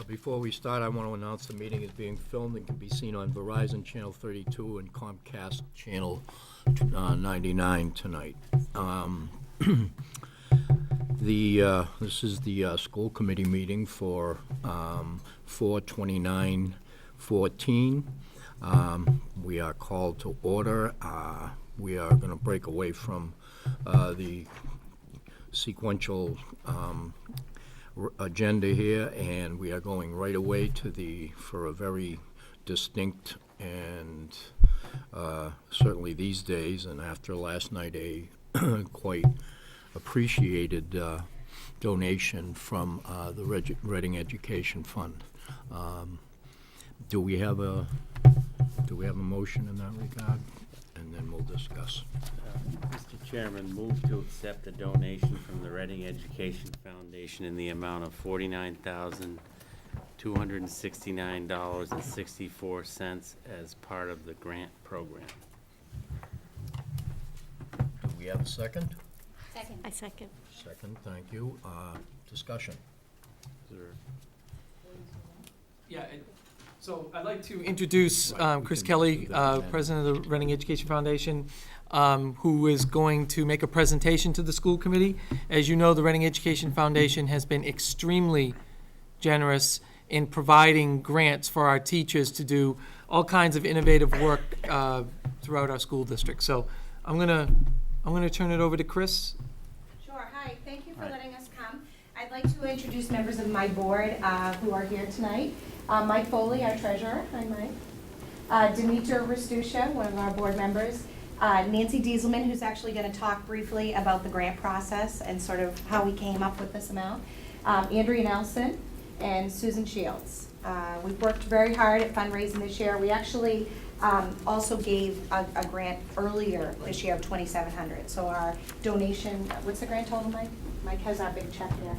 Before we start, I want to announce the meeting is being filmed and can be seen on Verizon Channel 32 and Comcast Channel 99 tonight. This is the school committee meeting for 4/29/14. We are called to order. We are going to break away from the sequential agenda here, and we are going right away to for a very distinct and certainly these days and after last night a quite appreciated donation from the Reading Education Fund. Do we have a motion in that regard? And then we'll discuss. Mr. Chairman, move to accept the donation from the Reading Education Foundation in the amount of $49,269.64 as part of the grant program. Do we have a second? Second. I second. Second, thank you. Discussion. Is there- Yeah, so I'd like to introduce Chris Kelly, President of the Reading Education Foundation, who is going to make a presentation to the school committee. As you know, the Reading Education Foundation has been extremely generous in providing grants for our teachers to do all kinds of innovative work throughout our school district. So I'm gonna turn it over to Chris. Sure, hi, thank you for Hi. letting us come. I'd like to introduce members of my board who are here tonight. Mike Foley, our treasurer. Hi, Mike. Demetra Rastusha, one of our board members. Nancy Dieselman, who's actually going to talk briefly about the grant process and sort of how we came up with this amount. Andrea Nelson and Susan Shields. We've worked very hard at fundraising this year. We actually also gave a grant earlier this year of $2,700. So our donation, what's the grant total, Mike? Mike has our big check here.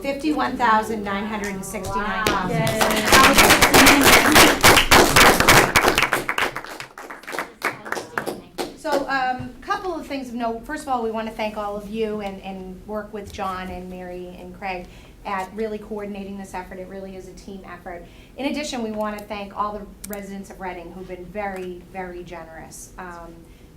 $51,969. So a couple of things of note. First of all, we want to thank all of you and work with John and Mary and Craig at really coordinating this effort. It really is a team effort. In addition, we want to thank all the residents of Reading who've been very, very generous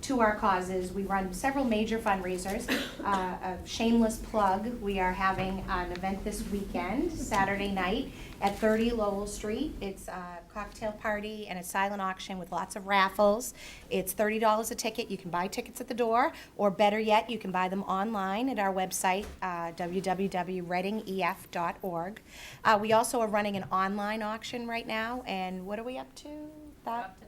to our causes. We run several major fundraisers. A shameless plug, we are having an event this weekend, Saturday night, at 30 Lowell Street. It's a cocktail party and a silent auction with lots of raffles. It's $30 a ticket. You can buy tickets at the door, or better yet, you can buy them online at our website, www.readingef.org. We also are running an online auction right now, and what are we up to? Up to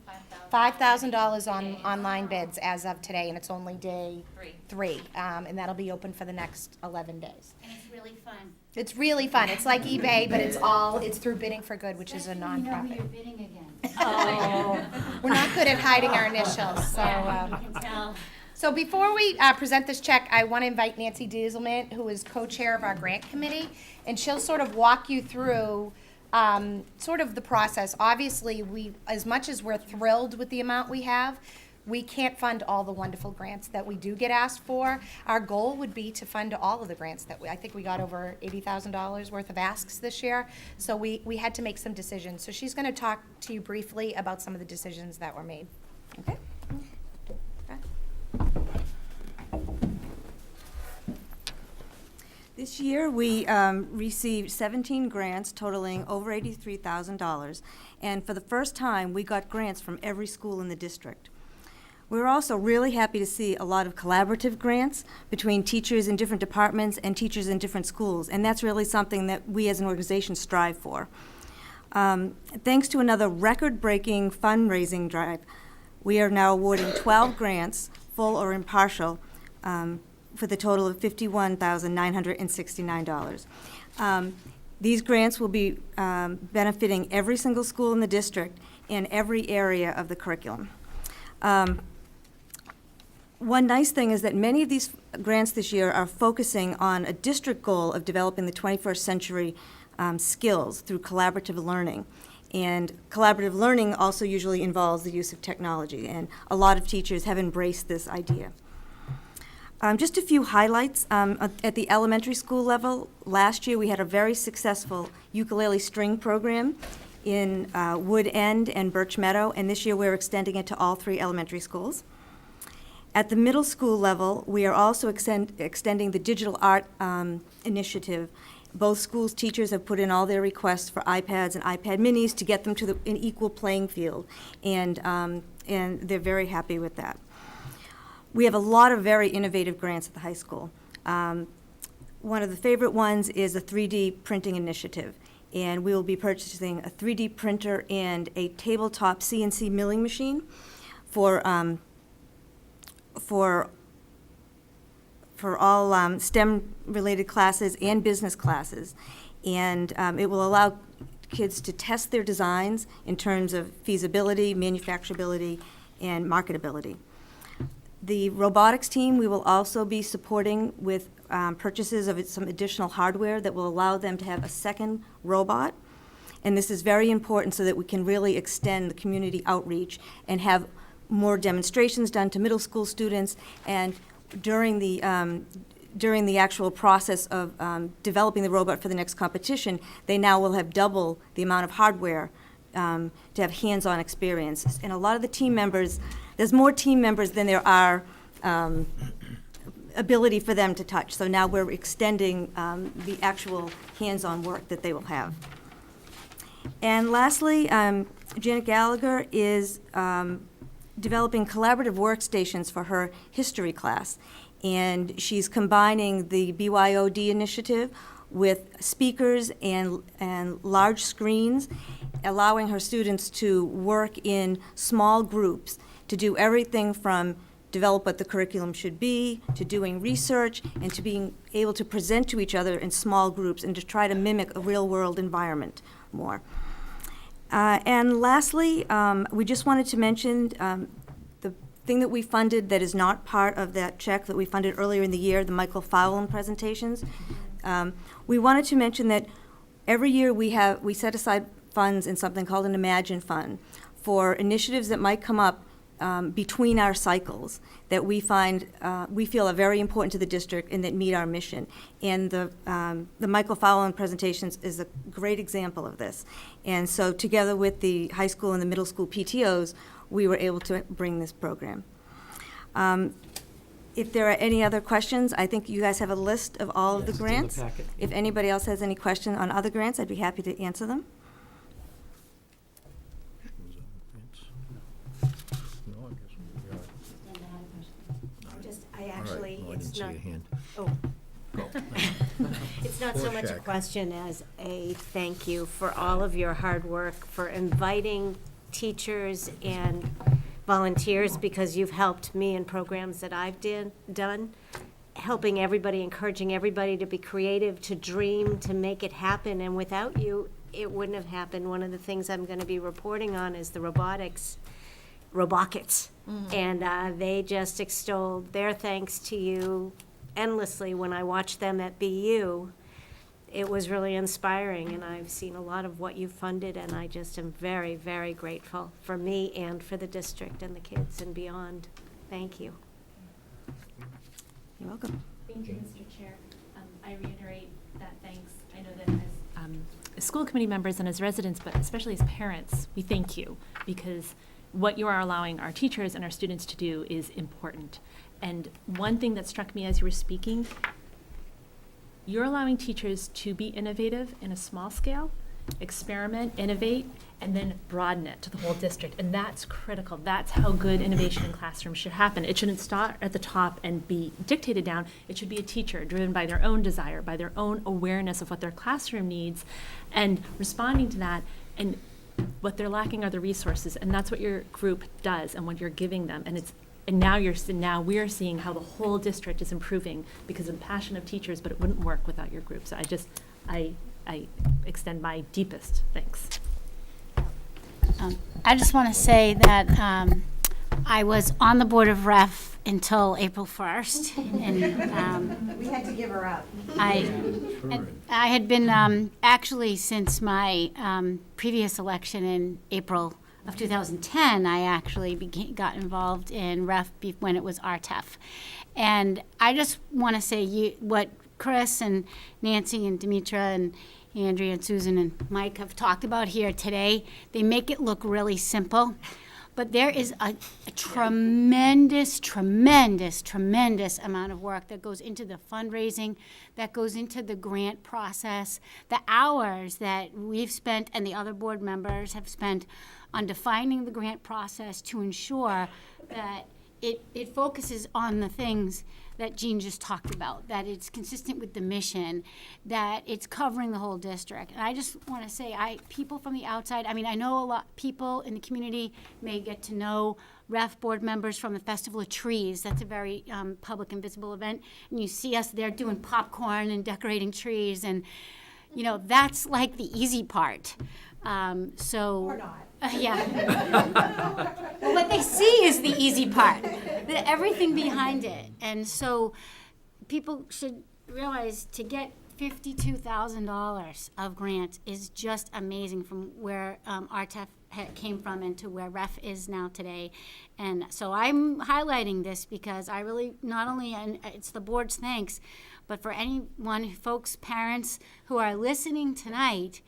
$5,000 on online bids as of today, and it's only day Three. 3, and that'll be open for the next 11 days. And it's really fun. It's really fun. It's like eBay, but it's through Bidding for Good, which is a Especially when you know who you're nonprofit. bidding against. Oh, we're not good at hiding our initials, so. Yeah, you can tell. So before we present this check, I want to invite Nancy Dieselman, who is co-chair of our grant committee, and she'll sort of walk you through sort of the process. Obviously, as much as we're thrilled with the amount we have, we can't fund all the wonderful grants that we do get asked for. Our goal would be to fund all of the grants that I think we got over $80,000 worth of asks this year. So we had to make some decisions. So she's going to talk to you briefly about some of the decisions that were made. Okay? This year, we received 17 grants totaling over $83,000, and for the first time, we got grants from every school in the district. We're also really happy to see a lot of collaborative grants between teachers in different departments and teachers in different schools, and that's really something that we as an organization strive for. Thanks to another record-breaking fundraising drive, we are now awarding 12 grants, full or impartial, for the total of $51,969. These grants will be benefiting every single school in the district and every area of the curriculum. One nice thing is that many of these grants this year are focusing on a district goal of developing the 21st century skills through collaborative learning. And collaborative learning also usually involves the use of technology, and a lot of teachers have embraced this idea. Just a few highlights. At the elementary school level, last year we had a very successful ukulele string program in Wood End and Birch Meadow, and this year we're extending it to all 3 elementary schools. At the middle school level, we are also extending the digital art initiative. Both schools' teachers have put in all their requests for iPads and iPad minis to get them to an equal playing field, and they're very happy with that. We have a lot of very innovative grants at the high school. One of the favorite ones is a 3D printing initiative, and we will be purchasing a 3D printer and a tabletop CNC milling machine for all STEM-related classes and business classes. And it will allow kids to test their designs in terms of feasibility, manufacturability, and marketability. The robotics team, we will also be supporting with purchases of some additional hardware that will allow them to have a second robot. And this is very important so that we can really extend the community outreach and have more demonstrations done to middle school students. And during the actual process of developing the robot for the next competition, they now will have double the amount of hardware to have hands-on experience. And a lot of the team members, there's more team members than there are ability for them to touch. So now we're extending the actual hands-on work that they will have. And lastly, Janet Gallagher is developing collaborative workstations for her history class. And she's combining the BYOD initiative with speakers and large screens, allowing her students to work in small groups to do everything from develop what the curriculum should be, to doing research, and to being able to present to each other in small groups and to try to mimic a real-world environment more. And lastly, we just wanted to mention the thing that we funded that is not part of that check that we funded earlier in the year, the Michael Fowlin presentations. We wanted to mention that every year we set aside funds in something called an Imagine Fund for initiatives that might come up between our cycles that we feel are very important to the district and that meet our mission. And the Michael Fowlin presentations is a great example of this. And so together with the high school and the middle school PTOs, we were able to bring this program. If there are any other questions, I think you guys have a list of all of the Yes, it's in the grants. packet. If anybody else has any questions on other grants, I'd be happy to answer them. No, I guess we are. I All right. actually, Oh, I didn't it's see not, your hand. oh, Go. it's not so Poor much a Shaq. question as a thank you for all of your hard work, for inviting teachers and volunteers, because you've helped me in programs that I've done, helping everybody, encouraging everybody to be creative, to dream, to make it happen, and without you, it wouldn't have happened. One of the things I'm going to be reporting on is the Robockets. And they just extolled their thanks to you endlessly when I watched them at BU. It was really inspiring, and I've seen a lot of what you funded, and I just am very, very grateful for me and for the district and the kids and beyond. Thank you. You're welcome. Thank you, Mr. Chair. I reiterate that thanks. I know that as school committee members and as residents, but especially as parents, we thank you, because what you are allowing our teachers and our students to do is important. And one thing that struck me as you were speaking, you're allowing teachers to be innovative in a small scale, experiment, innovate, and then broaden it to the whole district. And that's critical. That's how good innovation in classrooms should happen. It shouldn't start at the top and be dictated down. It should be a teacher driven by their own desire, by their own awareness of what their classroom needs, and responding to that. And what they're lacking are the resources, and that's what your group does and what you're giving them. And now we are seeing how the whole district is improving because of the passion of teachers, but it wouldn't work without your group. So I extend my deepest thanks. I just want to say that I was on the Board of Ref until April 1st. And We had to give her up. I had been, actually, since my previous election in April of 2010, I actually got involved in REF when it was RTEF. And I just want to say what Chris and Nancy and Demetra and Andrea and Susan and Mike have talked about here today, they make it look really simple. But there is a tremendous, tremendous, tremendous amount of work that goes into the fundraising, that goes into the grant process, the hours that we've spent and the other board members have spent on defining the grant process to ensure that it focuses on the things that Jean just talked about, that it's consistent with the mission, that it's covering the whole district. And I just want to say, people from the outside, I mean, I know a lot people in the community may get to know REF board members from the Festival of Trees. That's a very public and visible event. And you see us there doing popcorn and decorating trees. And, you know, that's like the easy part. Or not. Yeah. Well, what they see is the easy part, everything behind it. And so people should realize to get $52,000 of grants is just amazing from where RTEF came from and to where REF is now today. And so I'm highlighting this because I really, not only, and it's the board's thanks, but for anyone, folks, parents who are listening tonight,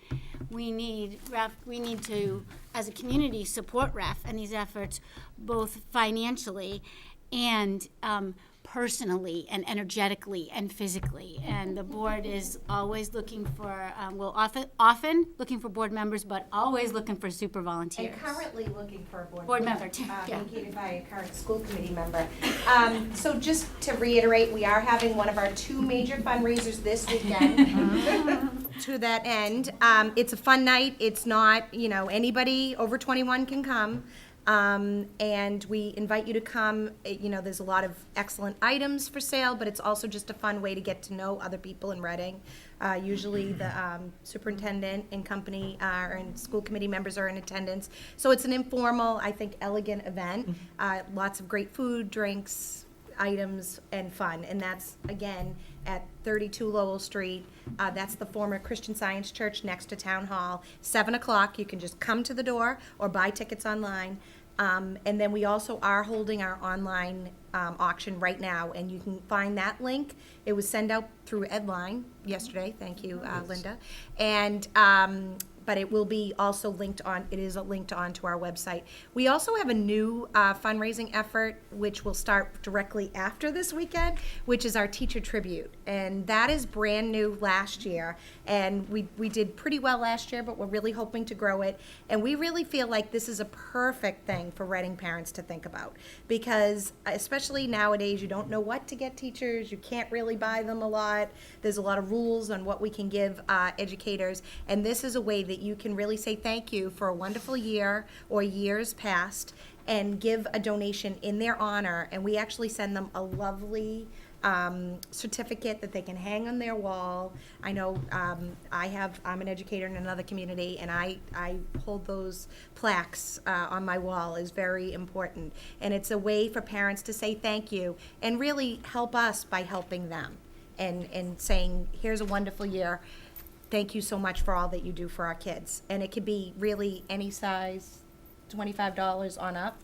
we need to, as a community, support REF and these efforts, both financially and personally and energetically and physically. And the board is always looking for, often looking for board members, but always looking for super volunteers. And currently looking for a Board member, too, yeah. indicated by a current school committee member. So just to reiterate, we are having one of our 2 major fundraisers this weekend. To that end, it's a fun night. It's not, anybody over 21 can come. And we invite you to come. There's a lot of excellent items for sale, but it's also just a fun way to get to know other people in Reading. Usually the superintendent and company and school committee members are in attendance. So it's an informal, I think, elegant event. Lots of great food, drinks, items, and fun. And that's, again, at 32 Lowell Street. That's the former Christian Science Church next to Town Hall. 7 o'clock. You can just come to the door or buy tickets online. And then we also are holding our online auction right now, and you can find that link. It was sent out through Edline yesterday. Thank you, Linda. And but it will be also linked on. It is linked onto our website. We also have a new fundraising effort, which will start directly after this weekend, which is our teacher tribute, and that is brand new last year. And we did pretty well last year, but we're really hoping to grow it. And we really feel like this is a perfect thing for Reading parents to think about, because especially nowadays, you don't know what to get teachers. You can't really buy them a lot. There's a lot of rules on what we can give educators, and this is a way that you can really say thank you for a wonderful year or years past and give a donation in their honor. And we actually send them a lovely certificate that they can hang on their wall. I know I'm an educator in another community, and I hold those plaques on my wall is very important. And it's a way for parents to say thank you and really help us by helping them and saying, here's a wonderful year. Thank you so much for all that you do for our kids. And it could be really any size, $25 on up.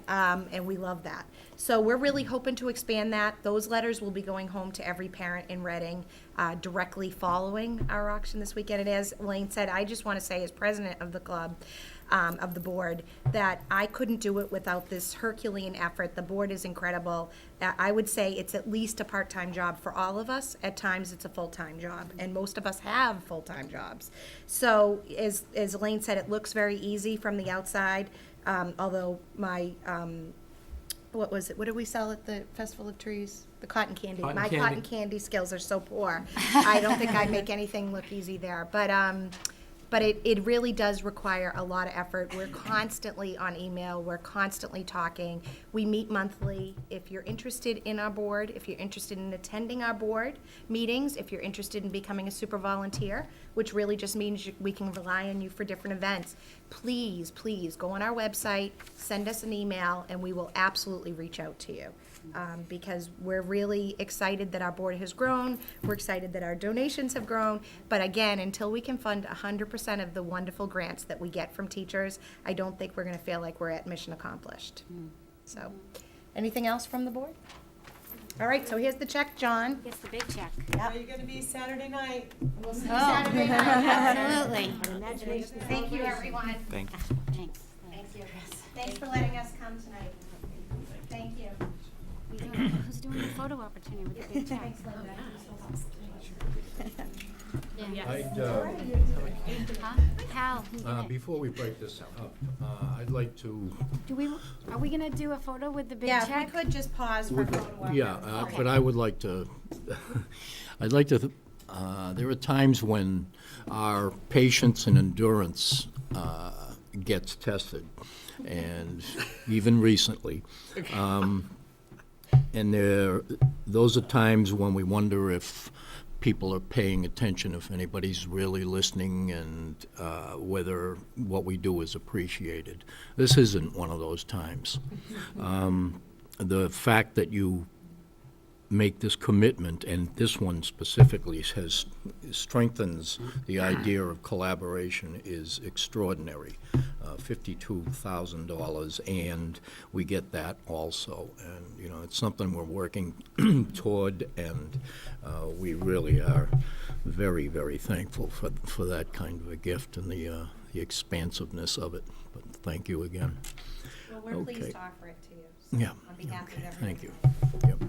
And we love that. So we're really hoping to expand that. Those letters will be going home to every parent in Reading directly following our auction this weekend. And as Elaine said, I just want to say as president of the club, of the board, that I couldn't do it without this Herculean effort. The board is incredible. I would say it's at least a part-time job for all of us. At times it's a full-time job, and most of us have full-time jobs. So as Elaine said, it looks very easy from the outside. Although my, what was it? What did we sell at the Festival of Trees? The cotton candy. My cotton candy skills are so poor. I don't think I make anything look easy there. But it really does require a lot of effort. We're constantly on email. We're constantly talking. We meet monthly. If you're interested in our board, if you're interested in attending our board meetings, if you're interested in becoming a super volunteer, which really just means we can rely on you for different events, please go on our website, send us an email, and we will absolutely reach out to you. Because we're really excited that our board has grown. We're excited that our donations have grown. But again, until we can fund 100% 100% of the wonderful grants that we get from teachers, I don't think we're going to feel like we're at mission accomplished. So, anything else from the board? All right, so here's the check, John. It's the big check. Are you gonna be Saturday night? We'll see you Saturday night. Absolutely. Thank you, everyone. Thanks. Thanks. Thank you. Thanks for letting us come tonight. Thank you. Who's doing the photo opportunity with the big check? Thanks, Linda. Huh? Hal, who did it? Before we break this up, I'd like to, Are we gonna do a photo with the big Yeah, check? if we could just pause for a photo op. yeah, but I would like to, there are times when our patience and endurance gets tested, and even recently. And those are times when we wonder if people are paying attention, if anybody's really listening, and whether what we do is appreciated. This isn't one of those times. The fact that you make this commitment, and this one specifically strengthens the idea of collaboration, is extraordinary. $52,000, and we get that also. And, you know, it's something we're working toward, and we really are very, very thankful for that kind of a gift and the expansiveness of it. But thank you again. Well, we're pleased Okay. to offer it to you. So, Yeah. On behalf of Okay, everyone. thank you. Yep.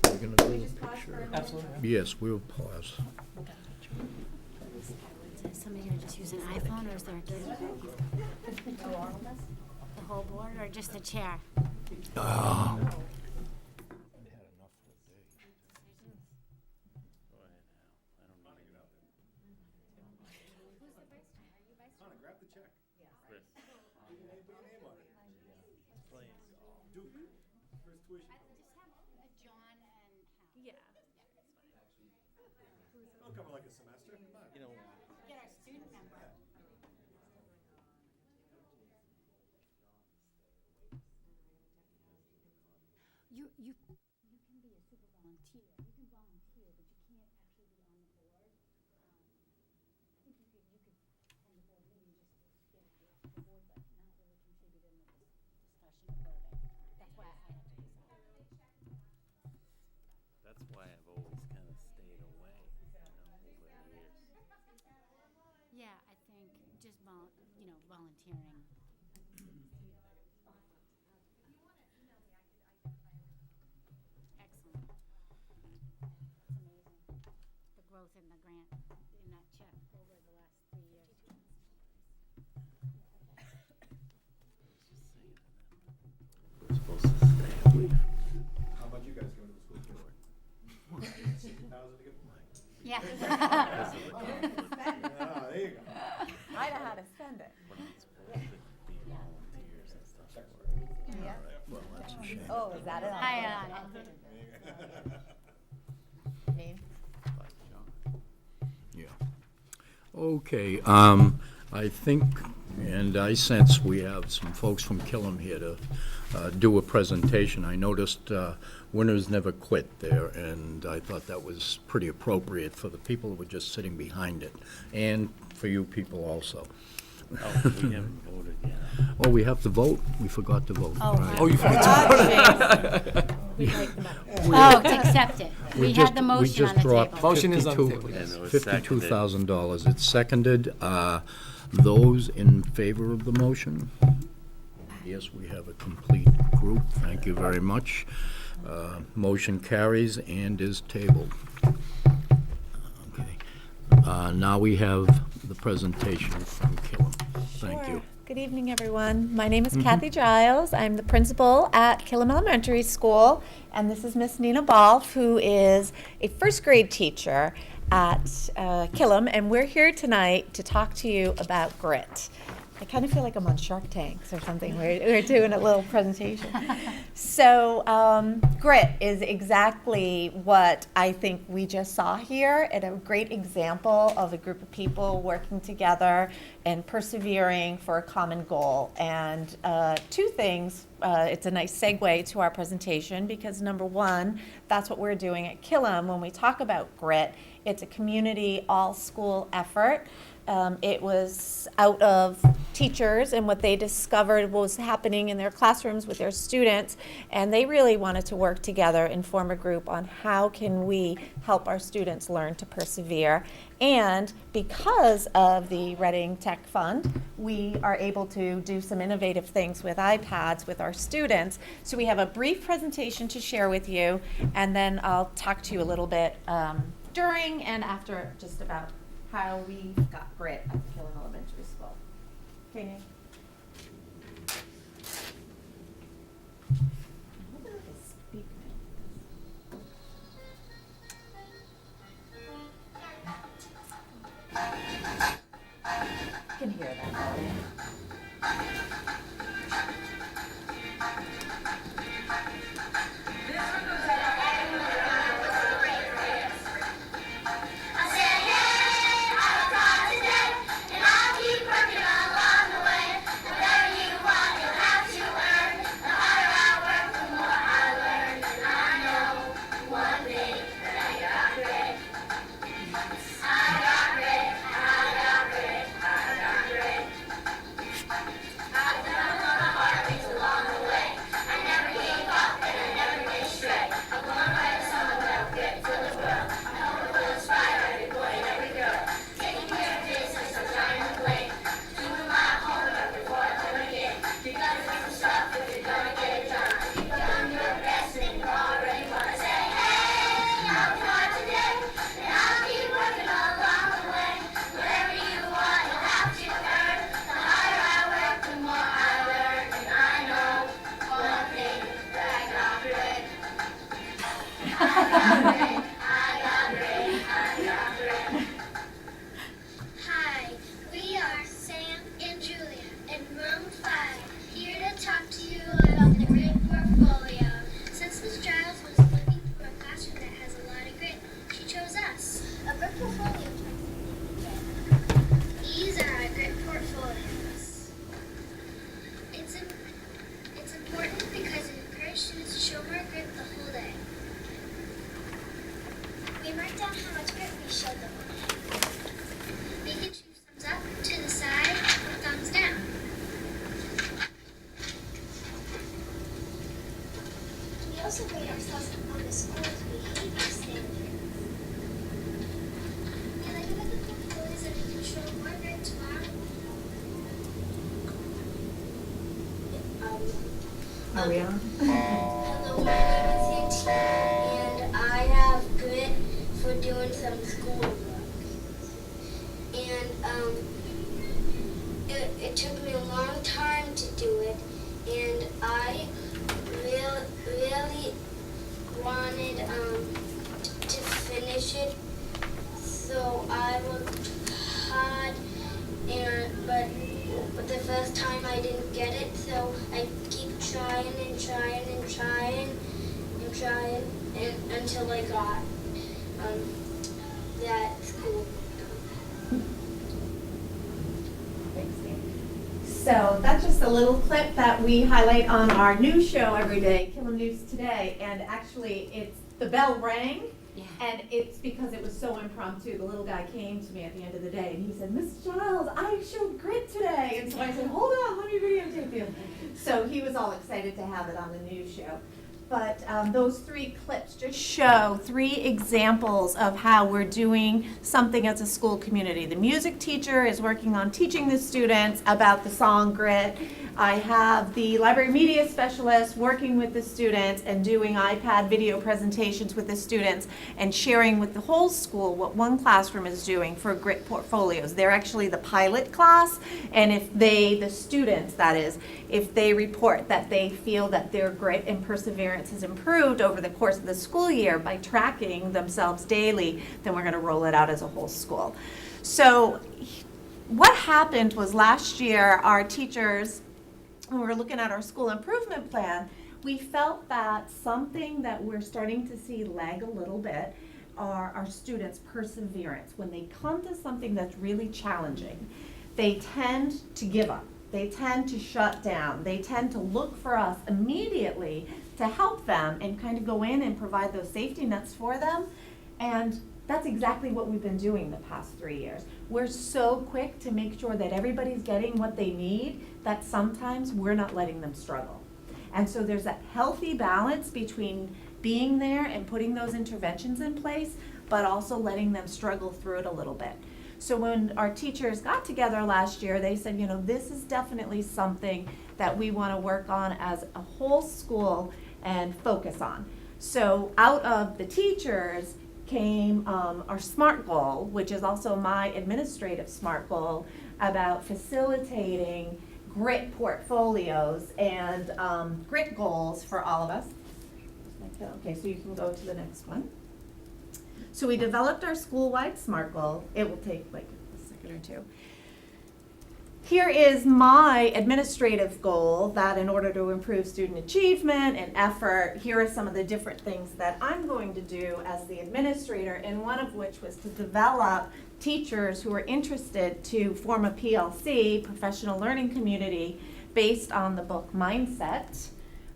We're gonna do a picture. Absolutely. Yes, we'll pause. Is somebody gonna just use an iPhone, or is there a kid? The whole board, or just the chair? You can be a super volunteer. You can volunteer, but you can't actually be on the board. I think you could from the board meeting just get it off the board, but not really contribute in the discussion of voting. That's why I had to decide. That's why I've always kind of stayed away, over the years. Yeah, I think just volunteering. Excellent. It's amazing, the growth in the grant, in that check over the last 3 years. We're supposed to stay away. How much you guys give to the school board? 60,000 to give? Yeah. Ah, there you go. I know how to spend it. We're not supposed to be volunteers and stuff for it. Well, that's a shame. Oh, is that it? I, Mean? But, Yeah. Okay, I think, and I sense we have some folks from Killam here to do a presentation. I noticed Winners Never Quit there, and I thought that was pretty appropriate for the people who were just sitting behind it, and for you people also. Oh, we haven't voted yet. Oh, we have to vote? We forgot to vote. Oh, Right. Oh, you forgot oh, to accept it. We had the motion on the table. Motion is on the table, And it was seconded. $52,000. It's seconded. Those in favor of the motion? Yes, we have a complete group. Thank you very much. Motion carries and is tabled. Okay. Now we have the presentation from Killam. Thank you. Good evening, everyone. My name is Kathy Giles. I'm the principal at Killam Elementary School, and this is Miss Nina Balf, who is a first grade teacher at Killam, and we're here tonight to talk to you about grit. I kind of feel like I'm on Shark Tanks or something. We're doing a little presentation. So grit is exactly what I think we just saw here, and a great example of a group of people working together and persevering for a common goal. And two things, it's a nice segue to our presentation, because number one, that's what we're doing at Killam when we talk about grit. It's a community, all-school effort. It was out of teachers and what they discovered was happening in their classrooms with their students, and they really wanted to work together and form a group on how can we help our students learn to persevere. And because of the Reading Tech Fund, we are able to do some innovative things with iPads with our students. So we have a brief presentation to share with you, and then I'll talk to you a little bit during and after just about how we got grit at Killam Elementary School. Okay, Nate? I can hear that. Hi, we are Sam and Julia in room 5, here to talk to you about the grit portfolio. Since Ms. Giles was looking for a classroom that has a lot of grit, she chose us. A grit portfolio. These are our grit portfolios. It's important because it encourages students to show more grit the whole day. We mark down how much grit we showed them. We can choose thumbs up, to the side, or thumbs down. We also rate ourselves on the school's behavior standards. And I think that the portfolios that we can show more grit tomorrow. Are we on? Hello, my name is Antine, and I have grit for doing some schoolwork. And it took me a long time to do it, and I really wanted to finish it, so I worked hard, but the first time I didn't get it, so I keep trying until I got that school. So that's just a little clip that we highlight on our news show every day, Killam News Today. And actually, it's the bell rang, and it's because it was so impromptu. The little guy came to me at the end of the day, and he said, "Miss Giles, I showed grit today." And so I said, "Hold on, let me videotape you." So he was all excited to have it on the news show. But those 3 clips just show 3 examples of how we're doing something as a school community. The music teacher is working on teaching the students about the song Grit. I have the library media specialist working with the students and doing iPad video presentations with the students and sharing with the whole school what one classroom is doing for Grit portfolios. They're actually the pilot class, and if the students, that is, if they report that they feel that their grit and perseverance has improved over the course of the school year by tracking themselves daily, then we're going to roll it out as a whole school. So what happened was last year, our teachers, when we were looking at our school improvement plan, we felt that something that we're starting to see lag a little bit are our students' perseverance. When they come to something that's really challenging, they tend to give up. They tend to shut down. They tend to look for us immediately to help them and kind of go in and provide those safety nets for them. And that's exactly what we've been doing the past 3 years. We're so quick to make sure that everybody's getting what they need that sometimes we're not letting them struggle. And so there's that healthy balance between being there and putting those interventions in place, but also letting them struggle through it a little bit. So when our teachers got together last year, they said, you know, this is definitely something that we want to work on as a whole school and focus on. So out of the teachers came our SMART goal, which is also my administrative SMART goal, about facilitating grit portfolios and grit goals for all of us. Okay, so you can go to the next one. So we developed our school-wide SMART goal. It will take like a second or two. Here is my administrative goal that in order to improve student achievement and effort, here are some of the different things that I'm going to do as the administrator, and one of which was to develop teachers who are interested to form a PLC, professional learning community, based on the book Mindset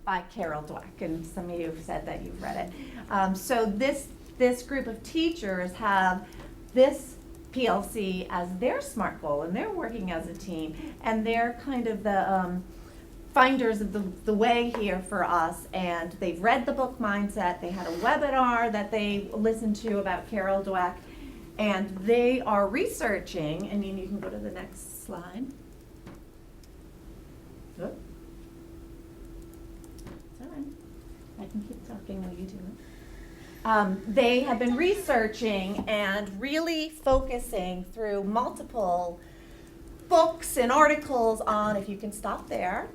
by Carol Dweck, and some of you have said that you've read it. So this group of teachers have this PLC as their SMART goal, and they're working as a team, and they're kind of the finders of the way here for us, and they've read the book Mindset. They had a webinar that they listened to about Carol Dweck, and they are researching, and you can go to the next slide. Good. It's all right. I can keep talking while you do it. They have been researching and really focusing through multiple books and articles on, if you can stop there,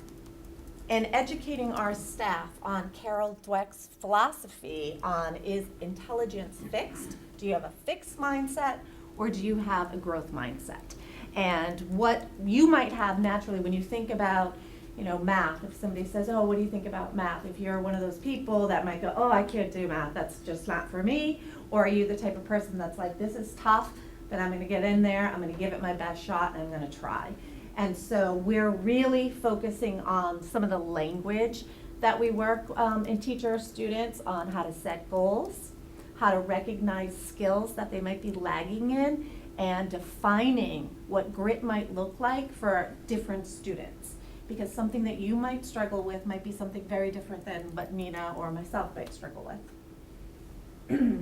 and educating our staff on Carol Dweck's philosophy on, is intelligence fixed? Do you have a fixed mindset, or do you have a growth mindset? And what you might have naturally when you think about, you know, math. If somebody says, oh, what do you think about math? If you're one of those people that might go, oh, I can't do math, that's just not for me. Or are you the type of person that's like, this is tough, but I'm going to get in there, I'm going to give it my best shot, and I'm going to try. And so we're really focusing on some of the language that we work and teach our students on, how to set goals, how to recognize skills that they might be lagging in, and defining what grit might look like for different students. Because something that you might struggle with might be something very different than what Nina or myself might struggle with.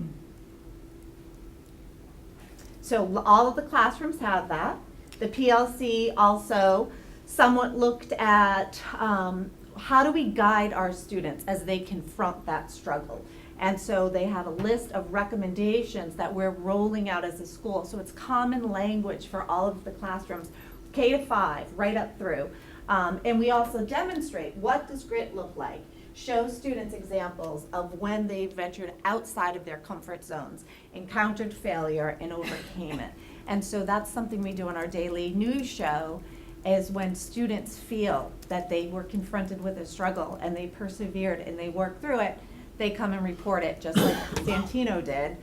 So all of the classrooms have that. The PLC also somewhat looked at how do we guide our students as they confront that struggle. And so they have a list of recommendations that we're rolling out as a school. So it's common language for all of the classrooms, K to 5, right up through. And we also demonstrate, what does grit look like? Show students examples of when they ventured outside of their comfort zones, encountered failure, and overcame it. And so that's something we do in our daily news show, is when students feel that they were confronted with a struggle and they persevered and they worked through it, they come and report it, just like Santino did.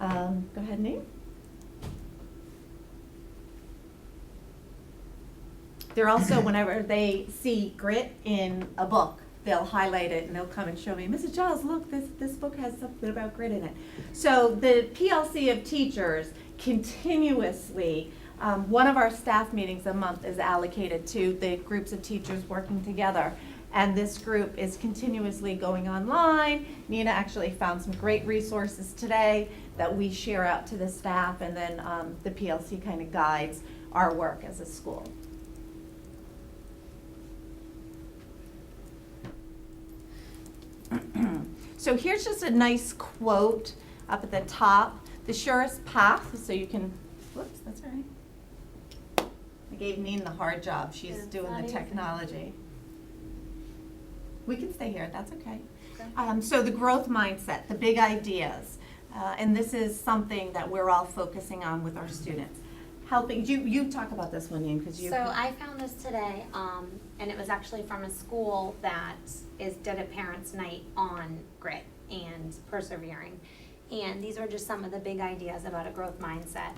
Go ahead, Nate. They're also, whenever they see grit in a book, they'll highlight it and they'll come and show me, Mrs. Giles, look, this book has something about grit in it. So the PLC of teachers continuously, one of our staff meetings a month is allocated to the groups of teachers working together. And this group is continuously going online. Nina actually found some great resources today that we share out to the staff, and then the PLC kind of guides our work as a school. So here's just a nice quote up at the top. The surest path, so you can, whoops, that's all right. I gave Nina the hard job. She's doing the technology. We can stay here, that's okay. So the growth mindset, the big ideas, and this is something that we're all focusing on with our students. helping, you talk about this one, Ian, because you. So I found this today, and it was actually from a school that did a parents' night on grit and persevering. And these were just some of the big ideas about a growth mindset,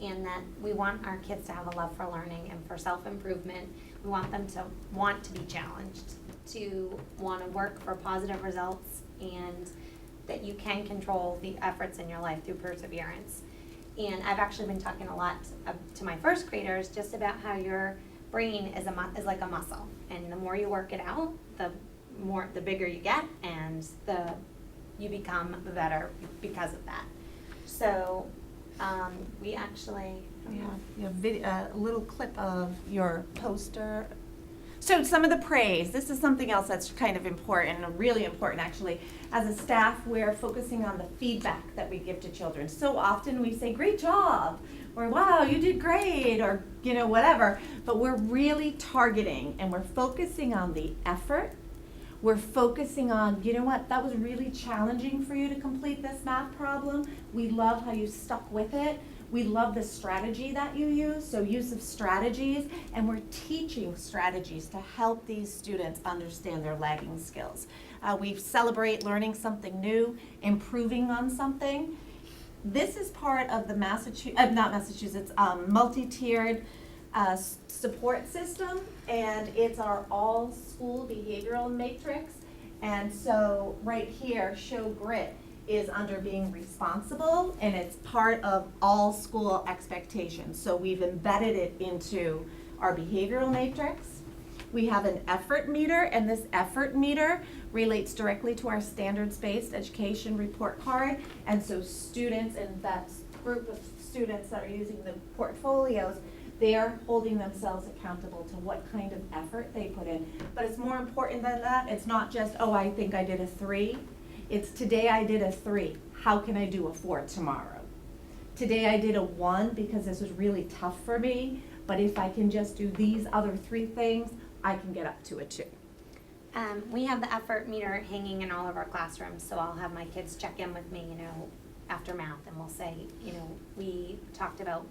and that we want our kids to have a love for learning and for self-improvement. We want them to want to be challenged, to want to work for positive results, and that you can control the efforts in your life through perseverance. And I've actually been talking a lot to my first graders just about how your brain is like a muscle, and the more you work it out, the bigger you get, and you become better because of that. So we actually You have a little clip of your poster. So some of the praise, this is something else that's kind of important, really important actually. As a staff, we're focusing on the feedback that we give to children. So often we say, great job, or wow, you did great, or whatever. But we're really targeting and we're focusing on the effort. We're focusing on, that was really challenging for you to complete this math problem. We love how you stuck with it. We love the strategy that you use, so use of strategies, and we're teaching strategies to help these students understand their lagging skills. We celebrate learning something new, improving on something. This is part of the multi-tiered support system, and it's our all-school behavioral matrix. And so right here, Show Grit is under being responsible, and it's part of all school expectations. So we've embedded it into our behavioral matrix. We have an effort meter, and this effort meter relates directly to our standards-based education report card. And so students, and that group of students that are using the portfolios, they are holding themselves accountable to what kind of effort they put in. But it's more important than that. It's not just, oh, I think I did a 3. It's today I did a 3. How can I do a 4 tomorrow? Today I did a 1 because this was really tough for me, but if I can just do these other 3 things, I can get up to a 2. we have the effort meter hanging in all of our classrooms, so I'll have my kids check in with me, after math, and we'll say, we talked about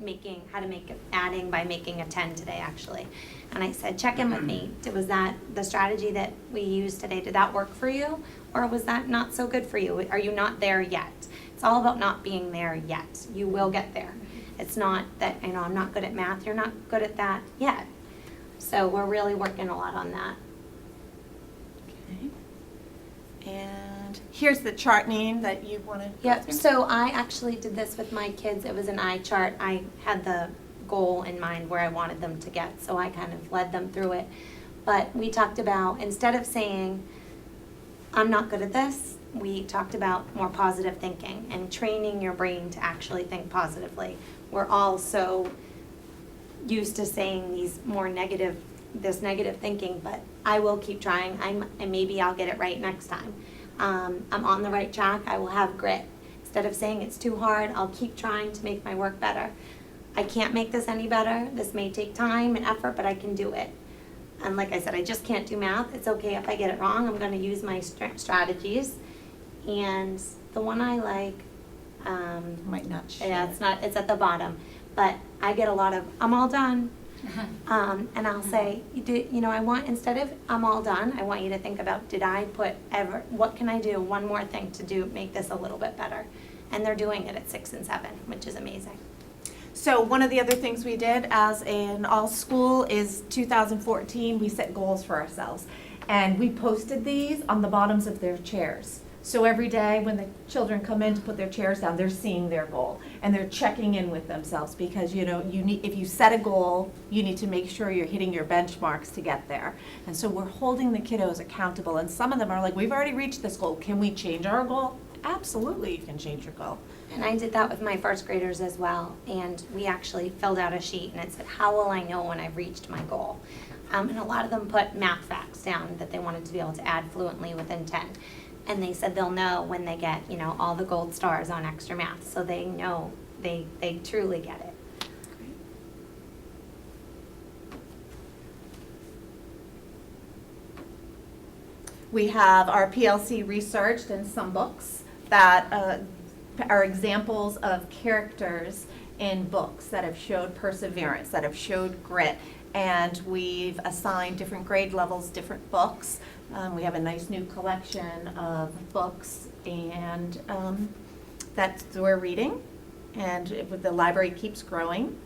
adding by making a 10 today, actually. And I said, check in with me. Was that the strategy that we used today? Did that work for you? Or was that not so good for you? Are you not there yet? It's all about not being there yet. You will get there. It's not that, I'm not good at math. You're not good at that yet. So we're really working a lot on that. Okay. And here's the chart name that you want to. Yep, so I actually did this with my kids. It was an eye chart. I had the goal in mind where I wanted them to get, so I kind of led them through it. But we talked about, instead of saying, I'm not good at this, we talked about more positive thinking and training your brain to actually think positively. We're all so used to saying this negative thinking, but I will keep trying, and maybe I'll get it right next time. I'm on the right track, I will have grit. Instead of saying it's too hard, I'll keep trying to make my work better. I can't make this any better, this may take time and effort, but I can do it. And like I said, I just can't do math. It's okay if I get it wrong, I'm gonna use my strategies. And the one I like, Might not show. yeah, it's at the bottom, but I get a lot of, I'm all done. And I'll say, I want, instead of I'm all done, I want you to think about, what can I do, one more thing to make this a little bit better? And they're doing it at 6 and 7, which is amazing. So one of the other things we did as an all-school is 2014, we set goals for ourselves. And we posted these on the bottoms of their chairs. So every day when the children come in to put their chairs down, they're seeing their goal. And they're checking in with themselves because, if you set a goal, you need to make sure you're hitting your benchmarks to get there. And so we're holding the kiddos accountable. And some of them are like, we've already reached this goal. Can we change our goal? Absolutely, you can change your goal. And I did that with my first graders as well. And we actually filled out a sheet and it said, how will I know when I've reached my goal? And a lot of them put math facts down that they wanted to be able to add fluently within 10. And they said they'll know when they get, all the gold stars on extra math. So they know, they truly get it. We have our PLC researched and some books that are examples of characters in books that have showed perseverance, that have showed grit. And we've assigned different grade levels, different books. We have a nice new collection of books, and that's we're reading, and the library keeps growing.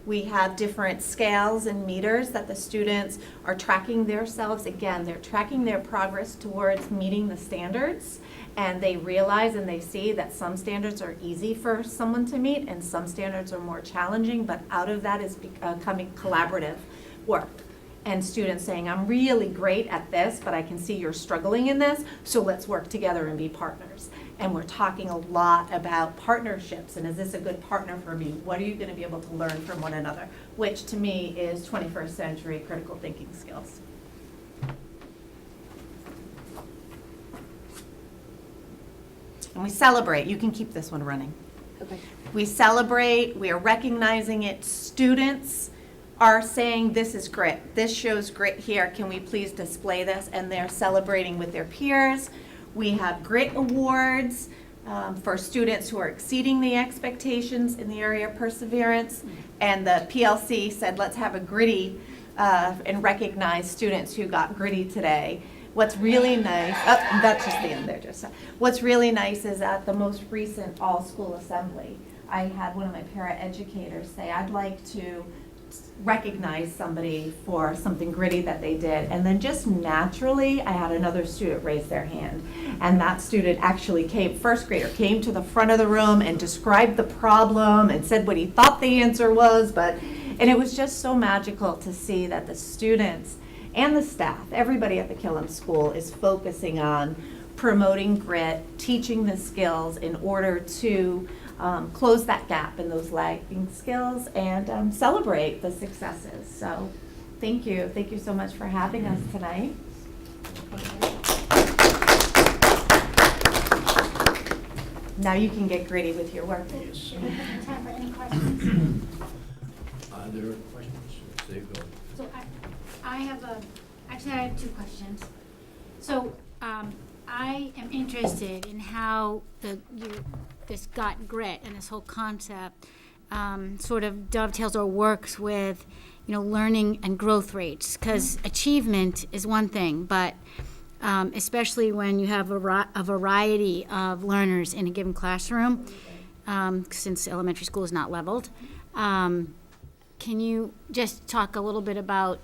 We have different scales and meters that the students are tracking themselves. Again, they're tracking their progress towards meeting the standards, and they realize and they see that some standards are easy for someone to meet and some standards are more challenging, but out of that is coming collaborative work. And students saying, I'm really great at this, but I can see you're struggling in this, so let's work together and be partners. And we're talking a lot about partnerships, and is this a good partner for me? What are you going to be able to learn from one another? Which to me is 21st century critical thinking skills. And we celebrate. You can keep this one running. Okay. We celebrate, we are recognizing it. Students are saying, this is grit. This shows grit here. Can we please display this? And they're celebrating with their peers. We have grit awards for students who are exceeding the expectations in the area of perseverance. And the PLC said, let's have a gritty and recognize students who got gritty today. What's really nice, that's just the end there, just. What's really nice is at the most recent all-school assembly, I had one of my para-educators say, I'd like to recognize somebody for something gritty that they did. And then just naturally, I had another student raise their hand. And that student actually came, first grader, came to the front of the room and described the problem and said what he thought the answer was. And it was just so magical to see that the students and the staff, everybody at the Killam School is focusing on promoting grit, teaching the skills in order to close that gap in those lagging skills and celebrate the successes. So thank you. Thank you so much for having us tonight. Now you can get gritty with your work. Yes. Time for any questions? Are there questions? Dave, go. So I have actually I have two questions. So I am interested in how this got grit and this whole concept sort of dovetails or works with, learning and growth rates. Because achievement is one thing, but especially when you have a variety of learners in a given classroom, since elementary school is not leveled. Can you just talk a little bit about,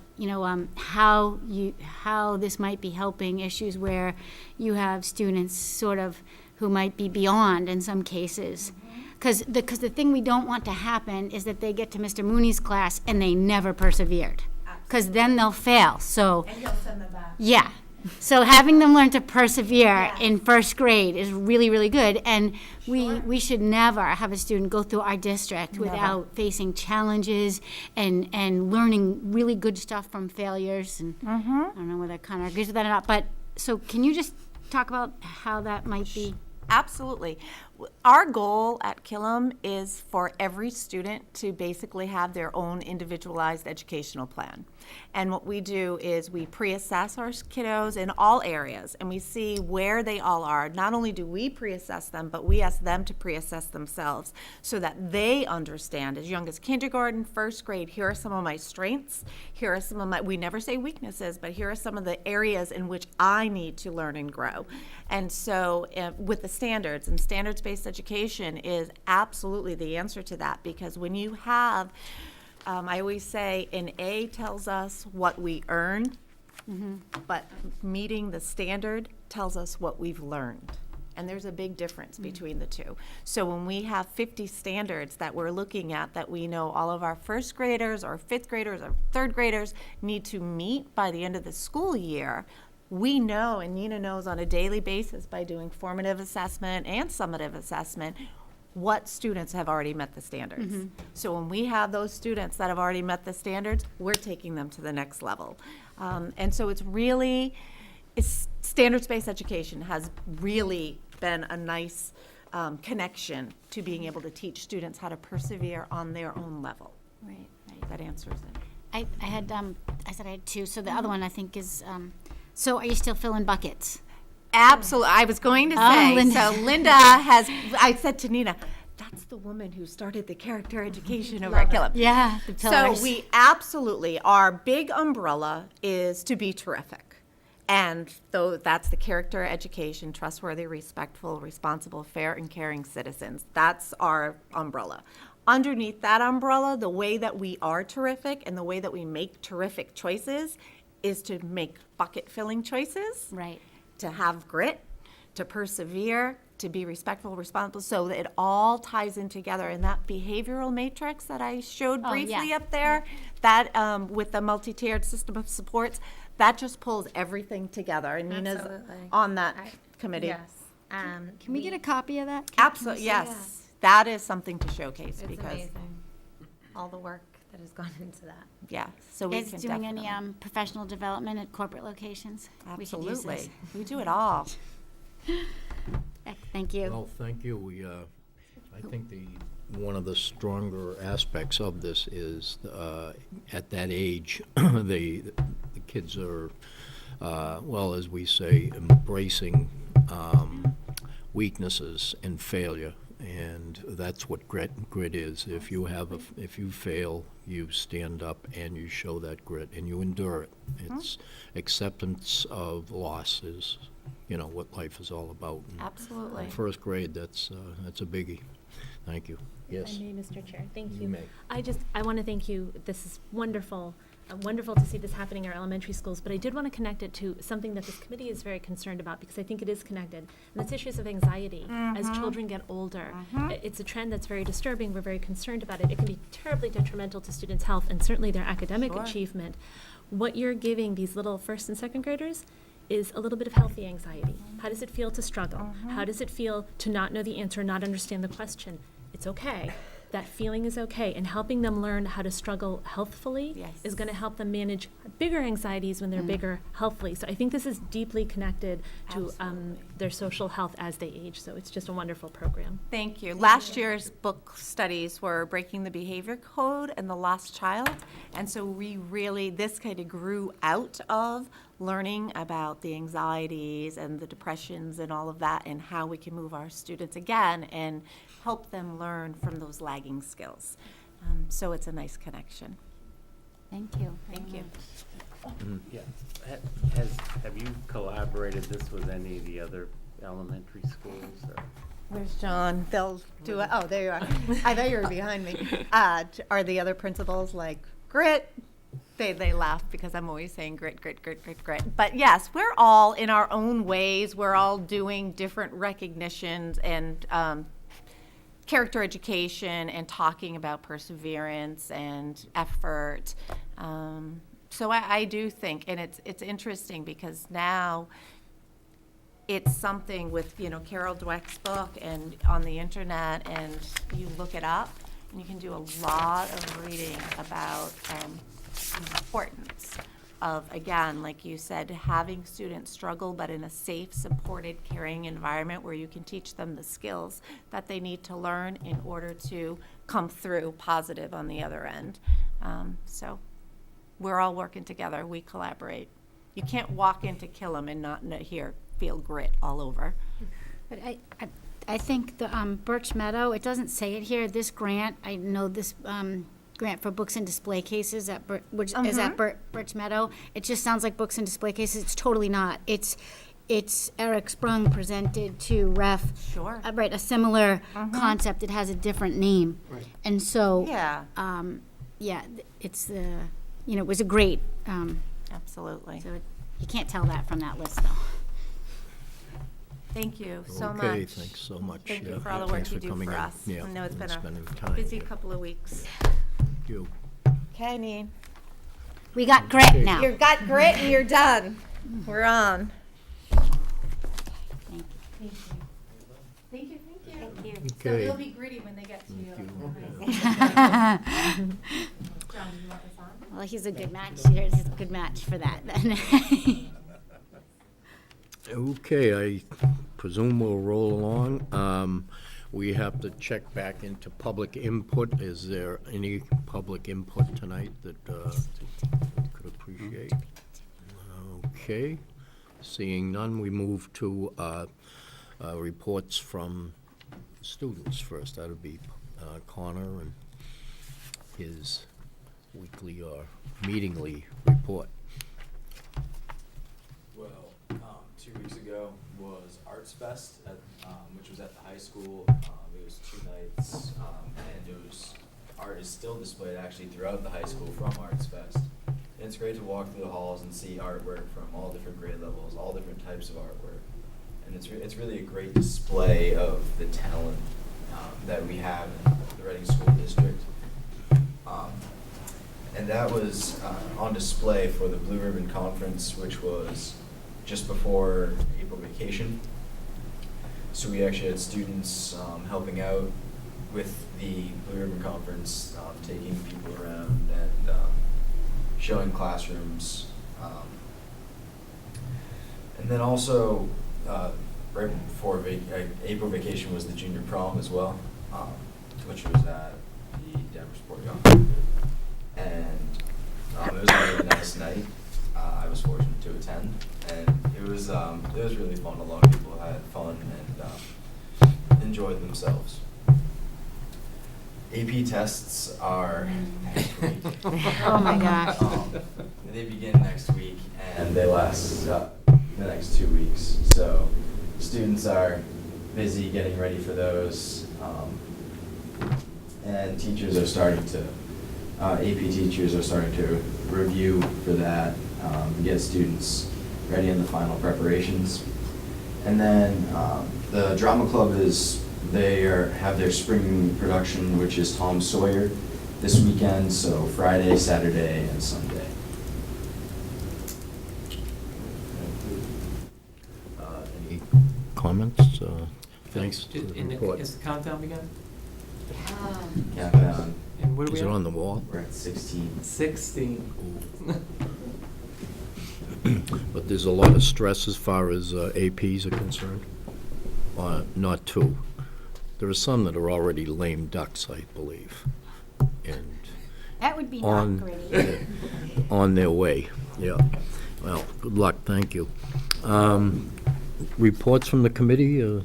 how this might be helping issues where you have students sort of who might be beyond in some cases? Because the thing we don't want to happen is that they get to Mr. Mooney's class and they never persevered, because then they'll fail. So And you'll send them back. yeah. So having them learn to persevere in first grade is really, really good. And we should never have a student go through our district without facing challenges and learning really good stuff from failures. And I don't know whether Connor agrees with that or not. But so can you just talk about how that might be? Absolutely. Our goal at Killam is for every student to basically have their own individualized educational plan. And what we do is we pre-assess our kiddos in all areas, and we see where they all are. Not only do we pre-assess them, but we ask them to pre-assess themselves so that they understand, as young as kindergarten, first grade, here are some of my strengths, here are some of my, we never say weaknesses, but here are some of the areas in which I need to learn and grow. And so with the standards, and standards-based education is absolutely the answer to that, because when you have, I always say an A tells us what we earned, but meeting the standard tells us what we've learned. And there's a big difference between the two. So when we have 50 standards that we're looking at that we know all of our first graders or fifth graders or third graders need to meet by the end of the school year, we know, and Nina knows on a daily basis by doing formative assessment and summative assessment, what students have already met the standards. So when we have those students that have already met the standards, we're taking them to the next level. And so it's standards-based education has really been a nice connection to being able to teach students how to persevere on their own level. Right. That answers it. I said I had two. So the other one I think is, so are you still filling buckets? Absolutely. I was going to Oh, say, Linda. so Linda has, I said to Nina, that's That's the woman who started the character education curriculum. Yeah, the So pillars. we absolutely, our big umbrella is to be terrific. And though that's the character education, trustworthy, respectful, responsible, fair, and caring citizens. That's our umbrella. Underneath that umbrella, the way that we are terrific and the way that we make terrific choices is to make bucket-filling choices. Right. To have grit, to persevere, to be respectful, responsible, so that it all ties in together. And that behavioral matrix that I showed Oh, briefly yeah. up there, that with the multi-tiered system of supports, that just pulls everything together. And Nina's Absolutely. on that committee. Yes. Can we get a copy of that? Absolutely, yes. That is something to showcase It's because, amazing. All the work that has gone into that. yeah, so we Is can doing any definitely. professional development at corporate locations? We could use this. Absolutely. We do it all. Thank you. Well, thank you. I think one of the stronger aspects of this is, at that age, the kids are, well, as we say, embracing weaknesses and failure. And that's what grit is. If you fail, you stand up and you show that grit and you endure it. It's acceptance of loss is, what life is all about. And Absolutely. in first grade, that's a biggie. Thank you. Yes. If I may, Mr. Chair, thank You you. may. I want to thank you. This is wonderful. Wonderful to see this happening in our elementary schools, but I did want to connect it to something that this committee is very concerned about because I think it is connected, and that's issues of anxiety as children get older. It's a trend that's very disturbing. We're very concerned about it. It can be terribly detrimental to students' health and certainly their academic achievement. What you're giving these little first and second graders is a little bit of healthy anxiety. How does it feel to struggle? How does it feel to not know the answer, not understand the question? It's okay. That feeling is okay, and helping them learn how to struggle healthfully Yes. is going to help them manage bigger anxieties when they're bigger healthfully. So I think this is deeply connected to their social health as they age. So it's just a wonderful program. Thank you. Last year's book studies were Breaking the Behavior Code and The Lost Child. And so this kind of grew out of learning about the anxieties and the depressions and all of that and how we can move our students again and help them learn from those lagging skills. So it's a nice connection. Thank you. Thank you. Yeah. Have you collaborated this with any of the other elementary schools? Or? Where's John? They'll do it. Oh, there you are. I thought you were behind me. Are the other principals like, grit? They laugh because I'm always saying grit, grit, grit, grit, grit. But yes, we're all in our own ways. We're all doing different recognitions and character education and talking about perseverance and effort. So I do think, and it's interesting because now it's something with, Carol Dweck's book and on the internet, and you look it up, and you can do a lot of reading about the importance of, again, like you said, having students struggle, but in a safe, supported, caring environment where you can teach them the skills that they need to learn in order to come through positive on the other end. So we're all working together. We collaborate. You can't walk into Killam and not feel grit all over. But I think the Birch Meadow, it doesn't say it here, this grant, I know this grant for books and display cases which is at Birch Meadow. It just sounds like books and display cases. It's totally not. It's Eric Sprung presented to Ref. Sure. Right, a similar concept. It has a different name. Right. And so, Yeah, it's it was a great, absolutely. so you can't tell that from that list though. Thank you so much. Okay, thanks so much. Thank you Yeah, for all the work thanks you for do coming for in. us. Yeah, I know it's been and a spending time busy here. couple of weeks. Thank you. Okay, Neen. We got grit now. You've got grit and you're done. We're on. Thank you. Thank you, thank you. Thank you. So Okay. they'll be gritty when they get to you. Thank John, do you want this on? Well, he's a good match. Here's a good match for that then. Okay, I presume we'll roll along. We have to check back into public input. Is there any public input tonight that could appreciate? Okay, seeing none, we move to reports from students first. That would be Connor and his weekly or meetingly report. Well, 2 weeks ago was Arts Fest, which was at the high school. It was 2 nights, and it was art is still displayed actually throughout the high school from Arts Fest. And it's great to walk through the halls and see artwork from all different grade levels, all different types of artwork, and it's really a great display of the talent that we have in the Reading School District. And that was on display for the Blue Ribbon Conference, which was just before April vacation. So we actually had students helping out with the Blue Ribbon Conference, taking people around and showing classrooms. And then also, right before April vacation was the junior prom as well, which was at the Denver Sport Yard. And it was a really nice night. I was fortunate to attend, and it was really fun. A lot of people had fun and enjoyed themselves. AP tests are next week. Oh my gosh. They begin next week and they last the next 2 weeks. So students are busy getting ready for those, and teachers are starting to. AP teachers are starting to review for that, get students ready in the final preparations. And then the drama club have their spring production, which is Tom Sawyer, this weekend, so Friday, Saturday, and Sunday. Any comments? Thanks for the report. Has the countdown begun? Countdown. And what are we Is it at? on the wall? We're at 16. 16. But there's a lot of stress as far as APs are concerned. Not two. There are some that are already lame ducks, I believe, and That would be not on gritty. on their way. Yeah. Well, good luck. Thank you. Reports from the committee. I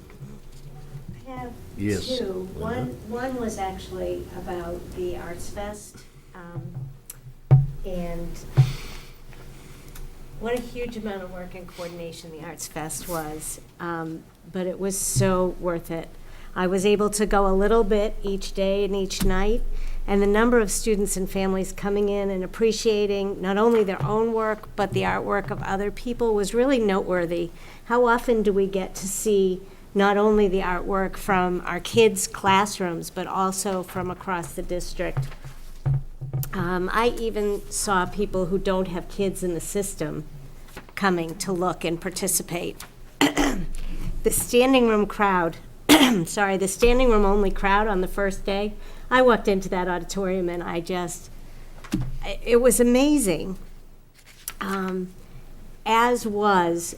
have Yes. two. Linda? One was actually about the Arts Fest, and what a huge amount of work and coordination the Arts Fest was, but it was so worth it. I was able to go a little bit each day and each night, and the number of students and families coming in and appreciating not only their own work, but the artwork of other people was really noteworthy. How often do we get to see not only the artwork from our kids' classrooms, but also from across the district? I even saw people who don't have kids in the system coming to look and participate. The standing room crowd, the standing room only crowd on the first day, I walked into that auditorium and it was amazing. As was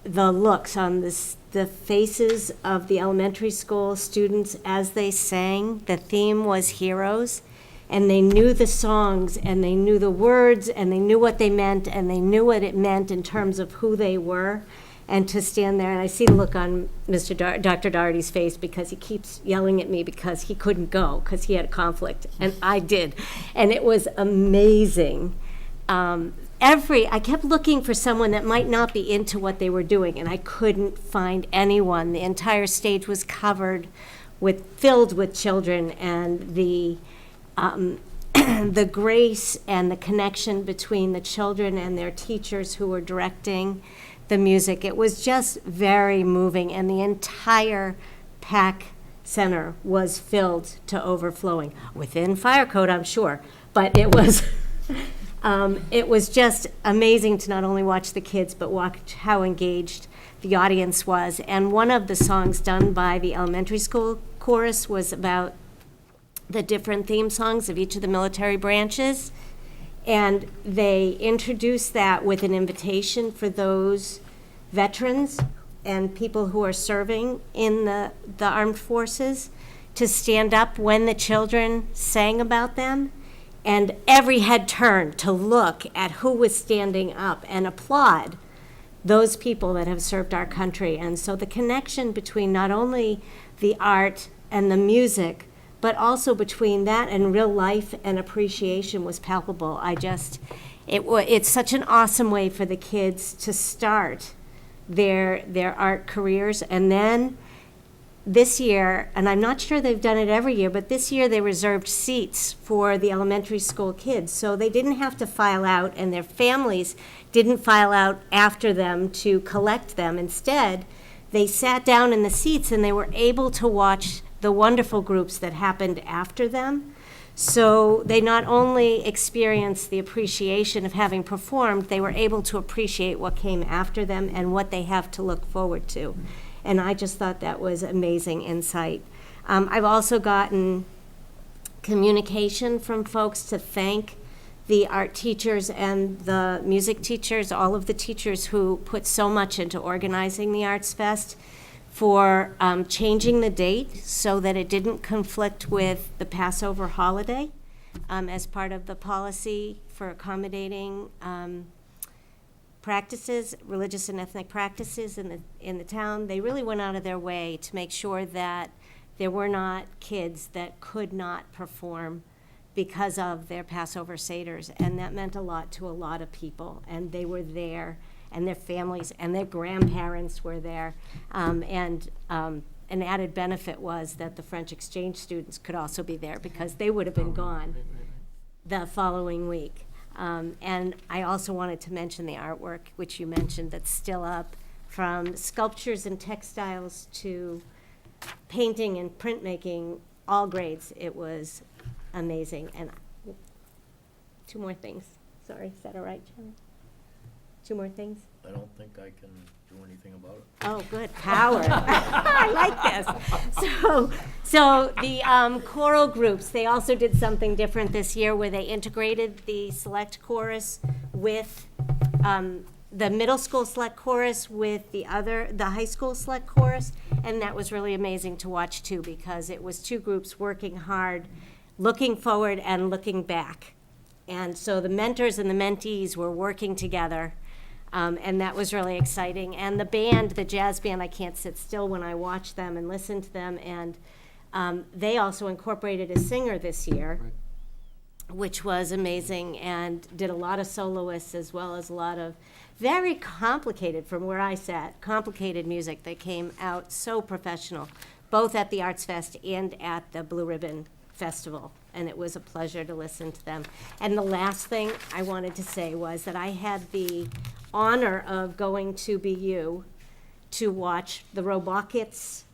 the looks on the faces of the elementary school students as they sang. The theme was Heroes, and they knew the songs, and they knew the words, and they knew what they meant, and they knew what it meant in terms of who they were. And to stand there, and I see the look on Dr. Doherty's face because he keeps yelling at me because he couldn't go because he had a conflict, and I did. And it was amazing. I kept looking for someone that might not be into what they were doing, and I couldn't find anyone. The entire stage was filled with children, and the grace and the connection between the children and their teachers who were directing the music. It was just very moving, and the entire PAC Center was filled to overflowing, within fire code, I'm sure, but it was it was just amazing to not only watch the kids, but watch how engaged the audience was. And one of the songs done by the elementary school chorus was about the different theme songs of each of the military branches. And they introduced that with an invitation for those veterans and people who are serving in the armed forces to stand up when the children sang about them. And every head turned to look at who was standing up and applaud those people that have served our country. And so the connection between not only the art and the music, but also between that and real life and appreciation was palpable. It's such an awesome way for the kids to start their art careers. And then this year, and I'm not sure they've done it every year, but this year they reserved seats for the elementary school kids. So they didn't have to file out, and their families didn't file out after them to collect them. Instead, they sat down in the seats and they were able to watch the wonderful groups that happened after them. So they not only experienced the appreciation of having performed, they were able to appreciate what came after them and what they have to look forward to. And I just thought that was amazing insight. I've also gotten communication from folks to thank the art teachers and the music teachers, all of the teachers who put so much into organizing the Arts Fest, for changing the date so that it didn't conflict with the Passover holiday as part of the policy for accommodating practices, religious and ethnic practices in the town. They really went out of their way to make sure that there were not kids that could not perform because of their Passover Seders, and that meant a lot to a lot of people, and they were there, and their families and their grandparents were there. An added benefit was that the French exchange students could also be there because they would have been gone the following week. And I also wanted to mention the artwork, which you mentioned, that's still up, from sculptures and textiles to painting and printmaking, all grades. It was amazing. And two more things. Sorry, is that all right, Chairman? Two more things? I don't think I can do anything about it. Oh, good, power. I like this. So the choral groups, they also did something different this year where they integrated the select chorus with the middle school select chorus with the high school select chorus, and that was really amazing to watch too, because it was two groups working hard, looking forward and looking back. And so the mentors and the mentees were working together. And that was really exciting. And the band, the jazz band, I can't sit still when I watch them and listen to them. And they also incorporated a singer this year, which was amazing, and did a lot of soloists as well as a lot of very complicated, from where I sat, complicated music that came out so professional, both at the Arts Fest and at the Blue Ribbon Festival. And it was a pleasure to listen to them. And the last thing I wanted to say was that I had the honor of going to BU to watch the Robockets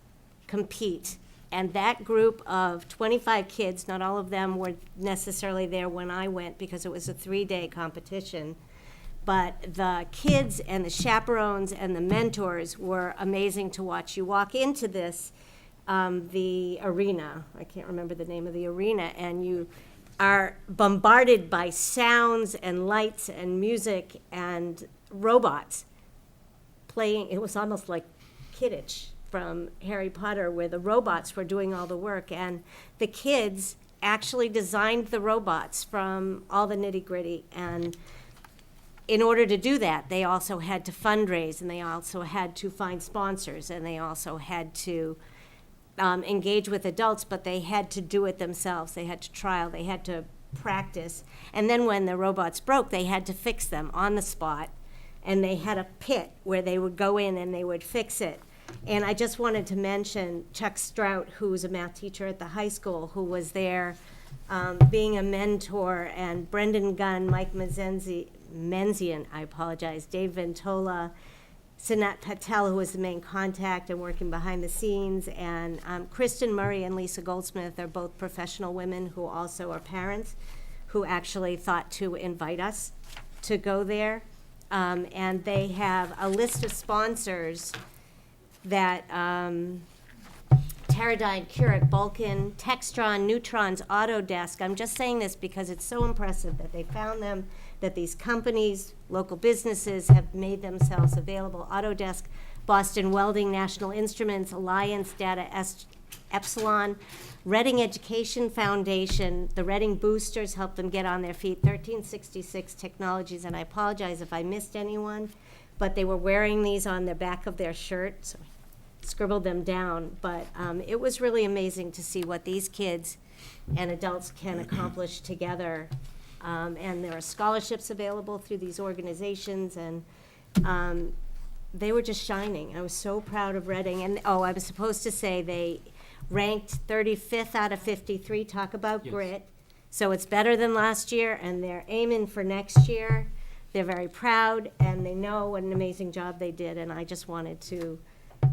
compete. And that group of 25 kids, not all of them were necessarily there when I went because it was a 3-day competition, but the kids and the chaperones and the mentors were amazing to watch. You walk into this, the arena, I can't remember the name of the arena, and you are bombarded by sounds and lights and music and robots playing. It was almost like Kidditch from Harry Potter, where the robots were doing all the work, and the kids actually designed the robots from all the nitty-gritty. And in order to do that, they also had to fundraise, and they also had to find sponsors, and they also had to engage with adults, but they had to do it themselves. They had to trial, they had to practice. And then when the robots broke, they had to fix them on the spot. And they had a pit where they would go in and they would fix it. And I just wanted to mention Chuck Strout, who was a math teacher at the high school, who was there being a mentor, and Brendan Gunn, Mike Menzian, I apologize, Dave Ventola, Sanat Patel, who was the main contact and working behind the scenes, and Kristen Murray and Lisa Goldsmith are both professional women who also are parents, who actually thought to invite us to go there. And they have a list of sponsors that Teradyne, Keurig, Vulcan, Textron, Neutrons, Autodesk. I'm just saying this because it's so impressive that they found them, that these companies, local businesses, have made themselves available. Autodesk, Boston Welding, National Instruments, Alliance Data, Epsilon, Reading Education Foundation, the Reading Boosters helped them get on their feet, 1366 Technologies, and I apologize if I missed anyone, but they were wearing these on the back of their shirt. scribbled them down, but it was really amazing to see what these kids and adults can accomplish together. And there are scholarships available through these organizations, and they were just shining. I was so proud of Reading. And, I was supposed to say they ranked 35th out of 53. Talk about Yes. grit. So it's better than last year, and they're aiming for next year. They're very proud, and they know what an amazing job they did, and I just wanted to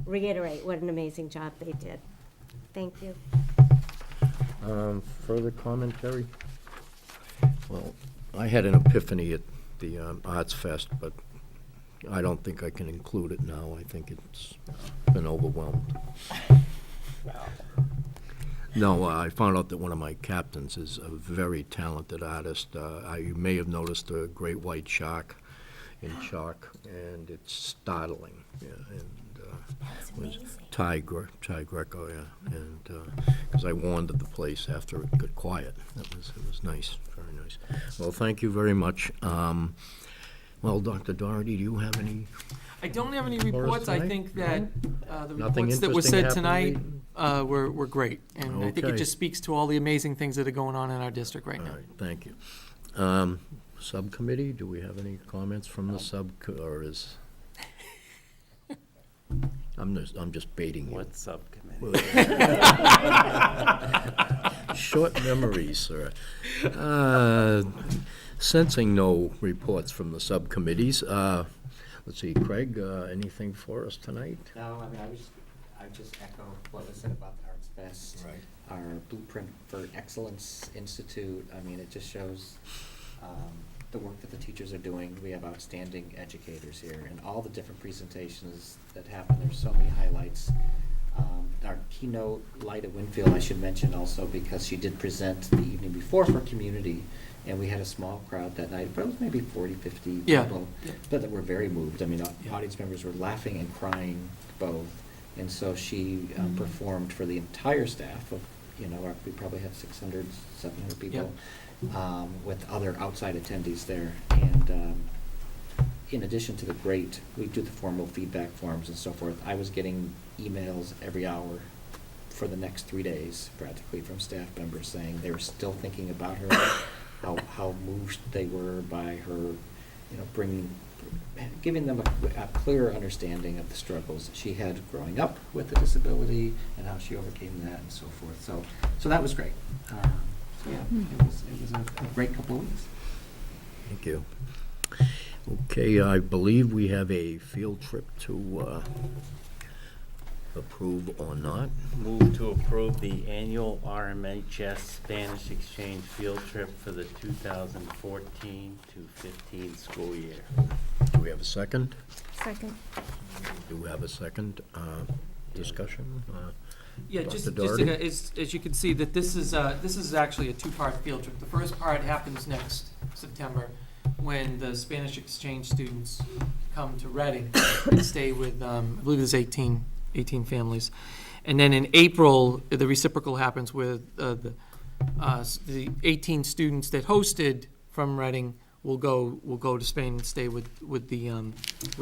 reiterate what an amazing job they did. Thank you. Further commentary? Well, I had an epiphany at the Arts Fest, but I don't think I can include it now. I think it's been overwhelmed. No, I found out that one of my captains is a very talented artist. You may have noticed a great white shark in chalk, and it's startling. Yeah, and it was Ty Greco, yeah, and because I wandered the place after it got quiet. It was nice, very nice. Well, thank you very much. Well, Dr. Doherty, do you have any? I don't have any For us reports. I tonight? think that the Nothing reports that were interesting said happened tonight were great. And I think it Okay. just speaks to all the amazing things that are going on in our district right All now. right, thank you. Subcommittee, do we have any comments from the or is? I'm just baiting you. What subcommittee? Short memories, sir. Sensing no reports from the subcommittees, let's see, Craig, anything for us tonight? No, I mean, I just echo what was said about the Arts Fest. Right. Our Blueprint for Excellence Institute, I mean, it just shows the work that the teachers are doing. We have outstanding educators here, and all the different presentations that happen, there's so many highlights. Our keynote, Lyda Winfield, I should mention also, because she did present the evening before for community, and we had a small crowd that night, but it was maybe 40, 50 Yeah. people, but that were very moved. I mean, audience members were laughing and crying both, and so she performed for the entire staff of, we probably had 600, 700 people, with other outside attendees there, and in addition to we do the formal feedback forms and so forth, I was getting emails every hour for the next 3 days, practically, from staff members saying they were still thinking about her, how moved they were by her, giving them a clearer understanding of the struggles that she had growing up with the disability and how she overcame that and so forth. So that was great. So yeah, it was a great couple of weeks. Thank you. Okay, I believe we have a field trip to approve or not. Move to approve the annual RMHS Spanish Exchange field trip for the 2014 to 15 school year. Do we have a second? Second. Do we have a second discussion? Yeah, Dr. just Doherty? as you can see, that this is actually a two-part field trip. The first part happens next September, when the Spanish exchange students come to Reading and stay with, I believe there's 18 families. And then in April, the reciprocal happens with the 18 students that hosted from Reading will go to Spain and stay with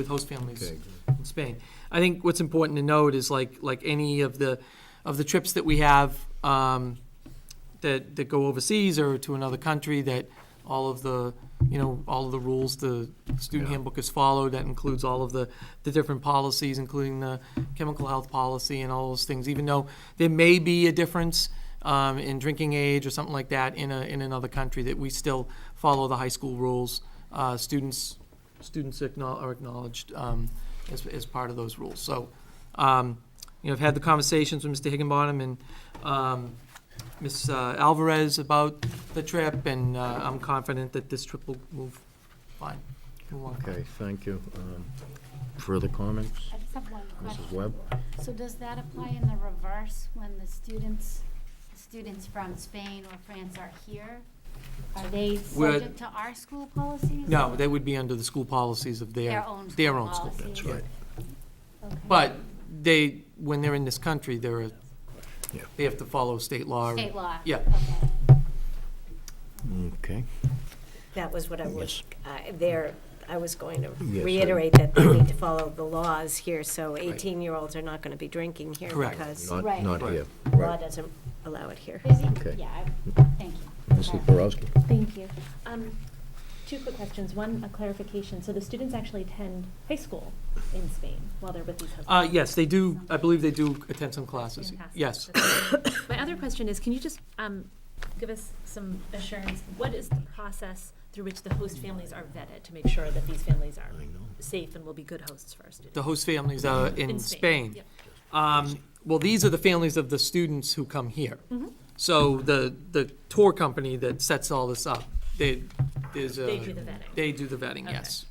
host families Okay. in Spain. I think what's important to note is like any of the trips that we have that go overseas or to another country, that all of the rules the student Yeah. handbook is followed. That includes all of the different policies, including the chemical health policy and all those things. Even though there may be a difference in drinking age or something like that in another country, that we still follow the high school rules. Students are acknowledged as part of those rules. So, I've had the conversations with Mr. Higginbottom and Ms. Alvarez about the trip, and I'm confident that this trip will move fine. Move on. Okay, thank you. Further comments? I just have one question. Mrs. Webb? So does that apply in the reverse when the students from Spain or France are here? Are they subject to our school policies? No, they would be under the school policies of their own school. policies. That's right. Okay. But when they're in this country, they have to follow state law. State law? Yeah. Okay. Okay. That was what I was, I was going to Yes, reiterate that they need to follow the laws here, so 18-year-olds are not going to be drinking here Correct. because Not, Right. not here. the law Right. doesn't allow it here. Okay. Yeah, thank you. Mrs. Borowski? Thank you. Two quick questions. One, a clarification. So the students actually attend high school in Spain while they're with these husbands? Yes, they do, I believe they do attend some classes. Fantastic. Yes. My other question is, can you just give us some assurance, what is the process through which the host families are vetted to make sure that these families are safe and will be good hosts for our students? The host families are in Spain. Yep. Well, these are the families of the students who come here. Mm-hmm. So the tour company that sets all this up, they do the vetting. They do the vetting, Okay. yes.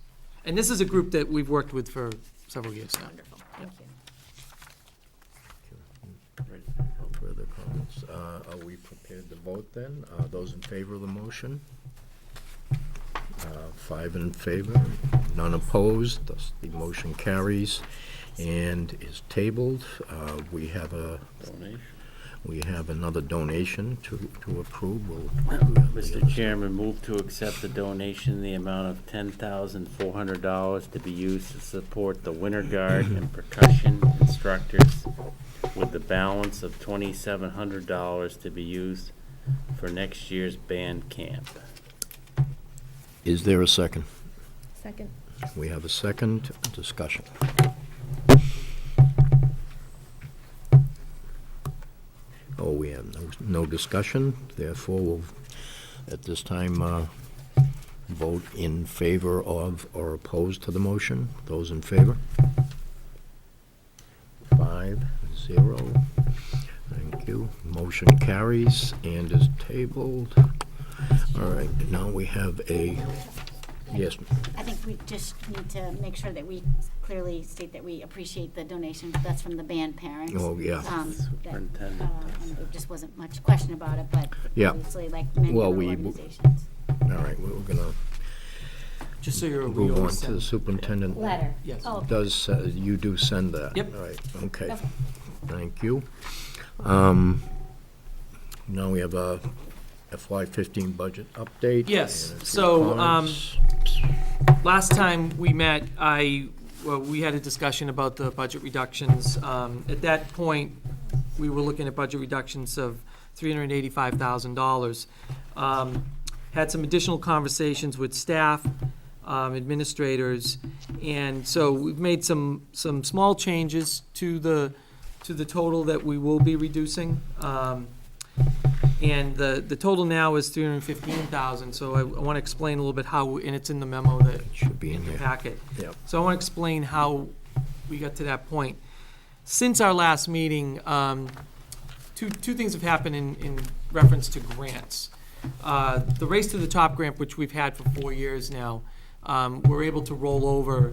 And this is a group that we've worked with for several years now. Wonderful, thank you. No further comments. Are we prepared to vote then? Those in favor of the motion? 5 in favor, none opposed, thus the motion carries and is tabled. We have another donation to approve. Mr. Chairman, move to accept the donation in the amount of $10,400 to be used to support the Winter Guard and percussion instructors, with the balance of $2,700 to be used for next year's band camp. Is there a second? Second. We have a second discussion. Oh, we have no discussion, therefore we'll, at this time, vote in favor of or opposed to the motion. Those in favor? 5-0. Thank you. Motion carries and is tabled. All right, now we have a, yes, I think we just need to make sure that we clearly state that we appreciate the donation. That's from the band parents. Oh, yeah. That, Superintendent. and there just wasn't much question about it, but Yeah. obviously, like many Well, other we- organizations. all right, we're gonna Just so you're aware. move on to the superintendent. Letter. Yes. Oh, Does, you do send that? Yep. All right, okay. Okay. Thank you. Now we have a FY15 budget update. Yes, and a few so, comments. Last time we met, we had a discussion about the budget reductions. At that point, we were looking at budget reductions of $385,000. Had some additional conversations with staff, administrators, and so we've made some small changes to the total that we will be reducing. And the total now is $315,000, so I want to explain a little bit how, and it's in the memo that Should be in your there. packet. Yep. So I want to explain how we got to that point. Since our last meeting, two things have happened in reference to grants. The Race to the Top grant, which we've had for 4 years now, we're able to roll over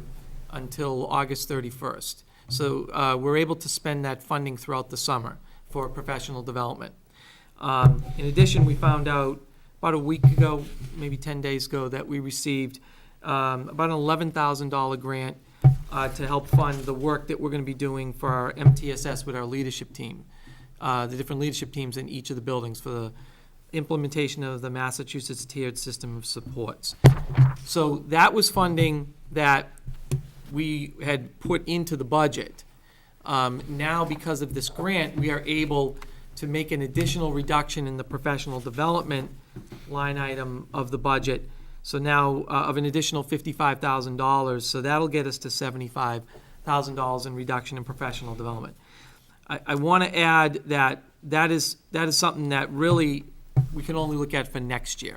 until August 31st. So we're able to spend that funding throughout the summer for professional development. In addition, we found out about a week ago, maybe 10 days ago, that we received about an $11,000 grant to help fund the work that we're going to be doing for our MTSS with our leadership team, the different leadership teams in each of the buildings for the implementation of the Massachusetts tiered system of supports. So that was funding that we had put into the budget. Now, because of this grant, we are able to make an additional reduction in the professional development line item of the budget. So now, of an additional $55,000, so that'll get us to $75,000 in reduction in professional development. I want to add that is something that really we can only look at for next year.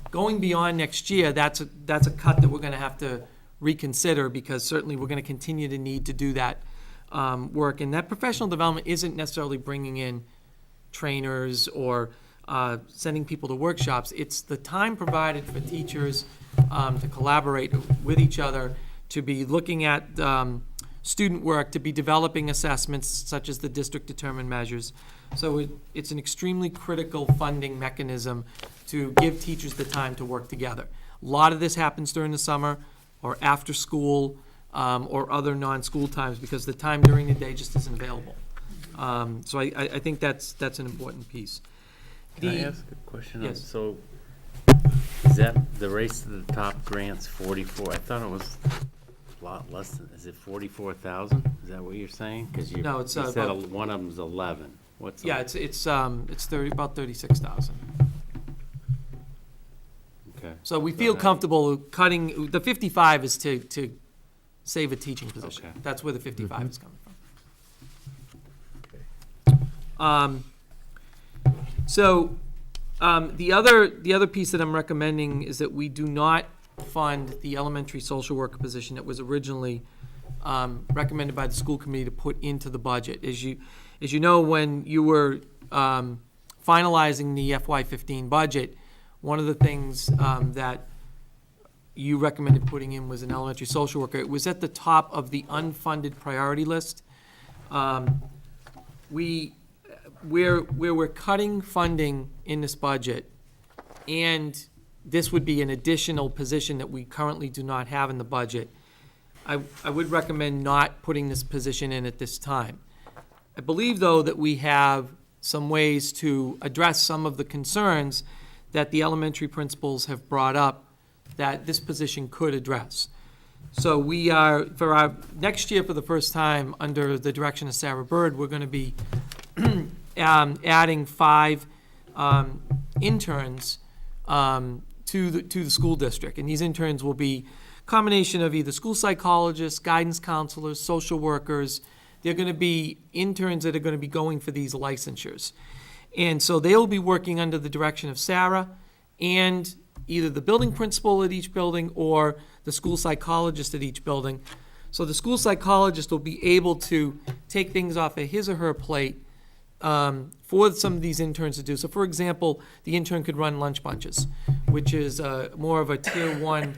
Going beyond next year, that's a cut that we're going to have to reconsider, because certainly we're going to continue to need to do that work. And that professional development isn't necessarily bringing in trainers or sending people to workshops. It's the time provided for teachers to collaborate with each other, to be looking at student work, to be developing assessments such as the district determined measures. So it's an extremely critical funding mechanism to give teachers the time to work together. A lot of this happens during the summer or after school or other non-school times, because the time during the day just isn't available. So I think that's an important piece. Can I ask a question? Yes. So, Is that the Race to the Top grants 44? I thought it was a lot less than, is it 44,000? Is that what you're saying? Because you No, it's, you said about- one of them's 11. What's Yeah, it's 30, about 36,000. Okay. So we feel comfortable cutting, the 55 is to save a teaching position. Okay. That's where the 55 is coming from. The other piece that I'm recommending is that we do not fund the elementary social worker position that was originally recommended by the school committee to put into the budget. As you know, when you were finalizing the FY15 budget, one of the things that you recommended putting in was an elementary social worker. It was at the top of the unfunded priority list. Where we're cutting funding in this budget, and this would be an additional position that we currently do not have in the budget, I would recommend not putting this position in at this time. I believe, though, that we have some ways to address some of the concerns that the elementary principals have brought up that this position could address. So we are, for our next year, for the first time, under the direction of Sarah Bird, we're going to be adding 5 interns to the school district. And these interns will be a combination of either school psychologists, guidance counselors, social workers. They're going to be interns that are going to be going for these licensures. And so they'll be working under the direction of Sarah and either the building principal at each building or the school psychologist at each building. So the school psychologist will be able to take things off of his or her plate for some of these interns to do. So for example, the intern could run lunch bunches, which is more of a tier 1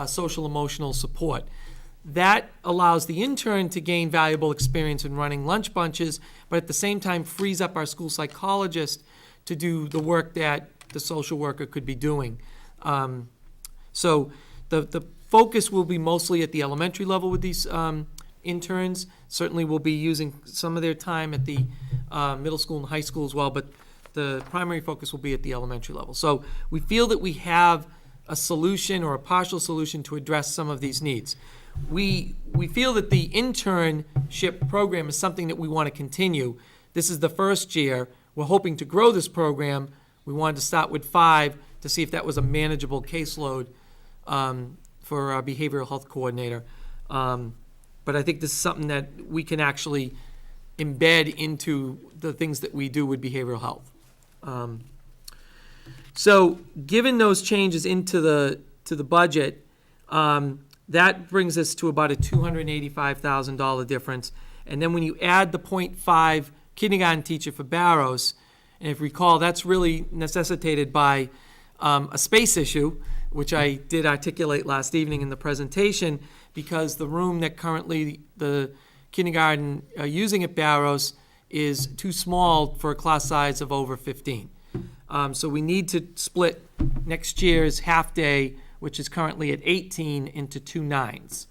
social emotional support. That allows the intern to gain valuable experience in running lunch bunches, but at the same time frees up our school psychologist to do the work that the social worker could be doing. So the focus will be mostly at the elementary level with these interns. Certainly we'll be using some of their time at the middle school and high school as well, but the primary focus will be at the elementary level. So we feel that we have a solution or a partial solution to address some of these needs. We feel that the internship program is something that we want to continue. This is the first year. We're hoping to grow this program. We wanted to start with 5 to see if that was a manageable caseload for our behavioral health coordinator. But I think this is something that we can actually embed into the things that we do with behavioral health. So given those changes into the budget, that brings us to about a $285,000 difference. And then when you add the 0.5 kindergarten teacher for Barrows, and if you recall, that's really necessitated by a space issue, which I did articulate last evening in the presentation, because the room that currently the kindergarten are using at Barrows is too small for a class size of over 15. So we need to split next year's half-day, which is currently at 18, into 2 9s.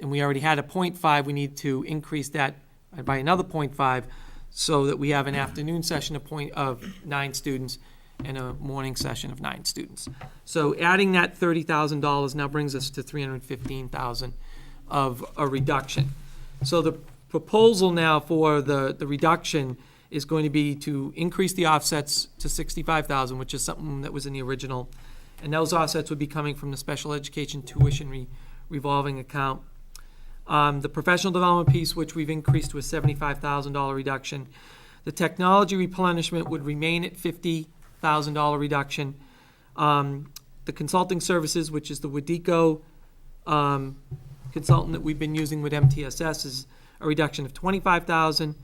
And we already had a 0.5. We need to increase that by another 0.5 so that we have an afternoon session of 9 students and a morning session of 9 students. So adding that $30,000 now brings us to $315,000 of a reduction. So the proposal now for the reduction is going to be to increase the offsets to $65,000, which is something that was in the original. And those offsets would be coming from the special education tuition revolving account. The professional development piece, which we've increased to a $75,000 reduction. The technology replenishment would remain at $50,000 reduction. The consulting services, which is the WADECO consultant that we've been using with MTSS, is a reduction of $25,000.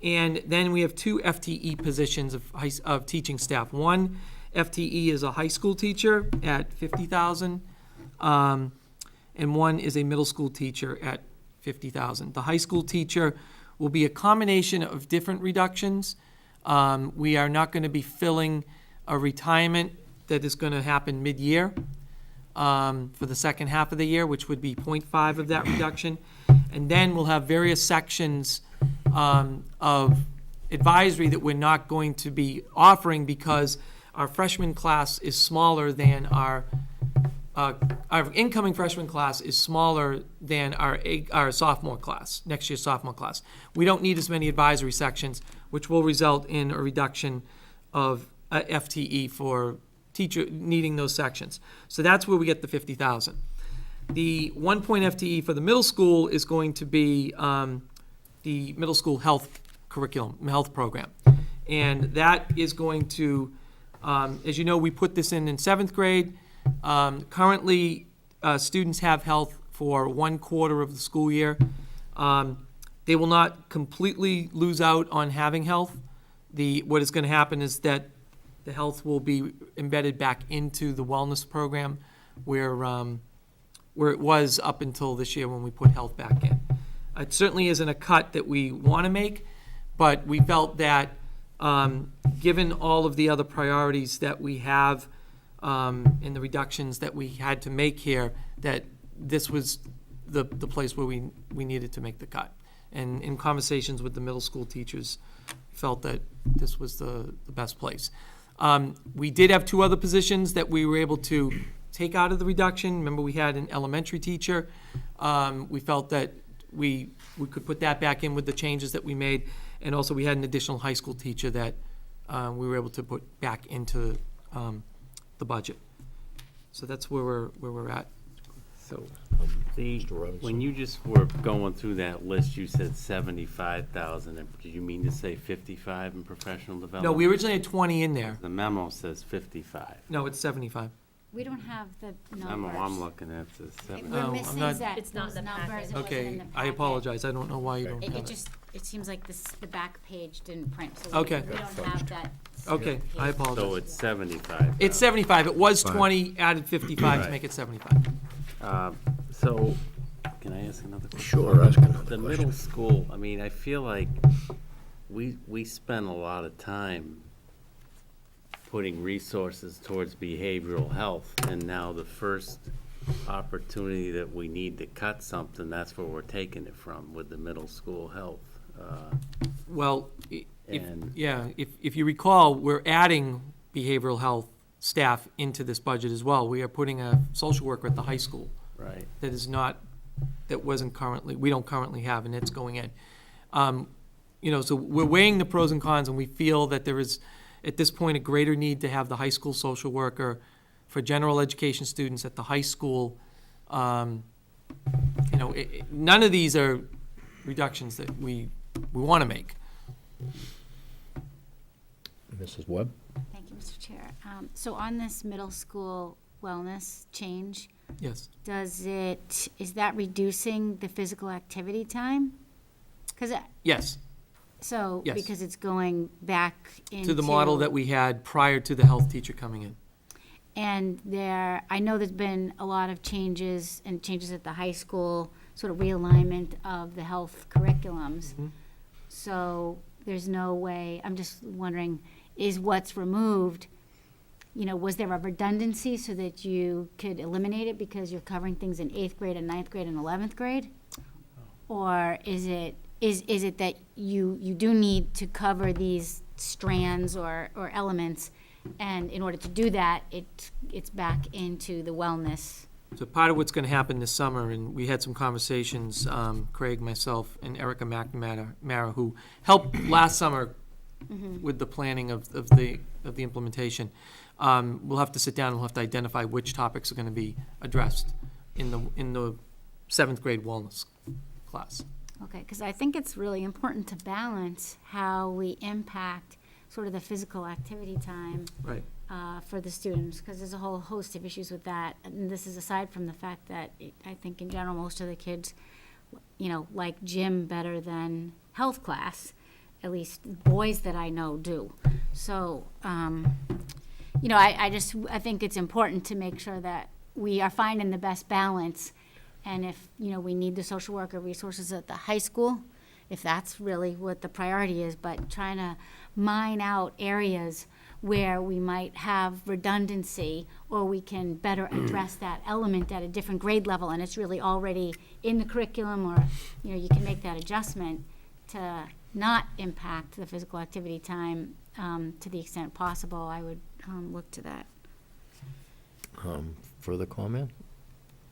And then we have 2 FTE positions of teaching staff. One FTE is a high school teacher at $50,000, and one is a middle school teacher at $50,000. The high school teacher will be a combination of different reductions. We are not going to be filling a retirement that is going to happen mid-year for the second half of the year, which would be 0.5 of that reduction. And then we'll have various sections of advisory that we're not going to be offering because our freshman class is smaller than our incoming freshman class is smaller than our sophomore class, next year's sophomore class. We don't need as many advisory sections, which will result in a reduction of FTE for teacher needing those sections. So that's where we get the 50,000. The 1 point FTE for the middle school is going to be the middle school health curriculum, health program. And that is going to, as you know, we put this in 7th grade. Currently, students have health for 1/4 of the school year. They will not completely lose out on having health. What is going to happen is that the health will be embedded back into the wellness program where it was up until this year when we put health back in. It certainly isn't a cut that we want to make, but we felt that given all of the other priorities that we have and the reductions that we had to make here, that this was the place where we needed to make the cut. And in conversations with the middle school teachers, felt that this was the best place. We did have 2 other positions that we were able to take out of the reduction. Remember, we had an elementary teacher. We felt that we could put that back in with the changes that we made. And also, we had an additional high school teacher that we were able to put back into the budget. So that's where we're at. So, Mr. Robinson. when you just were going through that list, you said 75,000. Did you mean to say 55 in professional development? No, we originally had 20 in there. The memo says 55. No, it's 75. We don't have the The numbers. memo I'm looking at says 70. We're Oh, I'm missing not- that, It's not those in the numbers. packet. It wasn't in Okay, the I packet. apologize. I don't know why you don't have It it. just, it seems like the back page didn't print, so Okay. we don't have that. Okay, I page. apologize. So it's 75. It's 75. It was Fine. 20, added 55 to Right. make it 75. So, can I ask another question? Sure, ask another The question. middle school, I mean, I feel like we spend a lot of time putting resources towards behavioral health, and now the first opportunity that we need to cut something, that's where we're taking it from, with the middle school health. Well, And- if you recall, we're adding behavioral health staff into this budget as well. We are putting a social worker at the high school Right. that wasn't currently, we don't currently have, and it's going in. So we're weighing the pros and cons, and we feel that there is, at this point, a greater need to have the high school social worker for general education students at the high school. None of these are reductions that we want to make. Mrs. Webb? Thank you, Mr. Chair. So on this middle school wellness change, Yes. is that reducing the physical activity time? Yes, Yes. Because it's going back into. to the model that we had prior to the health teacher coming in. And I know there's been a lot of changes at the high school, sort of realignment of the health curriculums. Mhm. So there's no way, I'm just wondering, is what's removed, was there a redundancy so that you could eliminate it because you're covering things in 8th grade and 9th grade and 11th grade? Or is it that you do need to cover these strands or elements, and in order to do that, it's back into the wellness? So part of what's going to happen this summer, and we had some conversations, Craig, myself, and Erica McNamara, who helped last summer with the planning of the implementation. We'll have to sit down and we'll have to identify which topics are going to be addressed in the 7th grade wellness class. Okay, because I think it's really important to balance how we impact sort of the physical activity time Right. for the students, because there's a whole host of issues with that. And this is aside from the fact that I think in general, most of the kids, like gym better than health class. At least boys that I know do. So, I think it's important to make sure that we are finding the best balance. And if, we need the social worker resources at the high school, if that's really what the priority is, but trying to mine out areas where we might have redundancy, or we can better address that element at a different grade level, and it's really already in the curriculum, or, you can make that adjustment to not impact the physical activity time to the extent possible, I would look to that. Further comment?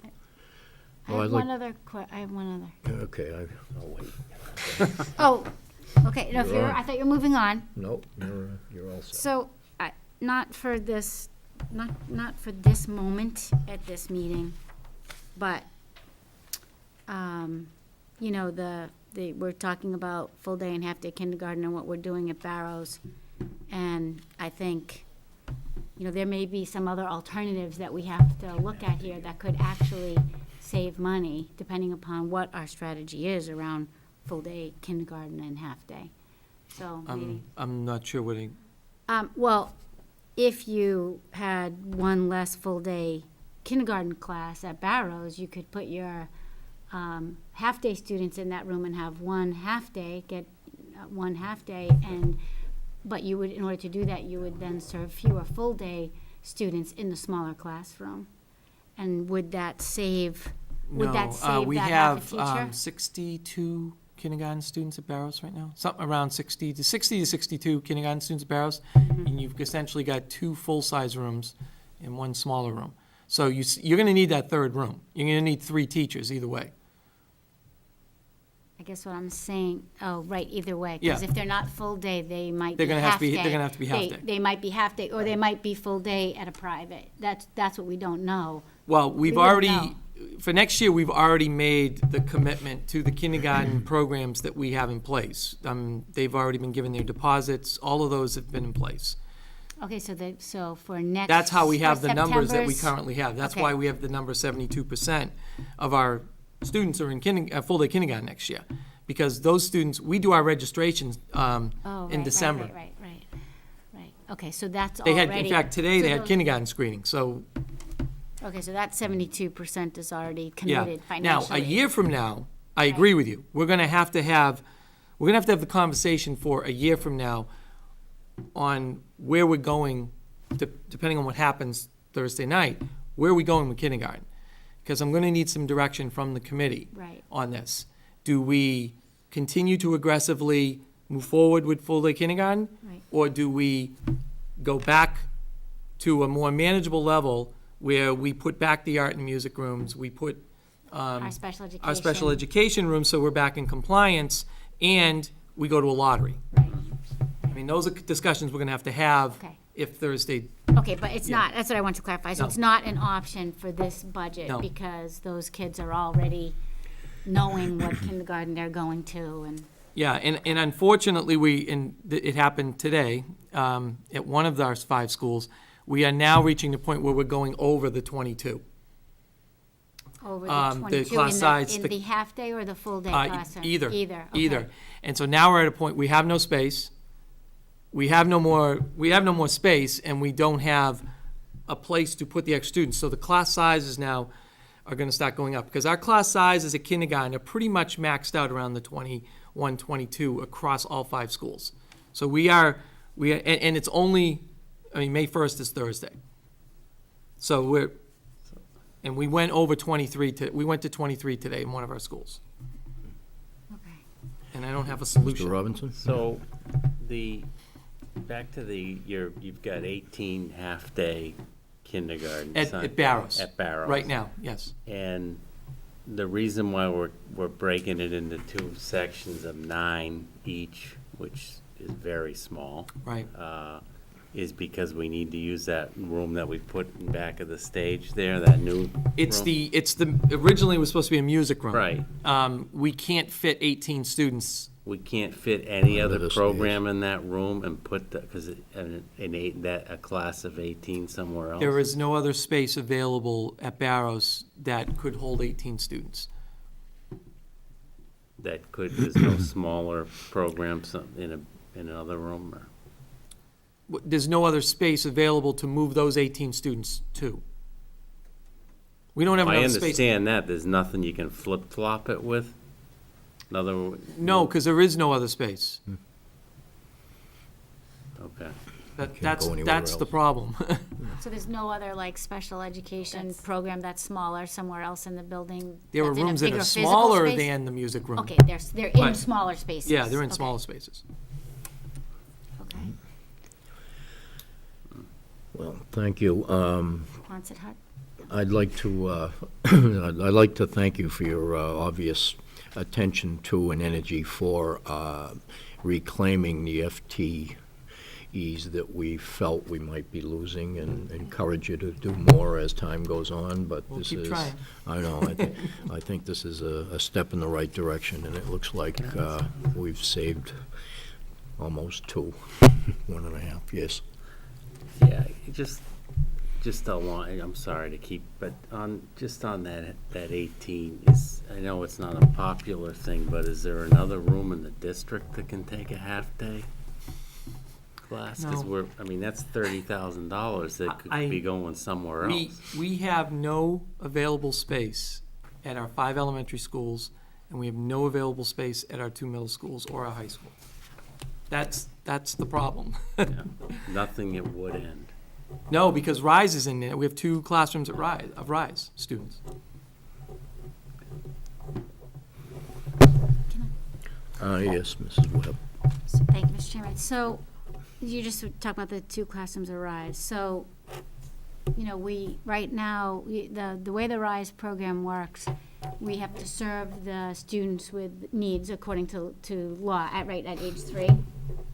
I Well, have I'd like- one other I have one other. Okay, I'll wait. Oh, okay, no, if You're you're, on. I thought you were moving on. Nope, you're all set. So, not for this, not for this moment at this meeting, but, you know, we're talking about full day and half day kindergarten and what we're doing at Barrows. And I think, you know, there may be some other alternatives that we have to look at here that could actually save money, depending upon what our strategy is around full day kindergarten and half day. So, maybe. I'm not sure what he, Well, if you had one less full-day kindergarten class at Barrows, you could put your half-day students in that room and have one half-day, get one half-day, but you would, in order to do that, you would then serve fewer full-day students in the smaller classroom. And would that save, would that save we that half a have teacher? 62 kindergarten students at Barrows right now, something around 60 to 62 kindergarten students at Barrows, and you've essentially got 2 full-size rooms and 1 smaller room. So you're going to need that third room. You're going to need 3 teachers either way. I guess what I'm saying, oh, right, either way. Because Yeah. if they're not full day, they might be They're gonna have to be- half-day. they're gonna have to be half-day. They might be half-day, or they might be full day at a private. That's what we don't know. Well, We we've wouldn't already, know. for next year, we've already made the commitment to the kindergarten programs that we have in place. They've already been given their deposits, all of those have been in place. Okay, so for next. That's how we have for the numbers that we September's- currently have. That's Okay. why we have the number 72% of our students are in full-day kindergarten next year. Because those students, we do our registrations Oh, in right, December. Right. Okay, so that's They already. had, in fact, today so they had those- kindergarten screening, so, Okay, so that 72% is already yeah. committed Now, financially. a year from now, I agree with you. We're gonna have to have the conversation for a year from now on where we're going, depending on what happens Thursday night, where are we going with kindergarten? Because I'm gonna need some direction from the committee Right. on this. Do we continue to aggressively move forward with full-day kindergarten? Right. Or do we go back to a more manageable level where we put back the art and music rooms, we put Our special education. our special education rooms, so we're back in compliance, and we go to a lottery? Right. I mean, those are discussions we're gonna have to have Okay. if Thursday, Okay, but it's not, that's what I want to clarify. So No. it's not an option for this budget No. because those kids are already knowing what kindergarten they're going to and. yeah, and unfortunately, it happened today, at one of our 5 schools, we are now reaching the point where we're going over the 22. Over The the 22 class size, in the half-day or the full-day Uh, classroom? Either. Either, okay. Either. And so now we're at a point, we have no space, we have no more space, and we don't have a place to put the extra students. So the class sizes now are gonna start going up, because our class sizes at kindergarten are pretty much maxed out around the 21, 22 across all 5 schools. So and it's only, May 1st is Thursday. So and we went over 23, we went to 23 today in one of our schools. Okay. And I don't have a Mr. solution. Robinson? So, back to you've got 18 half-day kindergarten. At Barrows. At Barrows. Right now, yes. And the reason why we're breaking it into 2 sections of 9 each, which is very small. Right. Is because we need to use that room that we put in back of the stage there, that new It's room. originally it was supposed to be a music room. Right. We can't fit 18 students. We can't fit any Under other the program in that room and put because a class of 18 somewhere else. There is no other space available at Barrows that could hold 18 students. There's no smaller programs in another room or? There's no other space available to move those 18 students to. We don't have I enough space. understand that, there's nothing you can flip-flop it with? Another. No, because there is no other space. Okay. That's go anywhere that's the else. problem. So there's no other like special education program that's smaller somewhere else in the building? There are that's in a rooms that bigger are physical smaller space? than the music room. Okay, they're in But- smaller spaces? Yeah, they're in Okay. smaller spaces. Okay. Well, thank you. Quonset hut? I'd like to, I'd like to thank you for your obvious attention to and energy for reclaiming the FTEs that we felt we might be losing, and encourage you to do more as time goes on, but We'll this keep is... trying. I know, I think this is a step in the right direction, and it looks like we've saved almost 2, 1.5, yes. Yeah, just I'm sorry to keep, but just on that 18, I know it's not a popular thing, but is there another room in the district that can take a half-day class? Because No. that's $30,000 that could I- be going somewhere else. We have no available space at our 5 elementary schools, and we have no available space at our 2 middle schools or our high school. That's the problem. Yeah. Nothing at Wood End. No, because Rise is in there. We have 2 classrooms at Rise students. Yes, Mrs. Webb. So, thank you, Mr. Chairman. So, you just talked about the 2 classrooms at Rise. So, right now, the way the Rise program works, we have to serve the students with needs according to law at age 3,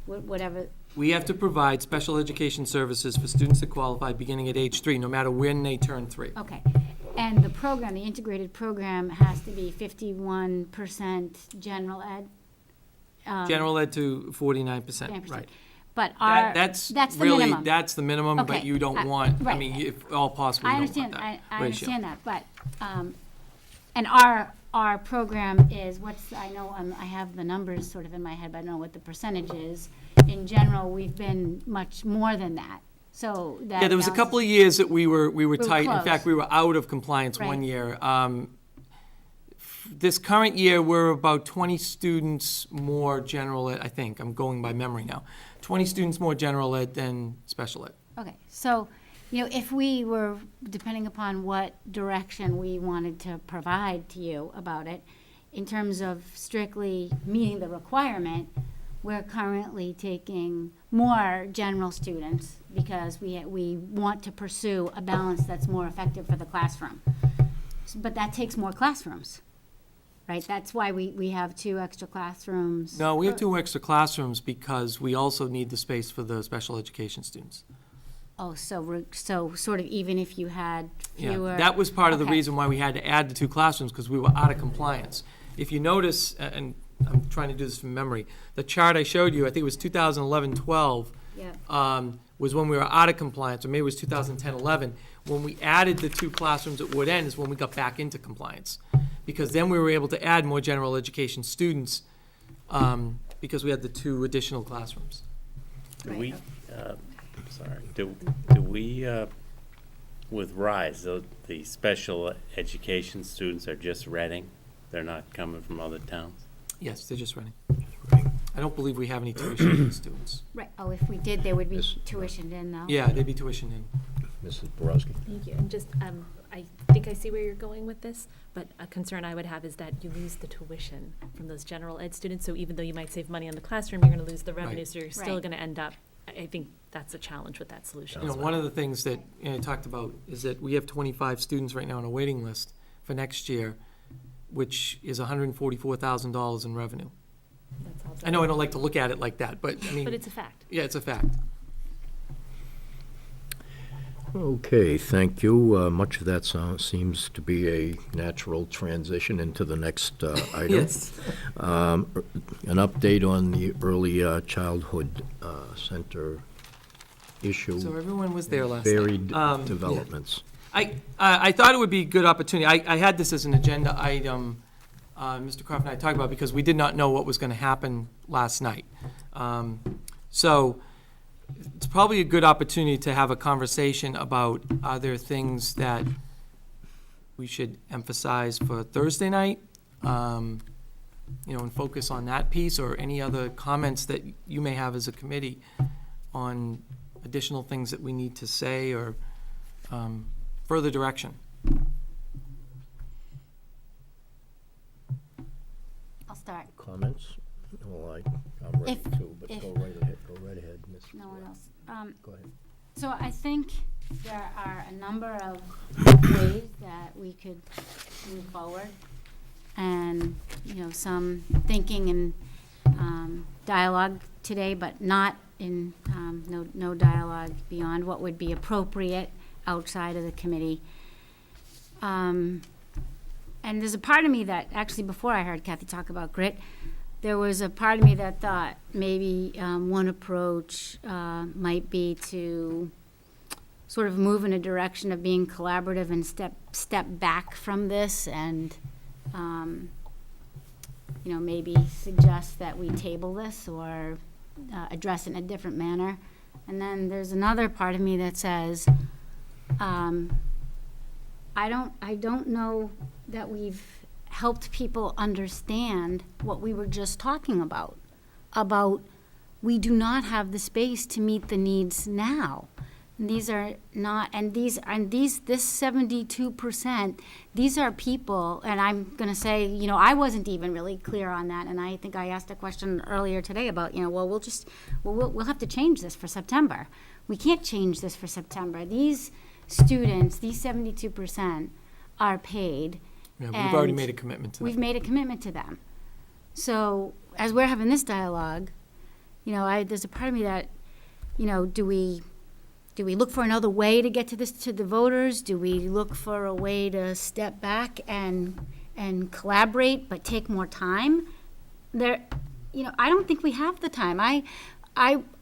whatever. We have to provide special education services for students that qualify beginning at age 3, no matter when they turn 3. Okay. And the program, the integrated program, has to be 51% general ed. General ed to 49%, 49%. right. But That's the really, minimum. that's the minimum, but Okay, you don't want, I right. mean, if all possible, I you don't understand, want that I ratio. understand that, but, and our program is, I know, I have the numbers sort of in my head, but I don't know what the percentage is. In general, we've been much more than that, so that. Yeah, there was a balances- couple of years that we were tight. In close. fact, we were out of compliance one Right. year. This current year, we're about 20 students more general ed, I think, I'm going by memory now. 20 students more general ed than special ed. Okay, so, if we were, depending upon what direction we wanted to provide to you about it, in terms of strictly meeting the requirement, we're currently taking more general students because we want to pursue a balance that's more effective for the classroom. But that takes more classrooms, right? That's why we have 2 extra classrooms. No, we have 2 extra classrooms because we also need the space for the special education students. Oh, so sort of even if you had fewer. Yeah, that was part of the Okay. reason why we had to add the 2 classrooms, because we were out of compliance. If you notice, and I'm trying to do this from memory, the chart I showed you, I think it was 2011-12, Yeah. was when we were out of compliance, or maybe it was 2010-11. When we added the 2 classrooms at Wood End is when we got back into compliance. Because then we were able to add more general education students, because we had the 2 additional classrooms. Do we, with Rise, the special education students are just Reading? They're not coming from other towns? Yes, they're just running. I don't believe we have any tuition students. Right, oh, if we did, they would be Yes. tuitioned in though. Yeah, they'd be tuitioned in. Mrs. Borowski? Thank you. And just, I think I see where you're going with this, but a concern I would have is that you lose the tuition from those general ed students. So even though you might save money on the classroom, you're going to lose the revenue, Right. so you're still Right. going to end up, I think that's a challenge with that solution You know, as one well. of the things that I talked about is that we have 25 students right now on a waiting list for next year, which is $144,000 in revenue. That's all I know I don't like to look at it like that, but I mean. But it's a fact. Yeah, it's a fact. Okay, thank you. Much of that seems to be a natural transition into the next item. Yes. An update on the early childhood center issue. So everyone was there last night. Varied Yeah. developments. I thought it would be a good opportunity. I had this as an agenda item, Mr. Croft and I talked about, because we did not know what was going to happen last night. So it's probably a good opportunity to have a conversation about, are there things that we should emphasize for Thursday night? And focus on that piece, or any other comments that you may have as a committee on additional things that we need to say, or further direction. I'll start. Comments? Well, I'm ready If- to, but if- go right ahead, Ms. No one else. Go ahead. So I think there are a number of ways that we could move forward. And, some thinking and dialogue today, but not in, no dialogue beyond what would be appropriate outside of the committee. And there's a part of me that, actually, before I heard Kathy talk about grit, there was a part of me that thought maybe one approach might be to sort of move in a direction of being collaborative and step back from this and, maybe suggest that we table this or address it in a different manner. And then there's another part of me that says, I don't know that we've helped people understand what we were just talking about we do not have the space to meet the needs now. And these are not, this 72%, these are people, and I'm gonna say, I wasn't even really clear on that, and I think I asked a question earlier today about, we'll have to change this for September. We can't change this for September. These students, these 72% are paid. Yeah, we've already and made a commitment to We've that. made a commitment to them. So as we're having this dialogue, there's a part of me that, do we look for another way to get to the voters? Do we look for a way to step back and collaborate but take more time? I don't think we have the time. I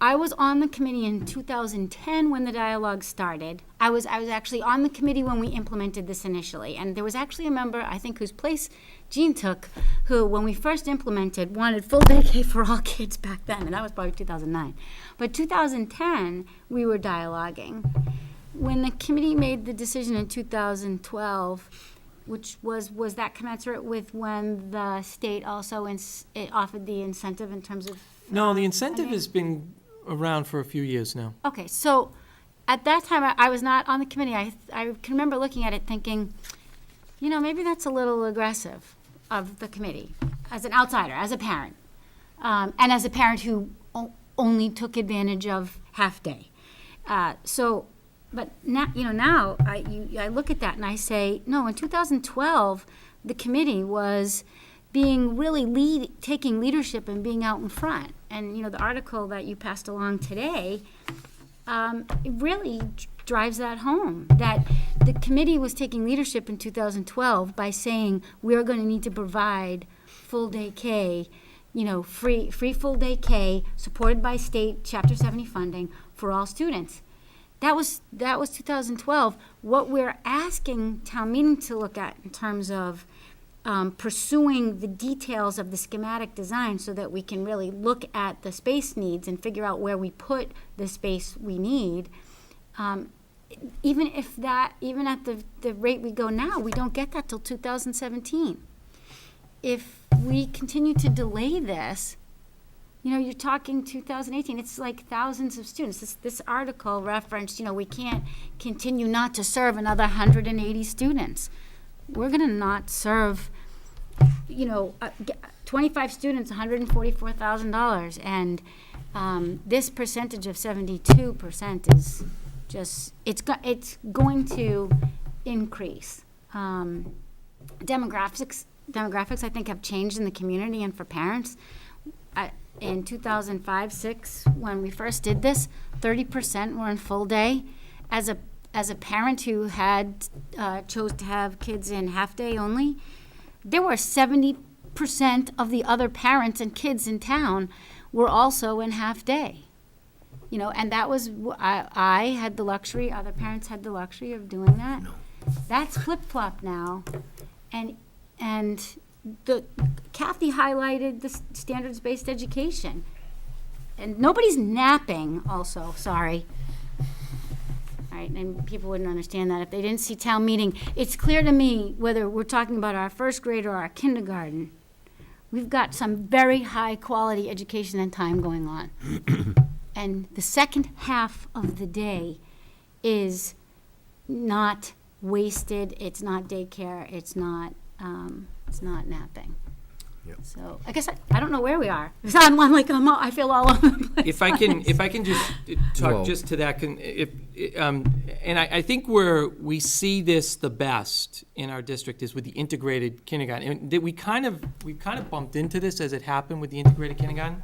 was on the committee in 2010 when the dialogue started. I was actually on the committee when we implemented this initially. And there was actually a member, I think, whose place Jean took, who, when we first implemented, wanted full day K for all kids back then. And that was probably 2009. But 2010, we were dialoguing. When the committee made the decision in 2012, which was that commensurate with when the state also it offered the incentive in terms of No, the incentive has been around for a few years now. Okay, so at that time, I was not on the committee. I can remember looking at it thinking, maybe that's a little aggressive of the committee, as an outsider, as a parent, and as a parent who only took advantage of half-day. But now, I look at that and I say, no, in 2012, the committee was being really taking leadership and being out in front. And, the article that you passed along today, it really drives that home, that the committee was taking leadership in 2012 by saying we're going to need to provide full day K, free full day K, supported by state Chapter 70 funding for all students. That was 2012. What we're asking town meeting to look at in terms of pursuing the details of the schematic design so that we can really look at the space needs and figure out where we put the space we need. Even at the rate we go now, we don't get that till 2017. If we continue to delay this, you're talking 2018, it's like thousands of students. This article referenced, we can't continue not to serve another 180 students. We're gonna not serve, 25 students, $144,000, and this percentage of 72% is just, it's going to increase. Demographics, I think, have changed in the community and for parents. In 2005-06, when we first did this, 30% were in full day. As a parent who had chose to have kids in half day only, there were 70% of the other parents and kids in town were also in half day. And that was, I had the luxury, other parents had the luxury of doing that. That's flip-flop now. And Kathy highlighted the standards-based education. And nobody's napping also, sorry. All right, and people wouldn't understand that if they didn't see town meeting. It's clear to me, whether we're talking about our first grade or our kindergarten, we've got some very high-quality education and time going on. And the second half of the day is not wasted, it's not daycare, it's not napping. Yep. So I guess I don't know where we are. I feel all over the place. If I can just talk Well- just to that, and I think where we see this the best in our district is with the integrated kindergarten. And that we've kind of bumped into this as it happened with the integrated kindergarten.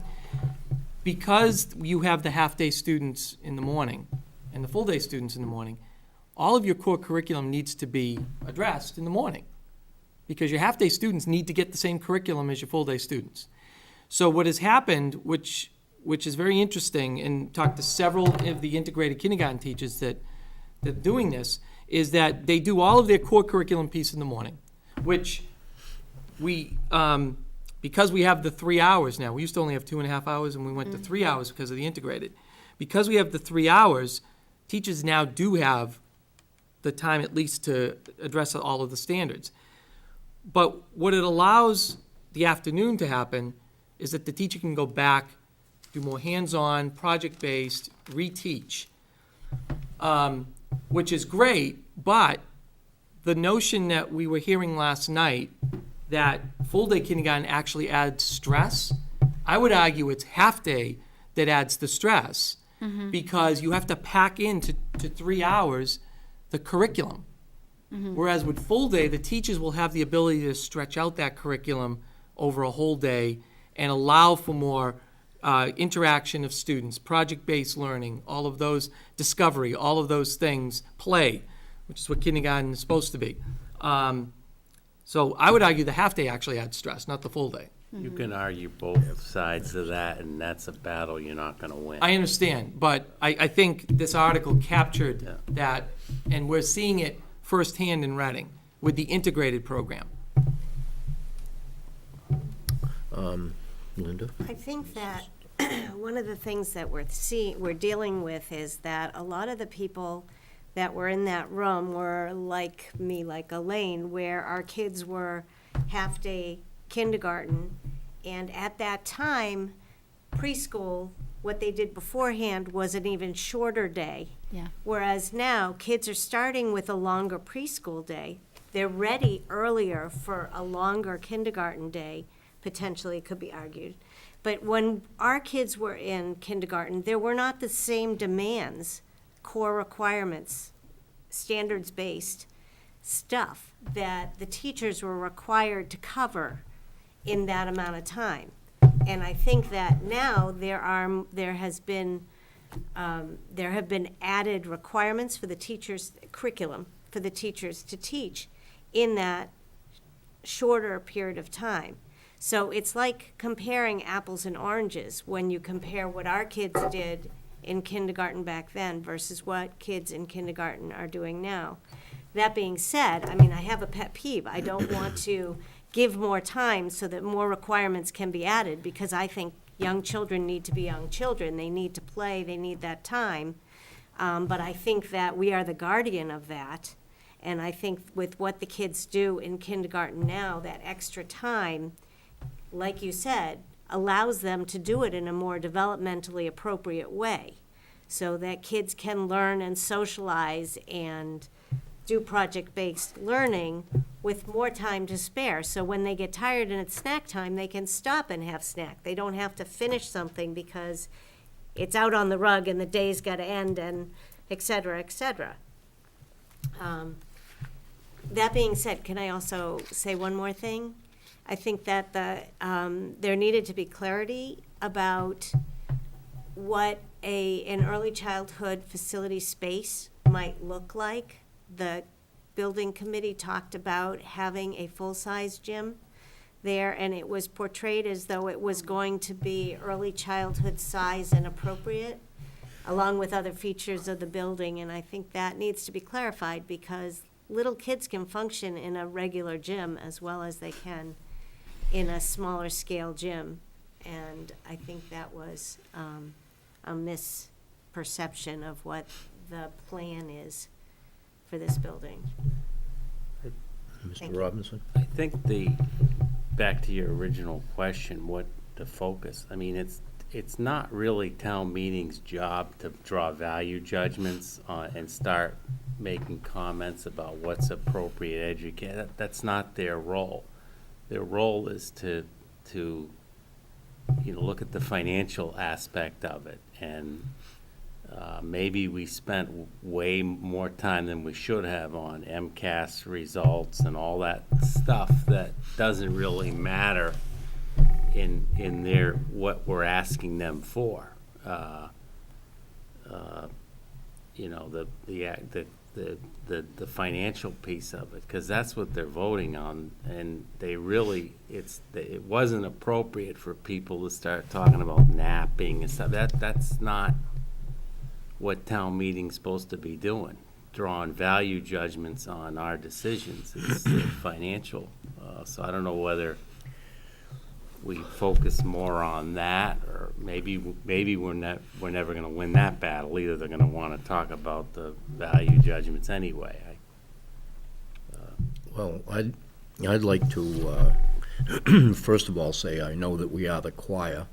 Because you have the half-day students in the morning and the full-day students in the morning, all of your core curriculum needs to be addressed in the morning. Because your half-day students need to get the same curriculum as your full-day students. So what has happened, which is very interesting, and talked to several of the integrated kindergarten teachers that are doing this, is that they do all of their core curriculum piece in the morning, which we, because we have the 3 hours now, we used to only have 2.5 hours, and we went to 3 hours because of the integrated. Because we have the 3 hours, teachers now do have the time at least to address all of the standards. But what it allows the afternoon to happen is that the teacher can go back, do more hands-on, project-based, reteach, which is great, but the notion that we were hearing last night that full-day kindergarten actually adds stress, I would argue it's half-day that adds the stress, because you have to pack into 3 hours the curriculum. Whereas with full day, the teachers will have the ability to stretch out that curriculum over a whole day and allow for more interaction of students, project-based learning, all of those, discovery, all of those things, play, which is what kindergarten is supposed to be. So I would argue the half-day actually adds stress, not the full day. You can argue both sides of that, and that's a battle you're not gonna win. I understand, but I think this article captured that, and we're seeing it firsthand in Reading with the integrated program. Linda? I think that one of the things that we're dealing with is that a lot of the people that were in that room were like me, like Elaine, where our kids were half-day kindergarten, and at that time, preschool, what they did beforehand was an even shorter day. Yeah. Whereas now, kids are starting with a longer preschool day. They're ready earlier for a longer kindergarten day, potentially, it could be argued. But when our kids were in kindergarten, there were not the same demands, core requirements, standards-based stuff that the teachers were required to cover in that amount of time. And I think that now there have been added requirements for the teachers, curriculum for the teachers to teach in that shorter period of time. So it's like comparing apples and oranges when you compare what our kids did in kindergarten back then versus what kids in kindergarten are doing now. That being said, I mean, I have a pet peeve. I don't want to give more time so that more requirements can be added, because I think young children need to be young children. They need to play, they need that time. But I think that we are the guardian of that. And I think with what the kids do in kindergarten now, that extra time, like you said, allows them to do it in a more developmentally appropriate way, so that kids can learn and socialize and do project-based learning with more time to spare. So when they get tired and it's snack time, they can stop and have snack. They don't have to finish something because it's out on the rug and the day's got to end, and et cetera, et cetera. That being said, can I also say one more thing? I think that there needed to be clarity about what an early childhood facility space might look like. The building committee talked about having a full-size gym there, and it was portrayed as though it was going to be early childhood size and appropriate, along with other features of the building, and I think that needs to be clarified, because little kids can function in a regular gym as well as they can in a smaller scale gym, and I think that was a misperception of what the plan is for this building. Thank Mr. you. Robinson? I think back to your original question, what the focus, I mean, it's not really town meeting's job to draw value judgments and start making comments about what's appropriate education. That's not their role. Their role is to look at the financial aspect of it. And maybe we spent way more time than we should have on MCAS results and all that stuff that doesn't really matter in what we're asking them for. The financial piece of it, because that's what they're voting on, and it wasn't appropriate for people to start talking about napping and stuff. That's not what town meeting's supposed to be doing, drawing value judgments on our decisions. It's financial. So I don't know whether we focus more on that, or maybe we're never going to win that battle either. They're going to want to talk about the value judgments anyway. Well, I'd like to, first of all, say I know that we are the choir,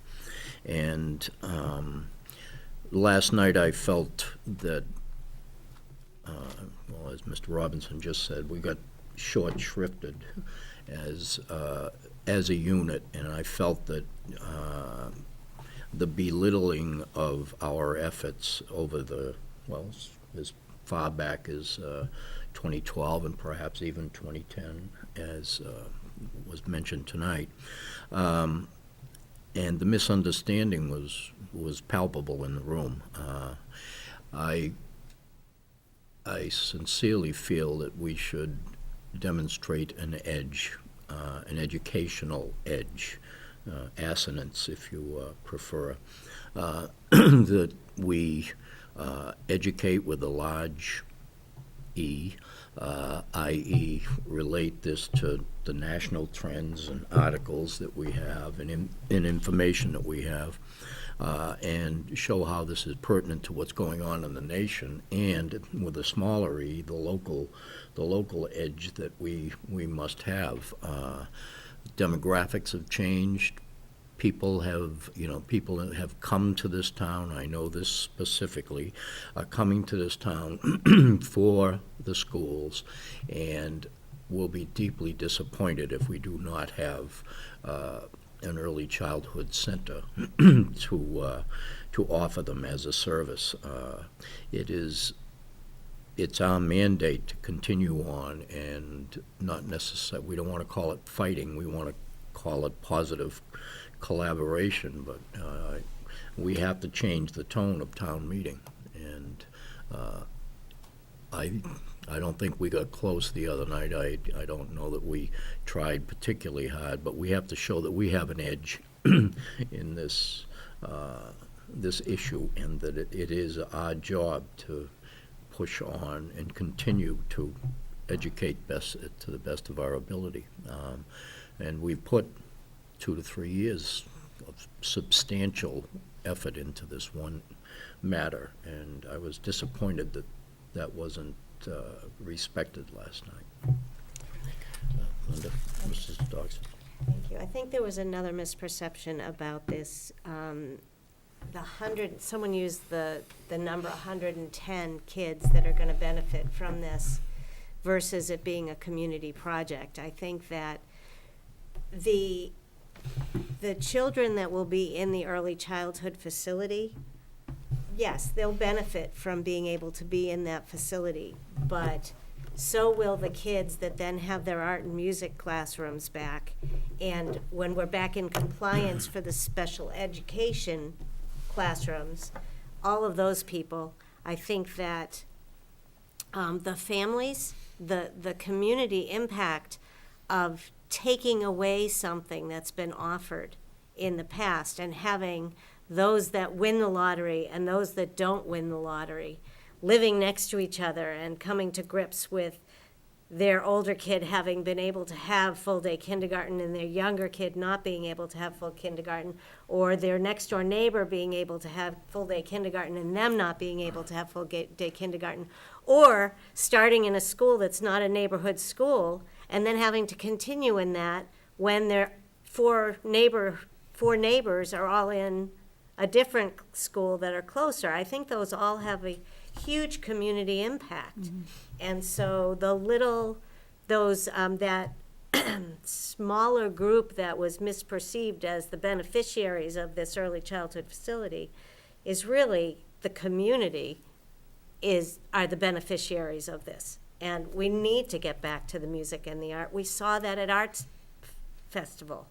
and last night I felt that, well, as Mr. Robinson just said, we got short shrifted as a unit, and I felt that the belittling of our efforts over as far back as 2012 and perhaps even 2010, as was mentioned tonight, and the misunderstanding was palpable in the room. I sincerely feel that we should demonstrate an edge, an educational edge, assonance if you prefer, that we educate with a large E, i.e. relate this to the national trends and articles that we have and information that we have, and show how this is pertinent to what's going on in the nation, and with a smaller E, the local edge that we must have. Demographics have changed. People have come to this town. I know this specifically, are coming to this town for the schools, and will be deeply disappointed if we do not have an early childhood center to offer them as a service. It's our mandate to continue on, and not necessarily, we don't want to call it fighting, we want to call it positive collaboration, but we have to change the tone of town meeting, and I don't think we got close the other night. I don't know that we tried particularly hard, but we have to show that we have an edge in this issue, and that it is our job to push on and continue to educate to the best of our ability. And we've put 2 to 3 years of substantial effort into this one matter, and I was disappointed that wasn't respected last night. Linda, Mrs. Dodson. Thank you. I think there was another misperception about this. Someone used the number 110 kids that are going to benefit from this versus it being a community project. I think that the children that will be in the early childhood facility, yes, they'll benefit from being able to be in that facility, but so will the kids that then have their art and music classrooms back. And when we're back in compliance for the special education classrooms, all of those people, I think that the families, the community impact of taking away something that's been offered in the past and having those that win the lottery and those that don't win the lottery living next to each other and coming to grips with their older kid having been able to have full-day kindergarten and their younger kid not being able to have full kindergarten, or their next-door neighbor being able to have full-day kindergarten and them not being able to have full-day kindergarten, or starting in a school that's not a neighborhood school and then having to continue in that when their four neighbors are all in a different school that are closer. I think those all have a huge community impact. And so that smaller group that was misperceived as the beneficiaries of this early childhood facility is really the community are the beneficiaries of this. And we need to get back to the music and the art. We saw that at Arts Festival.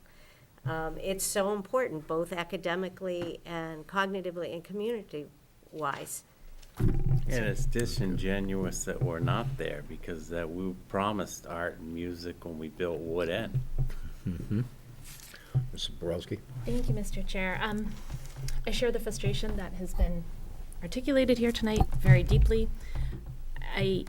It's so important, both academically and cognitively and community-wise. And it's disingenuous that we're not there, because that we promised art and music when we built Wood End. Mrs. Borowski? Thank you, Mr. Chair. I share the frustration that has been articulated here tonight very deeply. I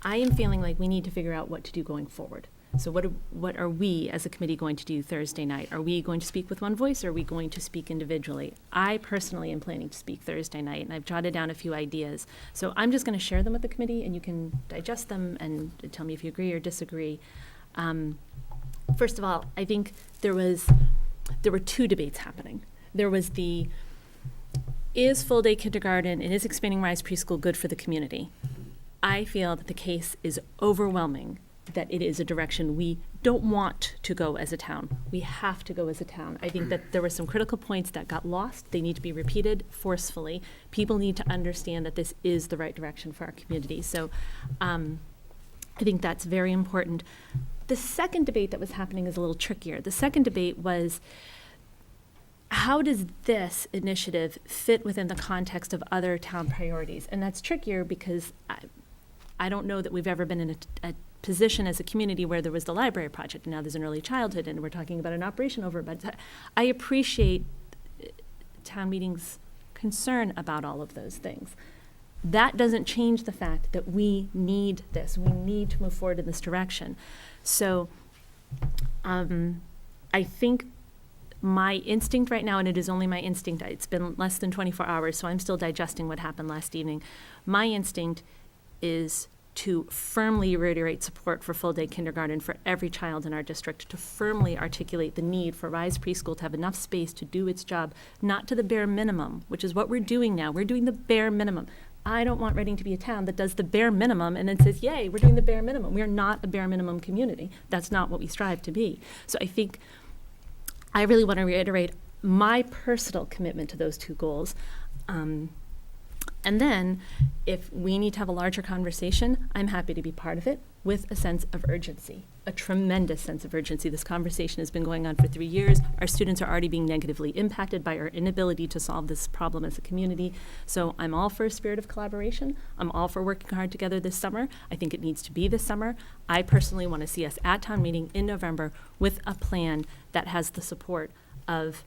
am feeling like we need to figure out what to do going forward. So what are we as a committee going to do Thursday night? Are we going to speak with one voice, or are we going to speak individually? I personally am planning to speak Thursday night, and I've jotted down a few ideas. So I'm just going to share them with the committee, and you can digest them and tell me if you agree or disagree. First of all, I think there were two debates happening. There was is full-day kindergarten and is expanding Rise Preschool good for the community? I feel that the case is overwhelming that it is a direction we don't want to go as a town. We have to go as a town. I think that there were some critical points that got lost. They need to be repeated forcefully. People need to understand that this is the right direction for our community. So I think that's very important. The second debate that was happening is a little trickier. The second debate was, how does this initiative fit within the context of other town priorities? And that's trickier because I don't know that we've ever been in a position as a community where there was the library project, and now there's an early childhood, and we're talking about an operation over, but I appreciate town meeting's concern about all of those things. That doesn't change the fact that we need this. We need to move forward in this direction. So I think my instinct right now, and it is only my instinct, it's been less than 24 hours, so I'm still digesting what happened last evening. My instinct is to firmly reiterate support for full-day kindergarten for every child in our district, to firmly articulate the need for Rise Preschool to have enough space to do its job, not to the bare minimum, which is what we're doing now. We're doing the bare minimum. I don't want Reading to be a town that does the bare minimum and then says, yay, we're doing the bare minimum. We are not a bare minimum community. That's not what we strive to be. So I think I really want to reiterate my personal commitment to those two goals. And then, if we need to have a larger conversation, I'm happy to be part of it with a sense of urgency, a tremendous sense of urgency. This conversation has been going on for 3 years. Our students are already being negatively impacted by our inability to solve this problem as a community. So I'm all for a spirit of collaboration. I'm all for working hard together this summer. I think it needs to be this summer. I personally want to see us at town meeting in November with a plan that has the support of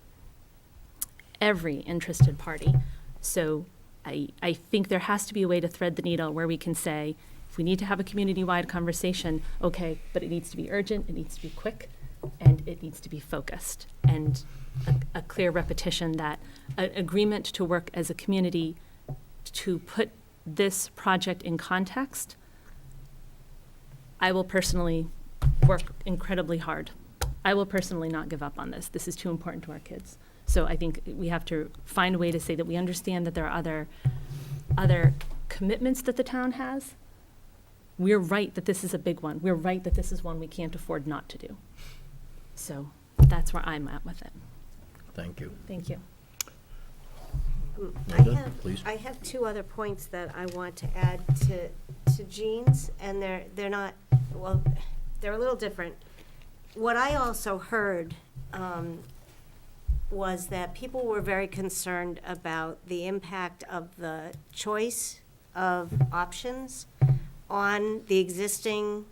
every interested party. So I think there has to be a way to thread the needle where we can say, if we need to have a community-wide conversation, okay, but it needs to be urgent, it needs to be quick, and it needs to be focused. And a clear repetition that an agreement to work as a community to put this project in context. I will personally work incredibly hard. I will personally not give up on this. This is too important to our kids. So I think we have to find a way to say that we understand that there are other commitments that the town has. We're right that this is a big one. We're right that this is one we can't afford not to do. So that's where I'm at with it. Thank you. Thank you. Linda, please. I have two other points that I want to add to Jean's, and they're not, well, they're a little different. What I also heard was that people were very concerned about the impact of the choice of options on the existing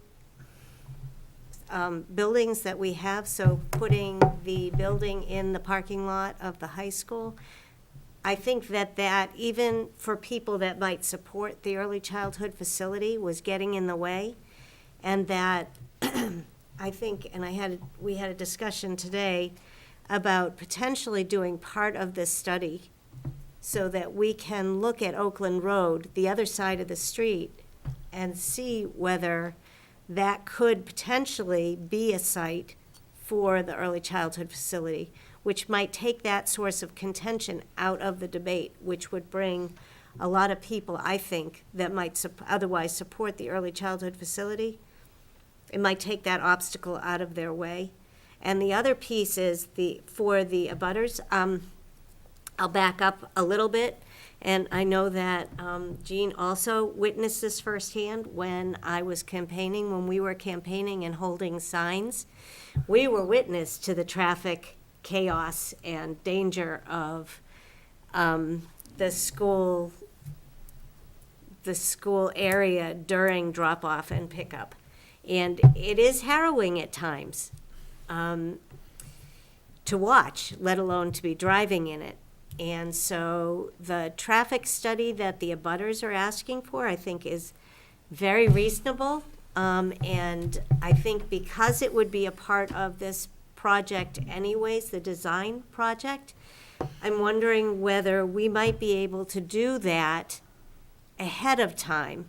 buildings that we have. So putting the building in the parking lot of the high school, I think that even for people that might support the early childhood facility was getting in the way, and that I think, and we had a discussion today about potentially doing part of this study so that we can look at Oakland Road, the other side of the street, and see whether that could potentially be a site for the early childhood facility. which might take that source of contention out of the debate, which would bring a lot of people, I think, that might otherwise support the early childhood facility. It might take that obstacle out of their way. And the other piece is for the abutters. I'll back up a little bit, and I know that Jean also witnessed this firsthand when I was campaigning, when we were campaigning and holding signs. We were witness to the traffic chaos and danger of the school area during drop-off and pickup. And it is harrowing at times to watch, let alone to be driving in it. And so the traffic study that the abutters are asking for, I think, is very reasonable. And I think because it would be a part of this project anyways, the design project, I'm wondering whether we might be able to do that ahead of time.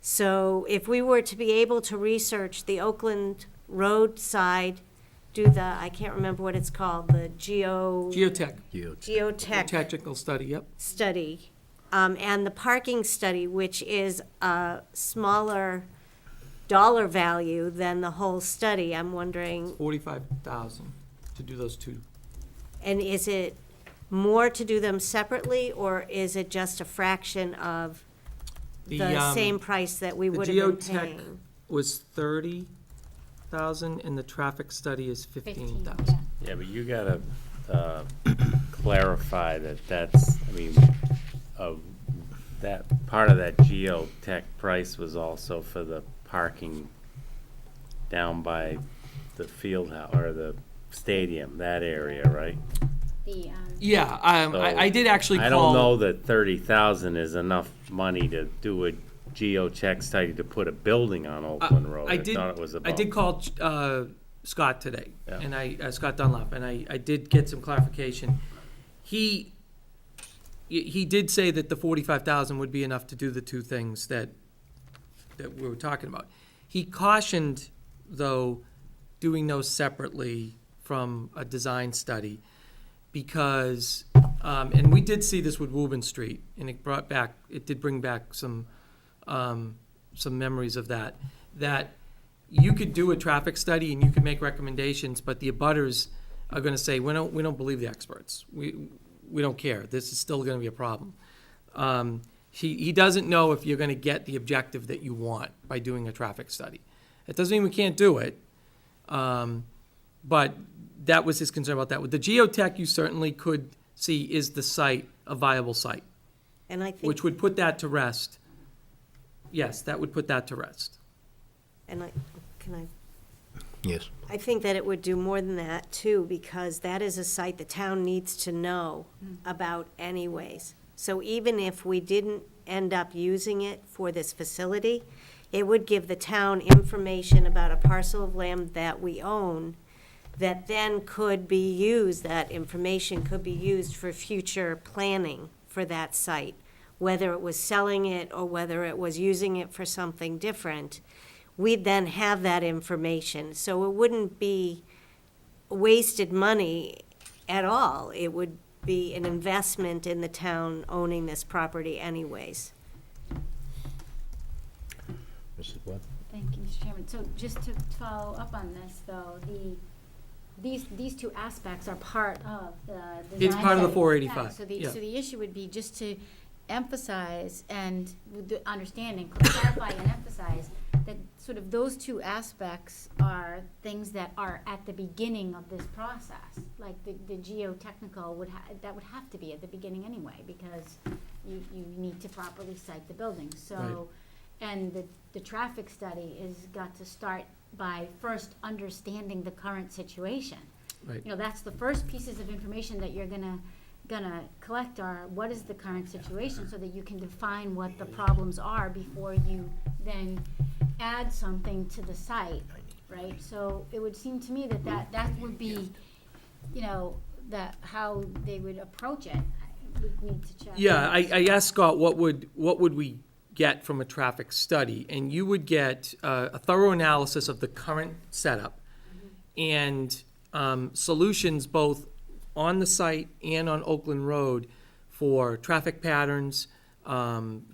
So if we were to be able to research the Oakland Road side, do the, I can't remember what it's called, the Geotech. geotech Study, yep. study, and the parking study, which is a smaller dollar value than the whole study, I'm wondering, 45,000 to do those two. and is it more to do them separately, or is it just a fraction of the same price that we would have been The geotech paying? was 30,000 and the traffic study is 15,000. Yeah, but you gotta clarify that that's, I mean, that part of that geotech price was also for the parking down by the field house, or the stadium, that area, right? Yeah, I did actually call. I don't know that 30,000 is enough money to do a geotech study to put a building on Oakland Road. I thought it was about. I did call Scott today, Yeah. and Scott Dunlap, and I did get some clarification. He did say that the 45,000 would be enough to do the two things that we were talking about. He cautioned, though, doing those separately from a design study, because, and we did see this with Woburn Street, and it did bring back some memories of that you could do a traffic study and you could make recommendations, but the abutters are gonna say, we don't believe the experts. We don't care. This is still gonna be a problem. He doesn't know if you're gonna get the objective that you want by doing a traffic study. It doesn't mean we can't do it, but that was his concern about that. With the geotech, you certainly could see, is the site a viable site? And I think, Which would put that to rest. Yes, that would put that to rest. and Yes. I think that it would do more than that, too, because that is a site the town needs to know about anyways. So even if we didn't end up using it for this facility, it would give the town information about a parcel of land that we own that then could be used, that information could be used for future planning for that site, whether it was selling it or whether it was using it for something different. We'd then have that information, so it wouldn't be wasted money at all. It would be an investment in the town owning this property anyways. Mrs. Webb? Thank you, Mr. Chairman. So just to follow up on this, though, these two aspects are part of the design. It's part of the study. 485, Yeah, yeah. So the issue would be just to emphasize and with the understanding, clarify and emphasize that sort of those two aspects are things that are at the beginning of this process. Like the geotechnical that would have to be at the beginning anyway, because you need to properly site the building. So, and the traffic study is got to start by first understanding the current situation. Right. You know, that's the first pieces of information that you're gonna collect are, what is the current situation, so that you can define what the problems are before you then add something to the site, right? So it would seem to me that would be, you know, that how they would approach it. I would need to check. Yeah, I asked Scott, what would we get from a traffic study? And you would get a thorough analysis of the current setup and solutions both on the site and on Oakland Road for traffic patterns,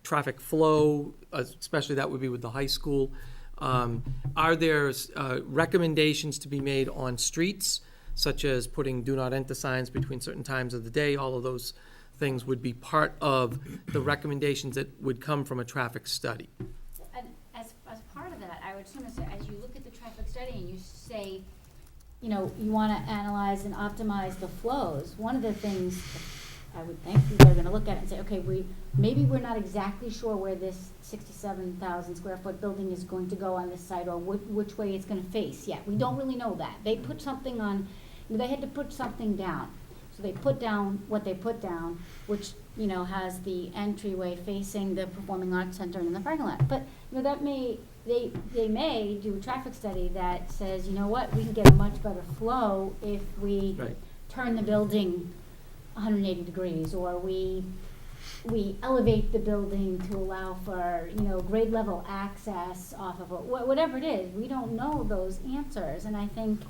traffic flow, especially that would be with the high school. Are there recommendations to be made on streets, such as putting do not enter signs between certain times of the day? All of those things would be part of the recommendations that would come from a traffic study. And as part of that, I would sort of say, as you look at the traffic study and you say, you know, you want to analyze and optimize the flows, one of the things I would think people are going to look at it and say, okay, maybe we're not exactly sure where this 67,000 square foot building is going to go on this site, or which way it's going to face yet. We don't really know that. They put something on, they had to put something down. So they put down what they put down, which, you know, has the entryway facing the Performing Arts Center in the parking lot. But, you know, they may do a traffic study that says, you know what, we can get a much better flow if we turn the building 180 degrees, or we elevate the building to allow for, you know, grade level access off of it. Whatever it is, we don't know those answers. And I think,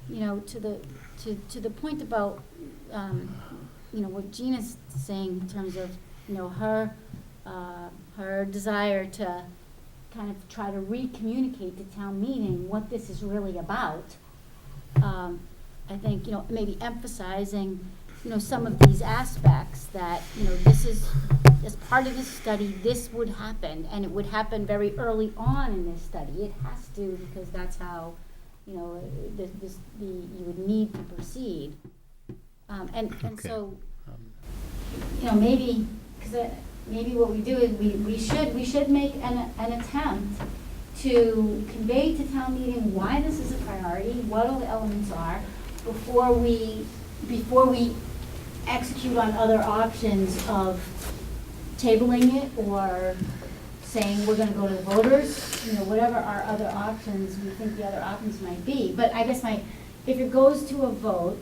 you know, to the point about, you know, what Gina's saying in terms of, you know, her desire to kind of try to re-communicate to town meeting what this is really about. I think, you know, maybe emphasizing, you know, some of these aspects that, you know, this is, as part of this study, this would happen, and it would happen very early on in this study. It has to, because that's how, you know, you would need to proceed. And so, you know, maybe, because maybe what we do is we should make an attempt to convey to town meeting why this is a priority, what all the elements are, before we execute on other options of tabling it or saying we're going to go to the voters, you know, whatever our other options, we think the other options might be. But I guess if it goes to a vote,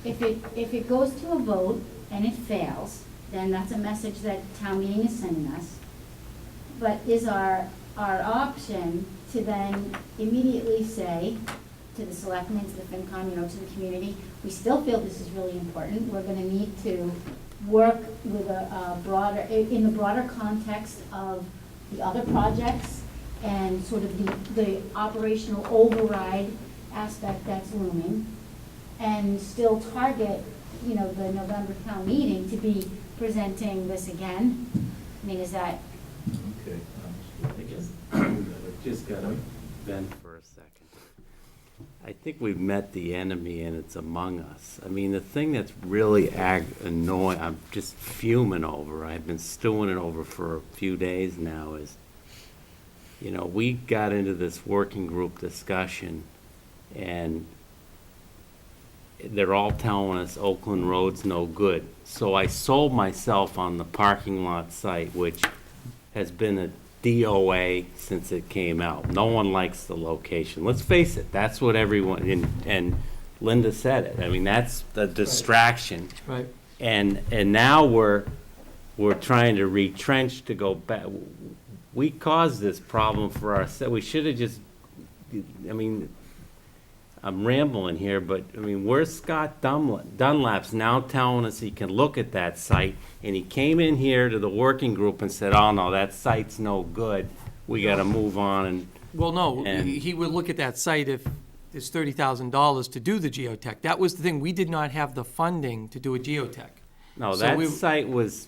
if it goes to a vote and it fails, then that's a message that town meeting is sending us. But is our option to then immediately say to the selectmen, to the FinCom, you know, to the community, we still feel this is really important. We're going to need to work with in the broader context of the other projects and sort of the operational override aspect that's looming, and still target, you know, the November town meeting to be presenting this again. I mean, is that? Okay. I guess I've just got to vent for a second. I think we've met the enemy and it's among us. I mean, the thing that's really annoying, I'm just fuming over, I've been stewing it over for a few days now, is, you know, we got into this working group discussion and they're all telling us Oakland Road's no good. So I sold myself on the parking lot site, which has been a DOA since it came out. No one likes the location. Let's face it, that's what everyone, and Linda said it. I mean, that's the distraction. Right. And now we're trying to retrench to go back. We caused this problem for ourselves. We should have just, I mean, I'm rambling here, but I mean, where's Scott Dunlap's now telling us he can look at that site, and he came in here to the working group and said, oh no, that site's no good, we gotta move on. And Well, no, he would look at that site if there's $30,000 to do the geotech. That was the thing, we did not have the funding to do a geotech. No, So that we- site was,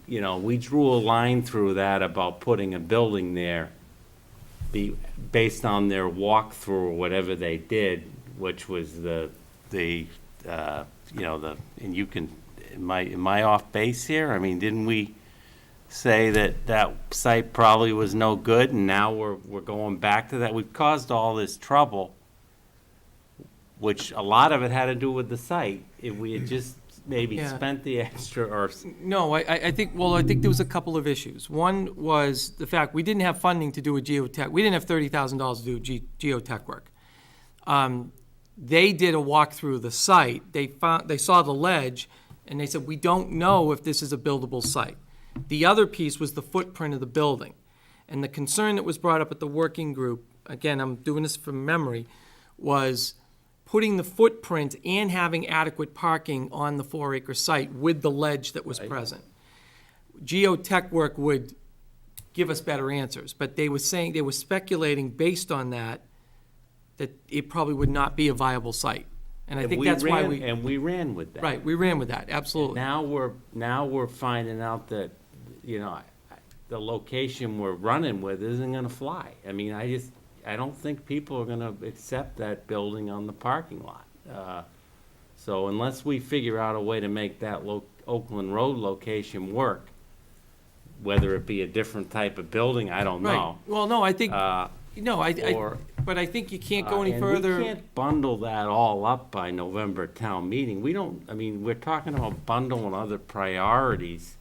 you know, we drew a line through that about putting a building there based on their walkthrough or whatever they did, which was you know, and you can, am I off base here? I mean, didn't we say that site probably was no good, and now we're going back to that? We've caused all this trouble, which a lot of it had to do with the site. If we had just maybe Yeah. spent the extra or. No, I think there was a couple of issues. One was the fact we didn't have funding to do a geotech. We didn't have $30,000 to do geotech work. They did a walkthrough of the site. They saw the ledge, and they said, we don't know if this is a buildable site. The other piece was the footprint of the building. And the concern that was brought up at the working group, again, I'm doing this from memory, was putting the footprint and having adequate parking on the 4-acre site with the ledge that was present. Geotech work would give us better answers, but they were saying, they were speculating based on that it probably would not be a viable site. And I think that's why we. And we ran with that. Right, we ran with that, absolutely. Now we're finding out that, you know, the location we're running with isn't gonna fly. I mean, I don't think people are gonna accept that building on the parking lot. So unless we figure out a way to make that Oakland Road location work, whether it be a different type of building, I don't Right. know. Well, no, I think, Or- but I think you can't go any And further. we can't bundle that all up by November town meeting. We don't, I mean, we're talking about bundling other priorities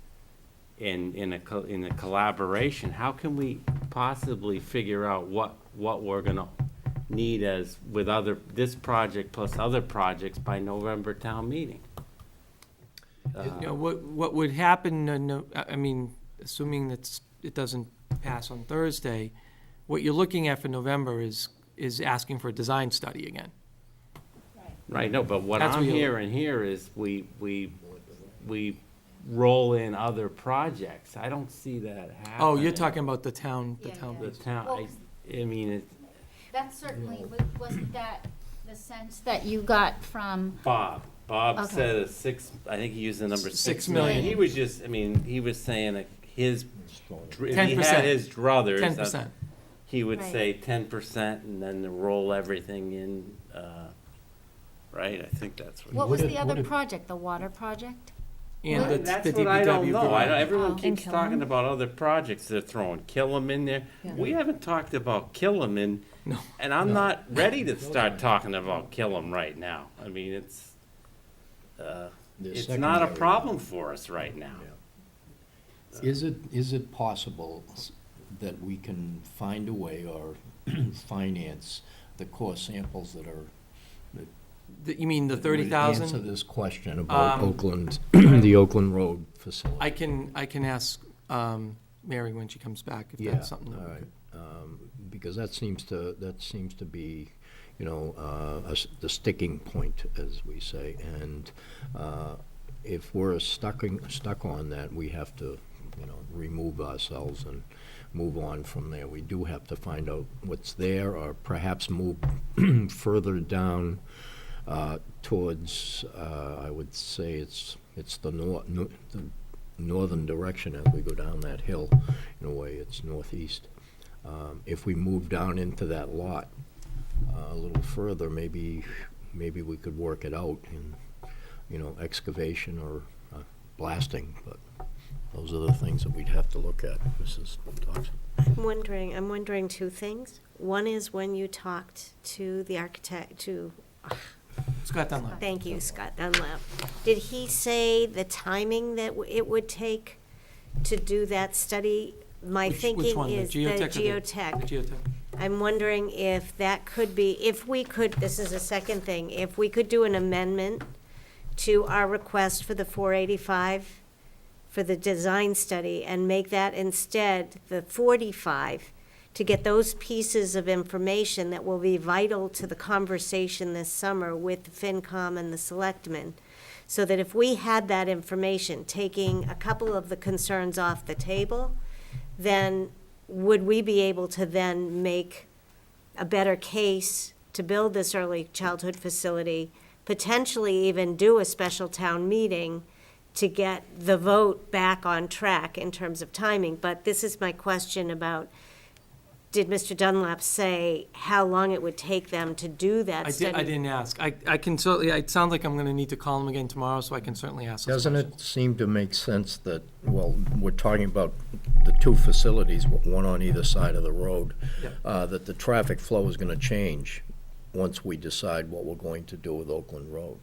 in a collaboration. How can we possibly figure out what we're gonna need as with this project plus other projects by November town meeting? You know, what would happen, I mean, assuming that it doesn't pass on Thursday, what you're looking at for November is asking for a design study again. Right, no, but what That's I'm what you're- hearing here is we roll in other projects. I don't see that happening. Oh, you're talking about the town, The town, I mean, That certainly, wasn't that the sense that you got from? Bob Okay. said I think he used the number 6 million. million. He was just, I mean, he was saying that if he 10%. had his druthers, 10%. he would Right. say 10% and then roll everything in, right? I think that's what. What was the other would it- project, the water project? And the That's the what I don't DPW know. grant. Everyone Oh. keeps talking about other projects. They're throwing Killam in there. We haven't talked about Killam and I'm not ready to start talking about Killam right now. I mean, it's not a secondary. problem for us right now. Is it possible that we can find a way or finance the core samples that are? You mean the that would 30,000? Answer this question about Um, Oakland, the Oakland Road facility. I can ask Mary when she comes back if Yeah, that's something. all right. Because that seems to be, you know, the sticking point, as we say. And if we're stuck on that, we have to, you know, remove ourselves and move on from there. We do have to find out what's there, or perhaps move further down towards, I would say it's the northern direction as we go down that hill. In a way, it's northeast. If we move down into that lot a little further, maybe we could work it out in, you know, excavation or blasting, but those are the things that we'd have to look at, Mrs. Thompson. I'm wondering two things. One is when you talked to the architect, Scott Dunlap. thank you, Scott Dunlap, did he say the timing that it would take to do that study? My Which thinking one, the is the geotech or geotech. The geotech. I'm wondering if that could be, if we could, this is a second thing, if we could do an amendment to our request for the 485 for the design study and make that instead the 45 to get those pieces of information that will be vital to the conversation this summer with the FinCom and the selectmen. So that if we had that information, taking a couple of the concerns off the table, then would we be able to then make a better case to build this early childhood facility, potentially even do a special town meeting to get the vote back on track in terms of timing? But this is my question about, did Mr. Dunlap say how long it would take them to do that study? I didn't ask. I can certainly, it sounds like I'm gonna need to call him again tomorrow, so I can certainly ask those Doesn't questions. it seem to make sense that, well, we're talking about the two facilities, one on either side of the road, that the traffic flow is gonna change once we decide what we're going to do with Oakland Road.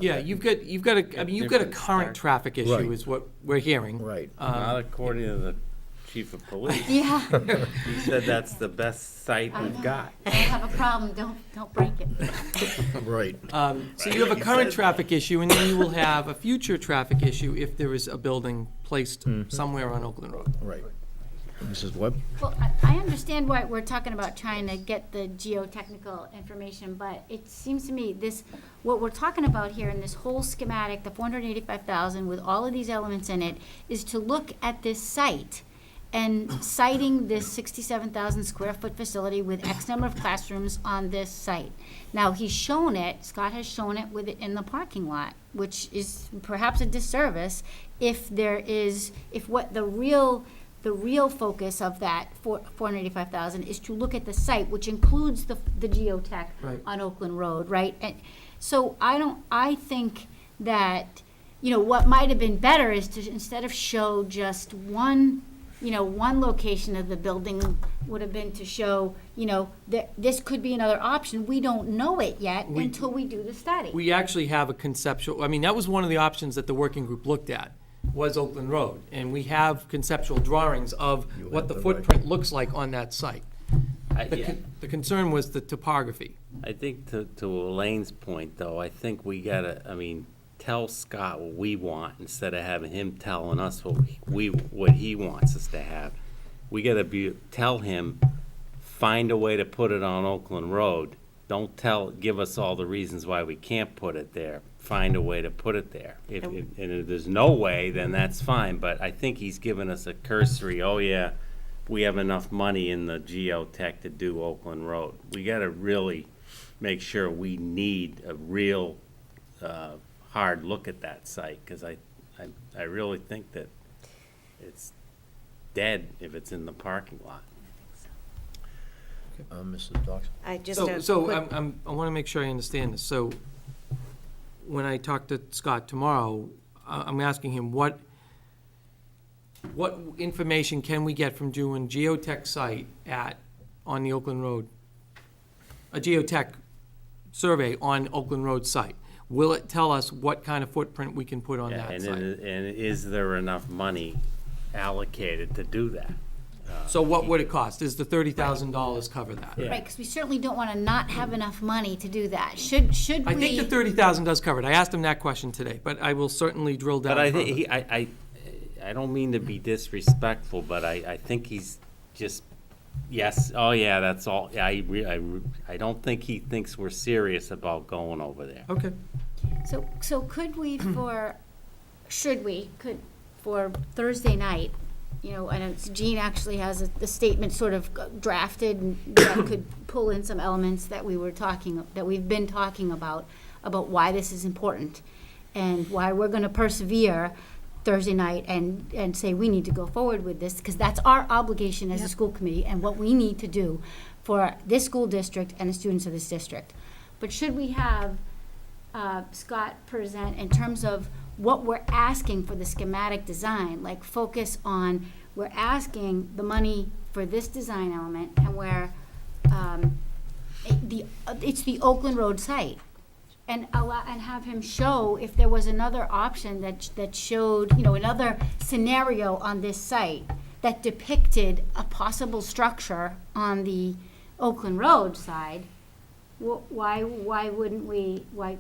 Yeah, you've got a Different current start. traffic issue Right. is what we're hearing. Right. Not according to the chief of police. Yeah, He said that's the best site we've got. don't have a problem, don't break it. Right. So you have a current traffic issue, and then you will have a future traffic issue if there is a building placed somewhere on Oakland Road. Right. Mrs. Webb? Well, I understand why we're talking about trying to get the geotechnical information, but it seems to me what we're talking about here in this whole schematic, the 485,000 with all of these elements in it, is to look at this site and citing this 67,000 square foot facility with X number of classrooms on this site. Now, he's shown it, Scott has shown it with it in the parking lot, which is perhaps a disservice if what the real focus of that 485,000 is to look at the site, which includes the geotech Right. on Oakland Road, right? And so I think that, what might have been better is to, instead of show just one location of the building, would have been to show, that this could be another option. We don't know it yet until we do the study. We actually have a conceptual, that was one of the options that the working group looked at, was Oakland Road. And we have conceptual drawings of what the footprint looks like on that site. The concern was the topography. I think to Elaine's point, though, I think we gotta, tell Scott what we want instead of having him telling us what he wants us to have. We gotta tell him, find a way to put it on Oakland Road. Don't give us all the reasons why we can't put it there. Find a way to put it there. And if there's no way, then that's fine, but I think he's given us a cursory, oh yeah, we have enough money in the geotech to do Oakland Road. We gotta really make sure we need a real, hard look at that site, because I really think that it's dead if it's in the parking lot. Mrs. Dox? I just So I want to make sure I understand this. So when I talk to Scott tomorrow, I'm asking him what information can we get from doing geotech site on the Oakland Road? A geotech survey on Oakland Road site. Will it tell us what kind of footprint we can put on Yeah, that site? and is there enough money allocated to do that? So what would it cost? Does the $30,000 cover that? Yeah. Right, because we certainly don't want to not have enough money to do that. Should we? I think the $30,000 does cover it. I asked him that question today, but I will certainly drill down But I further. think I don't mean to be disrespectful, but I think he's just, yes, oh yeah, that's all. I don't think he thinks we're serious about going over there. Okay. So could we for Thursday night, and Jean actually has the statement sort of drafted and that could pull in some elements that we've been talking about why this is important and why we're going to persevere Thursday night and say we need to go forward with this, because that's our obligation as a school committee and what we need to do for this school district and the students of this district. But should we have Scott present in terms of what we're asking for the schematic design, like focus on, we're asking the money for this design element and where it's the Oakland Road site. And have him show if there was another option that showed, another scenario on this site that depicted a possible structure on the Oakland Road side. Why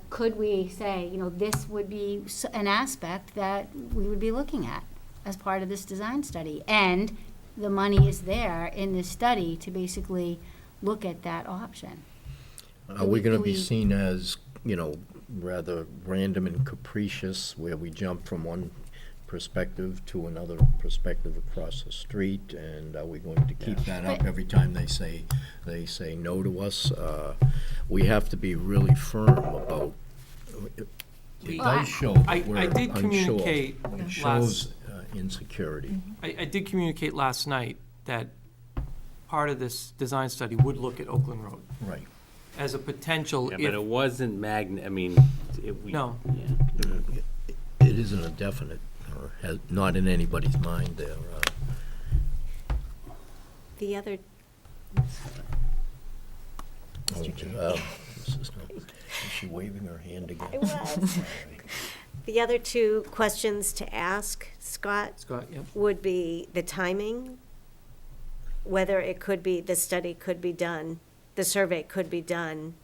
could we say, this would be an aspect that we would be looking at as part of this design study? And the money is there in this study to basically look at that option. Are we going to be seen as, rather random and capricious, where we jump from one perspective to another perspective across the street? And are we going to keep that up every time they say no to us? We have to be really firm about, it does show I that we're did unsure. communicate It shows insecurity. I did communicate last night that part of this design study would look at Oakland Road Right. as a potential Yeah, if. but it wasn't No. Yeah. It isn't a definite, or not in anybody's mind there. The other, Is she waving her hand again? It was. The other two questions to ask Scott Scott, yep. would be the timing, whether it could be, the study could be done, the survey could be done.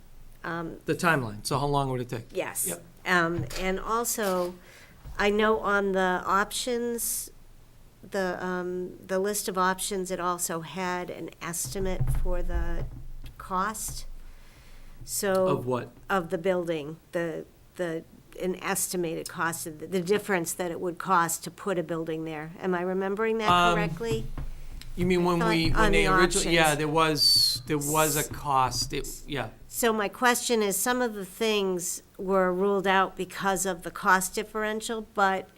The timeline, so how long would it take? Yes. Yep. And also, I know on the options, the list of options, it also had an estimate for the cost. So. Of what? Of the building, an estimated cost, of the difference that it would cost to put a building there. Am I remembering that correctly? You mean when thought we, on when they the originally, yeah, options. there was a cost, yeah. So my question is, some of the things were ruled out because of the cost differential, but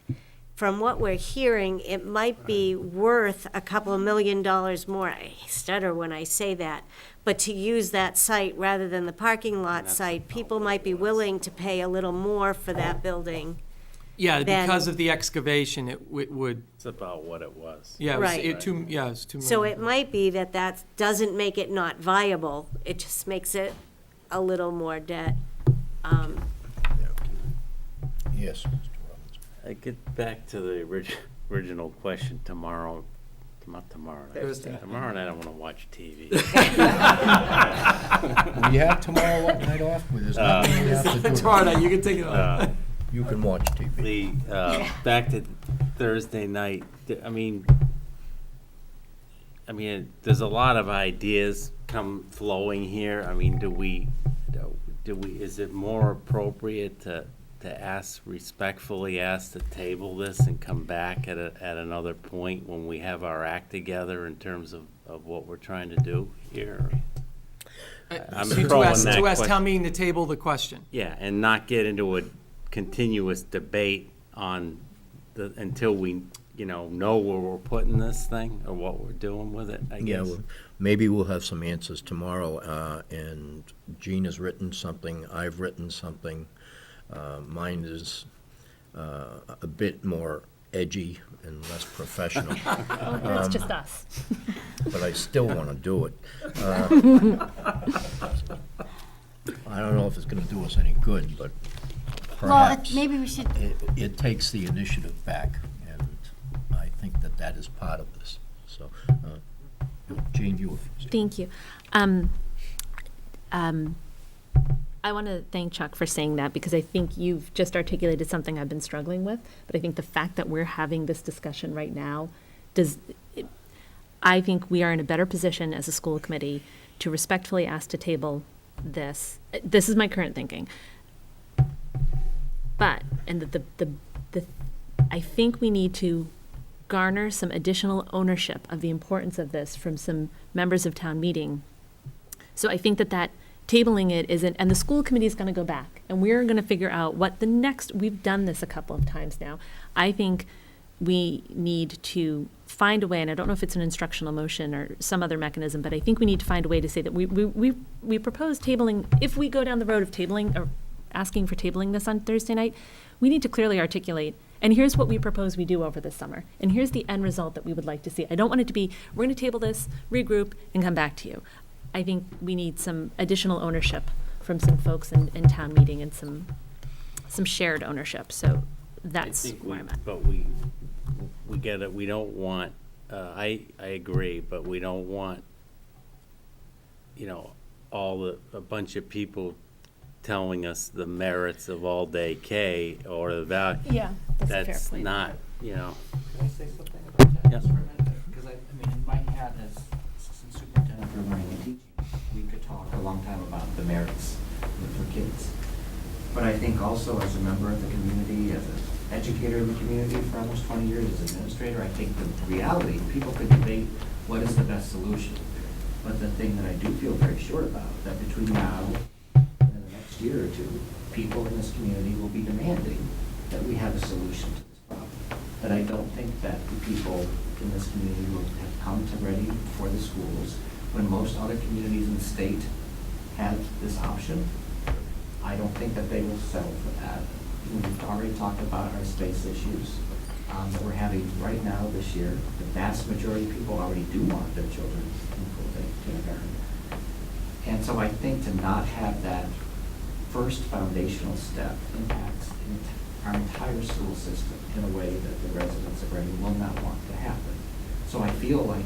from what we're hearing, it might be worth a couple of $1 million more. I stutter when I say that, but to use that site rather than the parking lot site, people might be willing to pay a little more for that building. Yeah, Then- because of the excavation, it would, It's about what it was. yeah, Right. it's 2 million. So it might be that doesn't make it not viable, it just makes it a little more debt. Yes, Mr. Robbins. I get back to the original question tomorrow, not tomorrow night. Thursday. Tomorrow night I want to watch TV. We have tomorrow night off, there's nothing we have to do. Tomorrow night, you can take it off. You can watch TV. Back to Thursday night, there's a lot of ideas come flowing here. I mean, is it more appropriate to respectfully ask to table this and come back at another point when we have our act together in terms of what we're trying to do here? I'm To throwing ask that town question. meeting to table the question. Yeah, and not get into a continuous debate on until we, know where we're putting this thing or what we're doing with it, I Yeah, guess. well, maybe we'll have some answers tomorrow, and Jean has written something, I've written something. Mine is a bit more edgy and less professional. Well, that's just us. But I still want to do it. I don't know if it's going to do us any good, but Well, perhaps maybe we should, it takes the initiative back, and I think that is part of this. So, Jane, you were first. Thank you. I want to thank Chuck for saying that, because I think you've just articulated something I've been struggling with. But I think the fact that we're having this discussion right now I think we are in a better position as a school committee to respectfully ask to table this. This is my current thinking. But, and I think we need to garner some additional ownership of the importance of this from some members of town meeting. So I think that tabling it isn't, and the school committee is going to go back, and we're going to figure out what the next, we've done this a couple of times now. I think we need to find a way, and I don't know if it's an instructional motion or some other mechanism, but I think we need to find a way to say that we propose tabling, if we go down the road of tabling, or asking for tabling this on Thursday night, we need to clearly articulate, and here's what we propose we do over this summer, and here's the end result that we would like to see. I don't want it to be, we're going to table this, regroup, and come back to you. I think we need some additional ownership from some folks in town meeting, and some shared ownership, so that's where I'm at. But we get it, we don't want, I agree, but we don't want, a bunch of people telling us the merits of all-day K or the value. Yeah, that's a fair That's point. not, Can I say something about that Yes. just for a minute? Because in my hat as assistant superintendent for learning and teaching, we could talk a long time about the merits for kids. But I think also as a member of the community, as an educator in the community for almost 20 years, as an administrator, I think the reality, people could debate what is the best solution. But the thing that I do feel very sure about, that between now and the next year or two, people in this community will be demanding that we have a solution to this problem. That I don't think that the people in this community will have come to ready for the schools when most other communities in the state have this option. I don't think that they will settle for that. We've already talked about our space issues that we're having right now this year. The vast majority of people already do want their children in full-day kindergarten. And so I think to not have that first foundational step impacts our entire school system in a way that the residents of Reading will not want to happen. So I feel like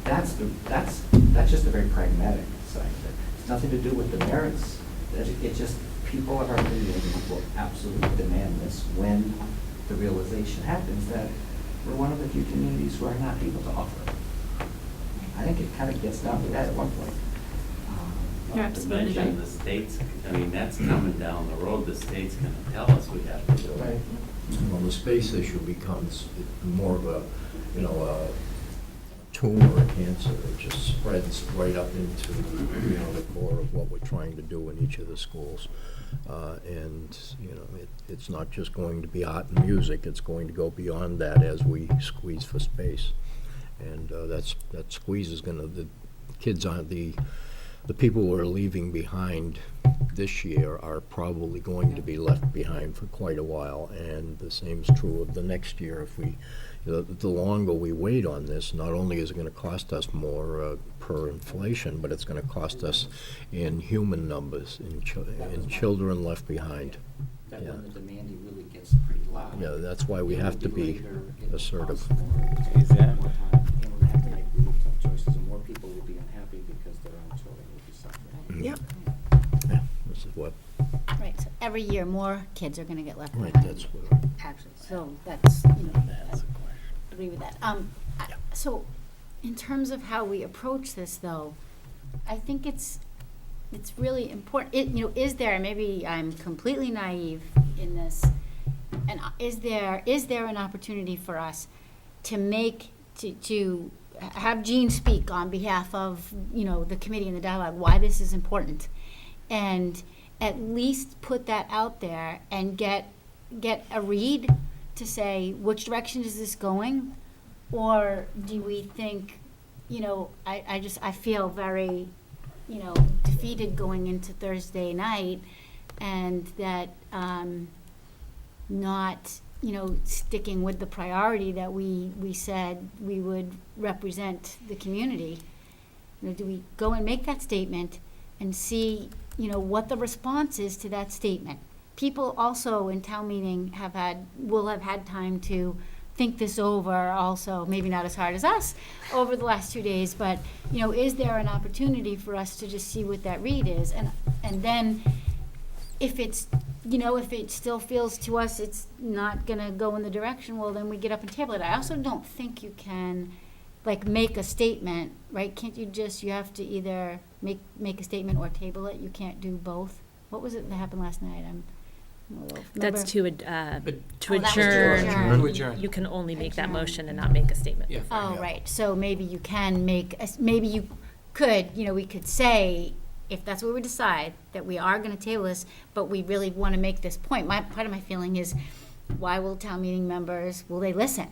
that's just a very pragmatic side of it. It's nothing to do with the merits. It's just people of our community will absolutely demand this when the realization happens that we're one of the few communities who are not able to offer it. I think it kind of gets down to that at one point. You're Not to absolutely mention right. the state's, I mean, that's coming down the road, the state's gonna tell us we have to do it. Well, the space issue becomes more of a, you know, a tumor or cancer. It just spreads right up into, you know, the core of what we're trying to do in each of the schools. And, you know, it's not just going to be art and music, it's going to go beyond that as we squeeze for space. And that squeeze is gonna, the kids aren't the people who are leaving behind this year are probably going to be left behind for quite a while, and the same is true of the next year. If we, the longer we wait on this, not only is it going to cost us more per inflation, but it's going to cost us in human numbers, in children left behind. That Yeah. when the demand really gets pretty loud. Yeah, that's why we have to be assertive. Exactly. And we're gonna have to make really tough choices, and more people will be unhappy because their own children will be suffering. Yep. Yeah, this is what, Right, so every year, more kids are gonna get left right, behind. that's what. Actually, so that's, you know, That's I the question. agree with that. So, in terms of how we approach this, though, I think it's really important, you know, is there, maybe I'm completely naive in this, and is there an opportunity for us to to have Jean speak on behalf of, you know, the committee and the dialogue, why this is important? And at least put that out there and get a read to say, which direction is this going? Or do we think, you know, I feel very, you know, defeated going into Thursday night, and that not, you know, sticking with the priority that we said we would represent the community. You know, do we go and make that statement and see, you know, what the response is to that statement? People also in town meeting will have had time to think this over also, maybe not as hard as us, over the last 2 days, but, you know, is there an opportunity for us to just see what that read is? And then, if it's, you know, if it still feels to us it's not gonna go in the direction, well, then we get up and table it. I also don't think you can, like, make a statement, right? Can't you just, you have to either make a statement or table it? You can't do both? What was it that happened last night? That's remember? to Oh, that was to adjourn. adjourn. To adjourn. You can only make that Adjourn. motion and not make a statement. Yeah. Oh, right, so maybe you can make, maybe you could, you know, we could say, if that's what we decide, that we are gonna table this, but we really wanna make this point. Part of my feeling is, why will town meeting members, will they listen?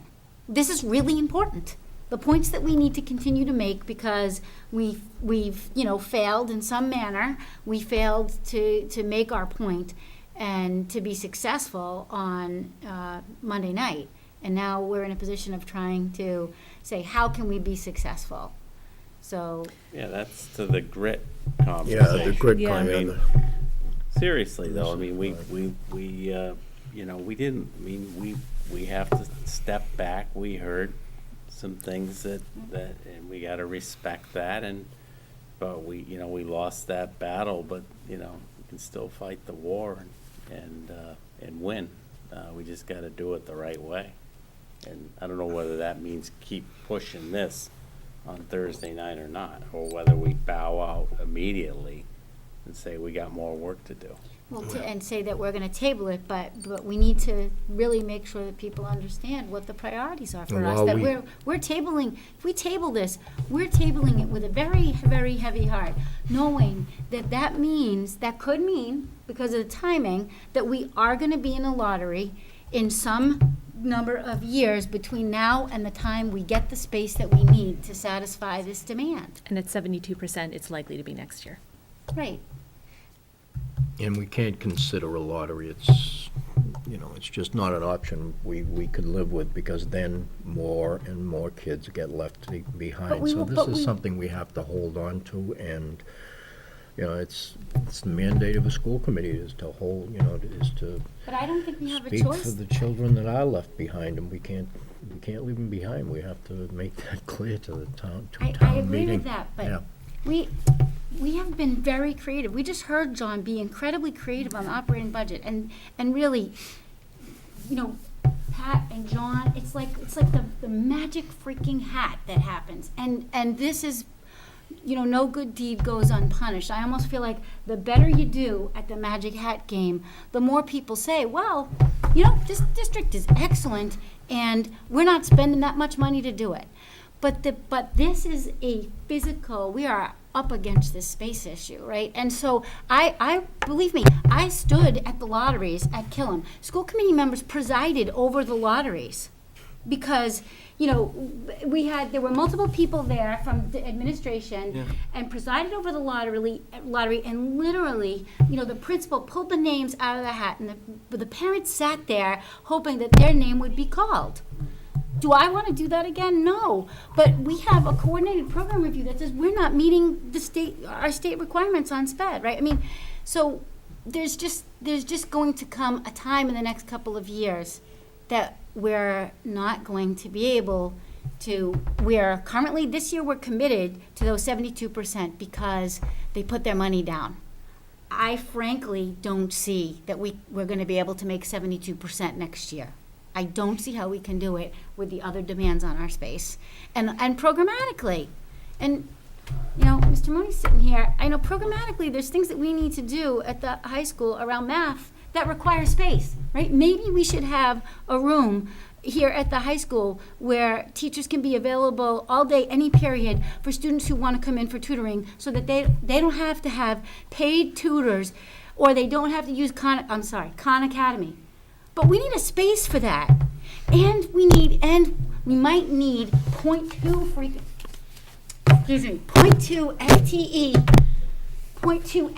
This is really important. The points that we need to continue to make, because we've, you know, failed in some manner. We failed to make our point and to be successful on Monday night. And now we're in a position of trying to say, how can we be successful? So, Yeah, that's to the grit Yeah, conversation. the grid Yeah. kind I of. mean, seriously though, I mean, we, you know, we didn't, I mean, we have to step back. We heard some things that, and we gotta respect that, but we, you know, we lost that battle, but, you know, we can still fight the war and win. We just gotta do it the right way. And I don't know whether that means keep pushing this on Thursday night or not, or whether we bow out immediately and say we got more work to do. well, and say that we're gonna table it, but we need to really make sure that people understand what the priorities are for And us. while That we- we're tabling, if we table this, we're tabling it with a very, very heavy heart, knowing that that means, that could mean, because of the timing, that we are gonna be in a lottery in some number of years between now and the time we get the space that we need to satisfy this demand. And at 72%, it's likely to be next year. Right. And we can't consider a lottery. It's, you know, it's just not an option we could live with, because then more and more kids get left behind. we So will- this but is we- something we have to hold on to, and, you know, it's the mandate of a school committee is to hold, you know, is to But I don't think we have a speak for choice. the children that are left behind, and we can't leave them behind. We have to make that clear to the town I agree meeting. with that, Yeah. but we have been very creative. We just heard John be incredibly creative on the operating budget, and really, you know, Pat and John, it's like the magic freaking hat that happens. And this is, no good deed goes unpunished. I almost feel like the better you do at the magic hat game, the more people say, well, this district is excellent and we're not spending that much money to do it. But this is a physical, we are up against this space issue, right? And so I believe me, I stood at the lotteries at Killam. School committee members presided over the lotteries because, there were multiple people there from the administration and presided over the lottery, and literally, the principal pulled the names out of the hat and the parents sat there hoping that their name would be called. Do I want to do that again? No. But we have a coordinated program review that says we're not meeting our state requirements on SPED, right? I mean, so there's just going to come a time in the next couple of years that we're not going to be able to, currently this year we're committed to those 72% because they put their money down. I frankly don't see that we're going to be able to make 72% next year. I don't see how we can do it with the other demands on our space and programmatically. And, Mr. Moni's sitting here. I know programmatically there's things that we need to do at the high school around math that require space, right? Maybe we should have a room here at the high school where teachers can be available all day, any period, for students who want to come in for tutoring so that they don't have to have paid tutors or they don't have to use Khan Academy. But we need a space for that. And we might need 0.2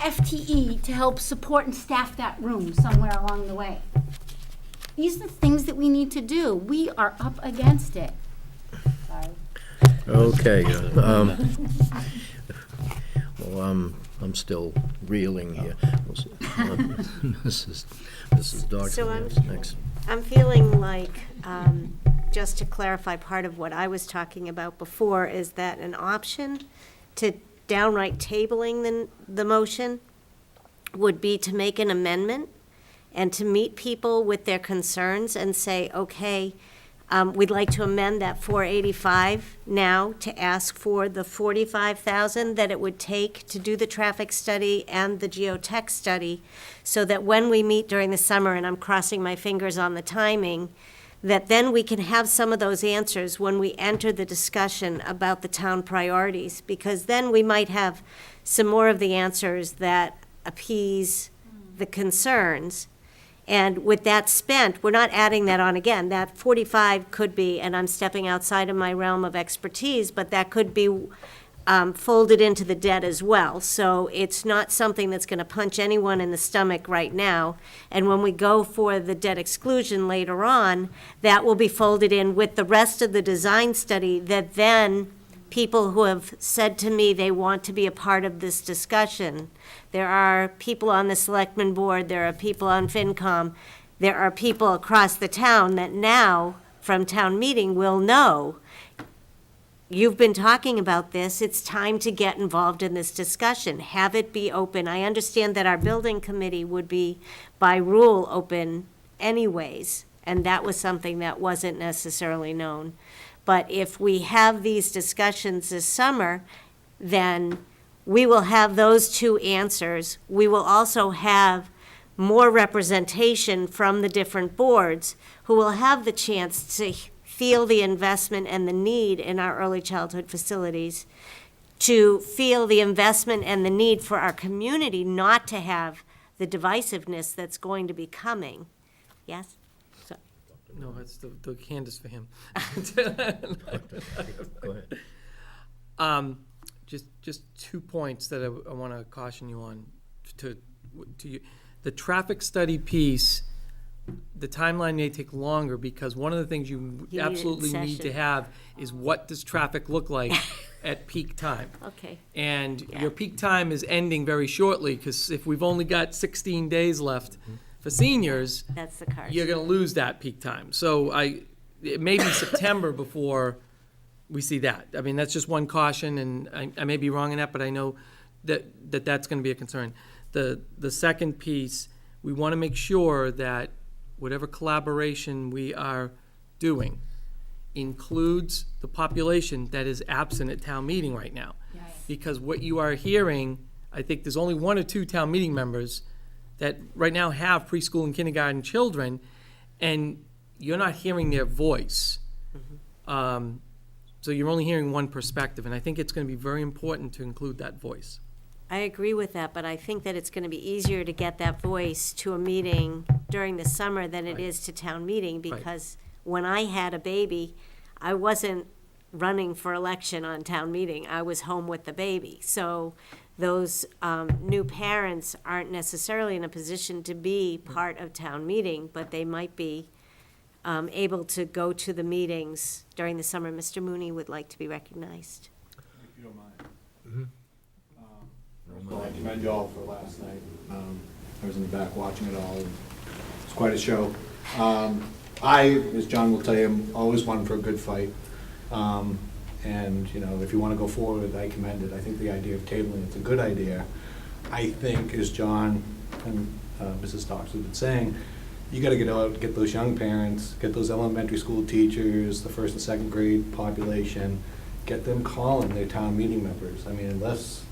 FTE to help support and staff that room somewhere along the way. These are the things that we need to do. We are up against it. Sorry. Okay. I'm still reeling here. Mrs. Dodson, So next. I'm feeling like, just to clarify, part of what I was talking about before is that an option to downright tabling the motion would be to make an amendment and to meet people with their concerns and say, okay, we'd like to amend that 485 now to ask for the 45,000 that it would take to do the traffic study and the geotech study, so that when we meet during the summer, and I'm crossing my fingers on the timing, that then we can have some of those answers when we enter the discussion about the town priorities, because then we might have some more of the answers that appease the concerns. And with that spent, we're not adding that on again. That 45 could be, and I'm stepping outside of my realm of expertise, but that could be folded into the debt as well. So it's not something that's going to punch anyone in the stomach right now. And when we go for the debt exclusion later on, that will be folded in with the rest of the design study that then people who have said to me they want to be a part of this discussion. There are people on the selectmen board, there are people on FinCom, there are people across the town that now, from town meeting, will know, you've been talking about this, it's time to get involved in this discussion. Have it be open. I understand that our building committee would be, by rule, open anyways, and that was something that wasn't necessarily known. But if we have these discussions this summer, then we will have those two answers. We will also have more representation from the different boards who will have the chance to feel the investment and the need in our early childhood facilities, to feel the investment and the need for our community not to have the divisiveness that's going to be coming. Yes? So, No, it's the Candace for him. Go ahead. Just 2 points that I want to caution you on. To you, the traffic study piece, the timeline may take longer because one of the things you need it in absolutely need to session. have is what does traffic look like at peak time? okay. And your peak time is ending very shortly, because if we've only got 16 days left for seniors, That's the card. you're gonna lose that peak time. So it may be September before we see that. I mean, that's just one caution, and I may be wrong in that, but I know that's gonna be a concern. The second piece, we wanna make sure that whatever collaboration we are doing includes the population that is absent at town meeting right now. Because what you are hearing, I think there's only 1 or 2 town meeting members that right now have preschool and kindergarten children, and you're not hearing their voice. So you're only hearing one perspective, and I think it's going to be very important to include that voice. I agree with that, but I think that it's going to be easier to get that voice to a meeting during the summer than it is to town meeting, because when I had a baby, I wasn't running for election on town meeting. I was home with the baby. So those new parents aren't necessarily in a position to be part of town meeting, but they might be able to go to the meetings during the summer. Mr. Mooney would like to be recognized. If you don't mind. Well, I commend you all for last night. I was in the back watching it all. It's quite a show. I, as John will tell you, am always one for a good fight. And, you know, if you want to go forward, I commend it. I think the idea of tabling, it's a good idea. I think, as John and Mrs. Stocks have been saying, you got to get out, get those young parents, get those elementary school teachers, the 1st and 2nd grade population, get them calling their town meeting members. I mean, unless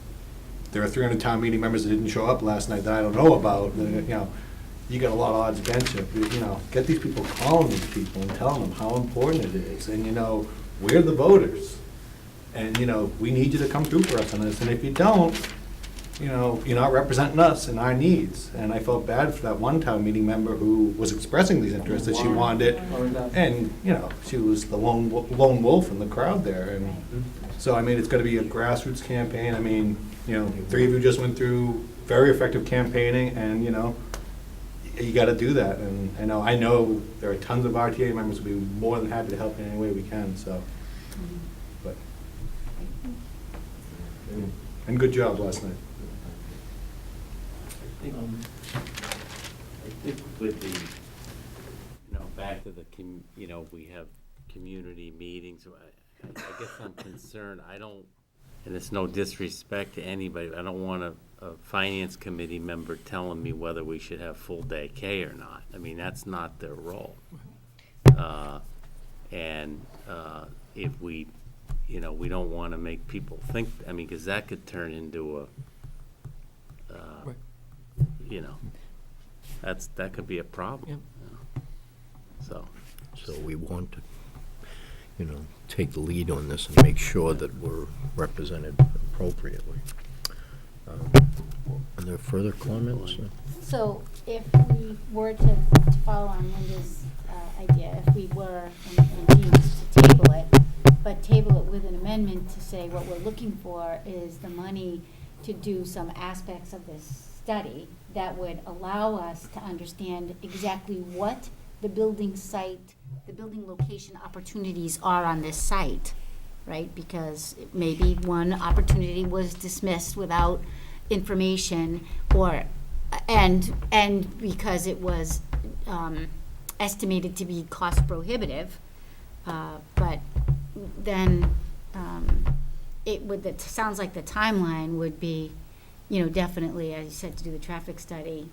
there are 300 town meeting members that didn't show up last night that I don't know about, then, you know, you got a lot of odds against you. You know, get these people calling these people and telling them how important it is. And, you know, we're the voters. And, you know, we need you to come through for us on this. And if you don't, you know, you're not representing us and our needs. And I felt bad for that one town meeting member who was expressing these interests, that she wanted it. And, you know, she was the lone wolf in the crowd there. And so, I mean, it's going to be a grassroots campaign. I mean, you know, 3 of you just went through very effective campaigning, and, you know, you got to do that. And I know there are tons of RTA members who will be more than happy to help in any way we can, so. But, and good job last night. I think with the, you know, back to the, you know, we have community meetings. I guess I'm concerned, and it's no disrespect to anybody, I don't want a finance committee member telling me whether we should have full day K or not. I mean, that's not their role. If we, you know, we don't want to make people think, I mean, because that could turn into a, you know, that could be a problem. So we want to, you know, take the lead on this and make sure that we're represented appropriately. Are there further comments? So if we were to follow on Linda's idea, if we were indeed to table it, but table it with an amendment to say what we're looking for is the money to do some aspects of this study that would allow us to understand exactly what the building site, the building location opportunities are on this site, right? Because maybe one opportunity was dismissed without information, or and because it was estimated to be cost prohibitive, but then it sounds like the timeline would be, you know, definitely, as you said, to do the traffic study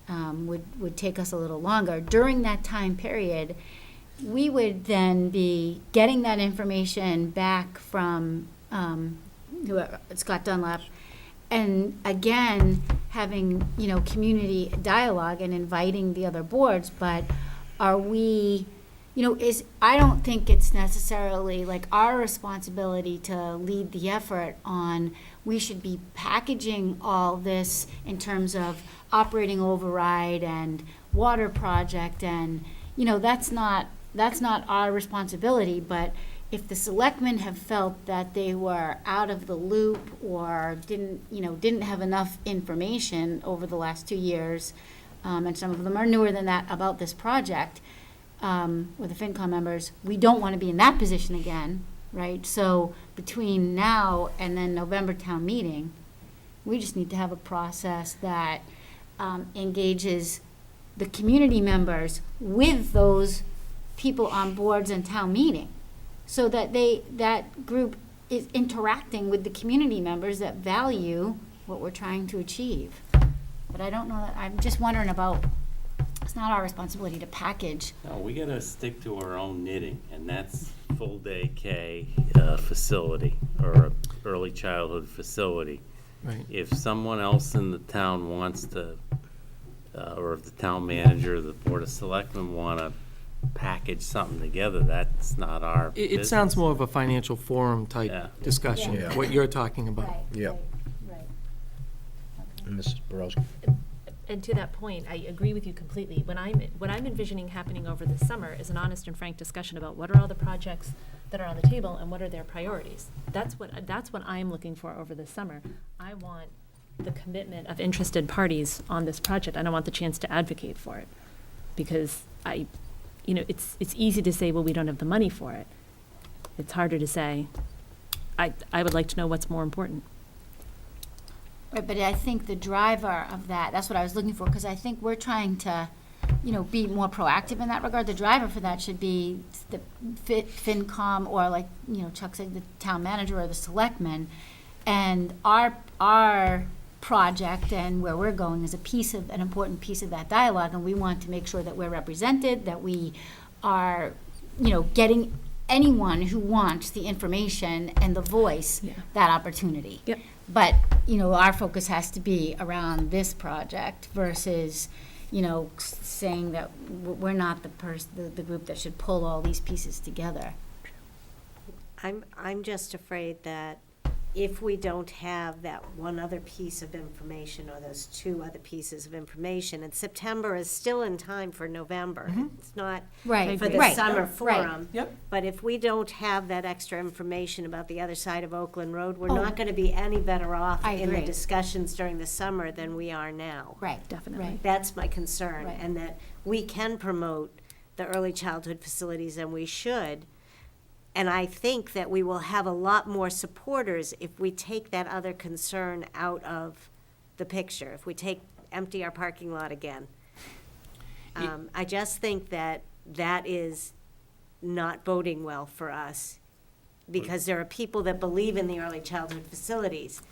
would take us a little longer. During that time period, we would then be getting that information back from Scott Dunlap, and again, having, you know, community dialogue and inviting the other boards. But are we, you know, I don't think it's necessarily like our responsibility to lead the effort on, we should be packaging all this in terms of operating override and water project, and, you know, that's not our responsibility. But if the selectmen have felt that they were out of the loop or didn't have enough information over the last 2 years, and some of them are newer than that about this project, with the FinCom members, we don't want to be in that position again, right? So between now and then November town meeting, we just need to have a process that engages the community members with those people on boards and town meeting, so that that group is interacting with the community members that value what we're trying to achieve. But I don't know, I'm just wondering about It's not our responsibility to package. No, we gotta stick to our own knitting, and that's full-day K facility, or a early childhood facility. Right. If someone else in the town wants to, or if the town manager or the board of selectmen wanna package something together, that's not our It business. sounds more of a financial forum type Yeah. discussion, Yeah. what you're talking about. Yeah. Right. Mrs. Borowski? And to that point, I agree with you completely. What I'm envisioning happening over the summer is an honest and frank discussion about what are all the projects that are on the table and what are their priorities. That's what I'm looking for over the summer. I want the commitment of interested parties on this project. I don't want the chance to advocate for it, because it's easy to say, well, we don't have the money for it. It's harder to say, I would like to know what's more important. Right, but I think the driver of that's what I was looking for, because I think we're trying to, be more proactive in that regard. The driver for that should be the FinCom, or like, Chuck said, the town manager or the selectmen. And our project and where we're going is an important piece of that dialogue, and we want to make sure that we're represented, that we are, getting anyone who wants the information and the voice that opportunity. Yep. But, our focus has to be around this project versus, saying that we're not the group that should pull all these pieces together. I'm just afraid that if we don't have that one other piece of information, or those two other pieces of information, and September is still in time for November. It's not Right, for the right, summer right. forum. Yep. But if we don't have that extra information about the other side of Oakland Road, we're not gonna be any better off I in the agree. discussions during the summer than we are now. Right. Definitely. Right. That's my concern, Right. and that we can promote the early childhood facilities, and we should. And I think that we will have a lot more supporters if we take that other concern out of the picture, if we empty our parking lot again. I just think that is not boding well for us, because there are people that believe in the early childhood facilities,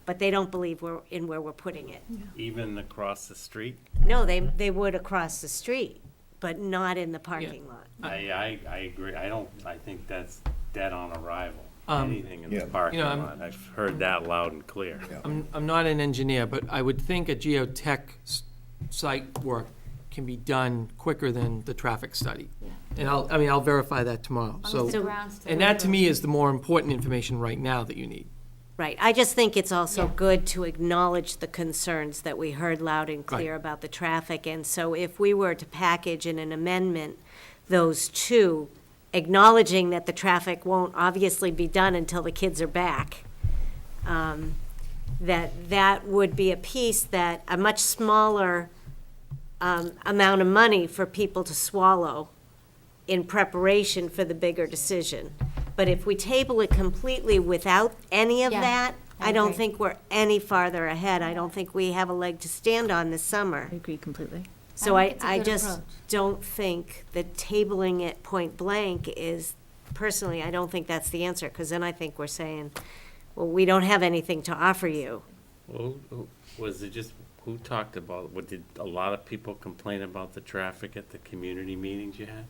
but they don't believe where we're putting it. Even across the street? No, they would across the street, but not in the parking lot. I agree. I think that's dead on arrival. Um, Anything in Yeah. the parking I'm- lot. I've heard that loud and clear. I'm not an engineer, but I would think a geotech site work can be done quicker than the traffic study. And I'll verify that tomorrow. So, So- and that to me is the more important information right now that you need. Right, I just think it's also good to acknowledge the concerns that we heard loud and clear Right. about the traffic. And so if we were to package in an amendment those two, acknowledging that the traffic won't obviously be done until the kids are back, that would be a piece that, a much smaller amount of money for people to swallow in preparation for the bigger decision. But if we table it completely without any of Yeah, that, I I don't agree. think we're any farther ahead. I don't think we have a leg to stand on this summer. I agree completely. So I think it's a I good just approach. don't think that tabling it point blank is, personally, I don't think that's the answer, because then I think we're saying, well, we don't have anything to offer you. Well, who talked about, did a lot of people complain about the traffic at the community meetings you had?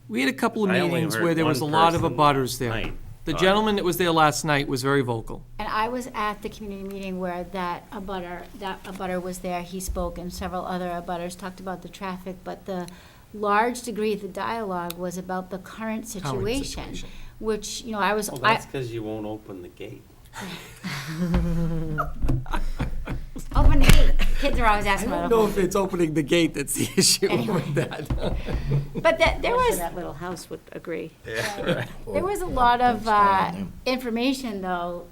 We had a couple of I only meetings heard where there was a one lot of person abutters there. tonight. The gentleman that was there last night was very vocal. And I was at the community meeting where that abutter was there, he spoke, and several other abutters talked about the traffic, but the large degree of the dialogue was about the current situation, which, I was, Well, that's because you won't open the gate. open the gate. Kids are always asking I about don't know it. if it's opening the gate that's the issue with that. But there I'm sure was, that little house would agree. there was a lot of information, though,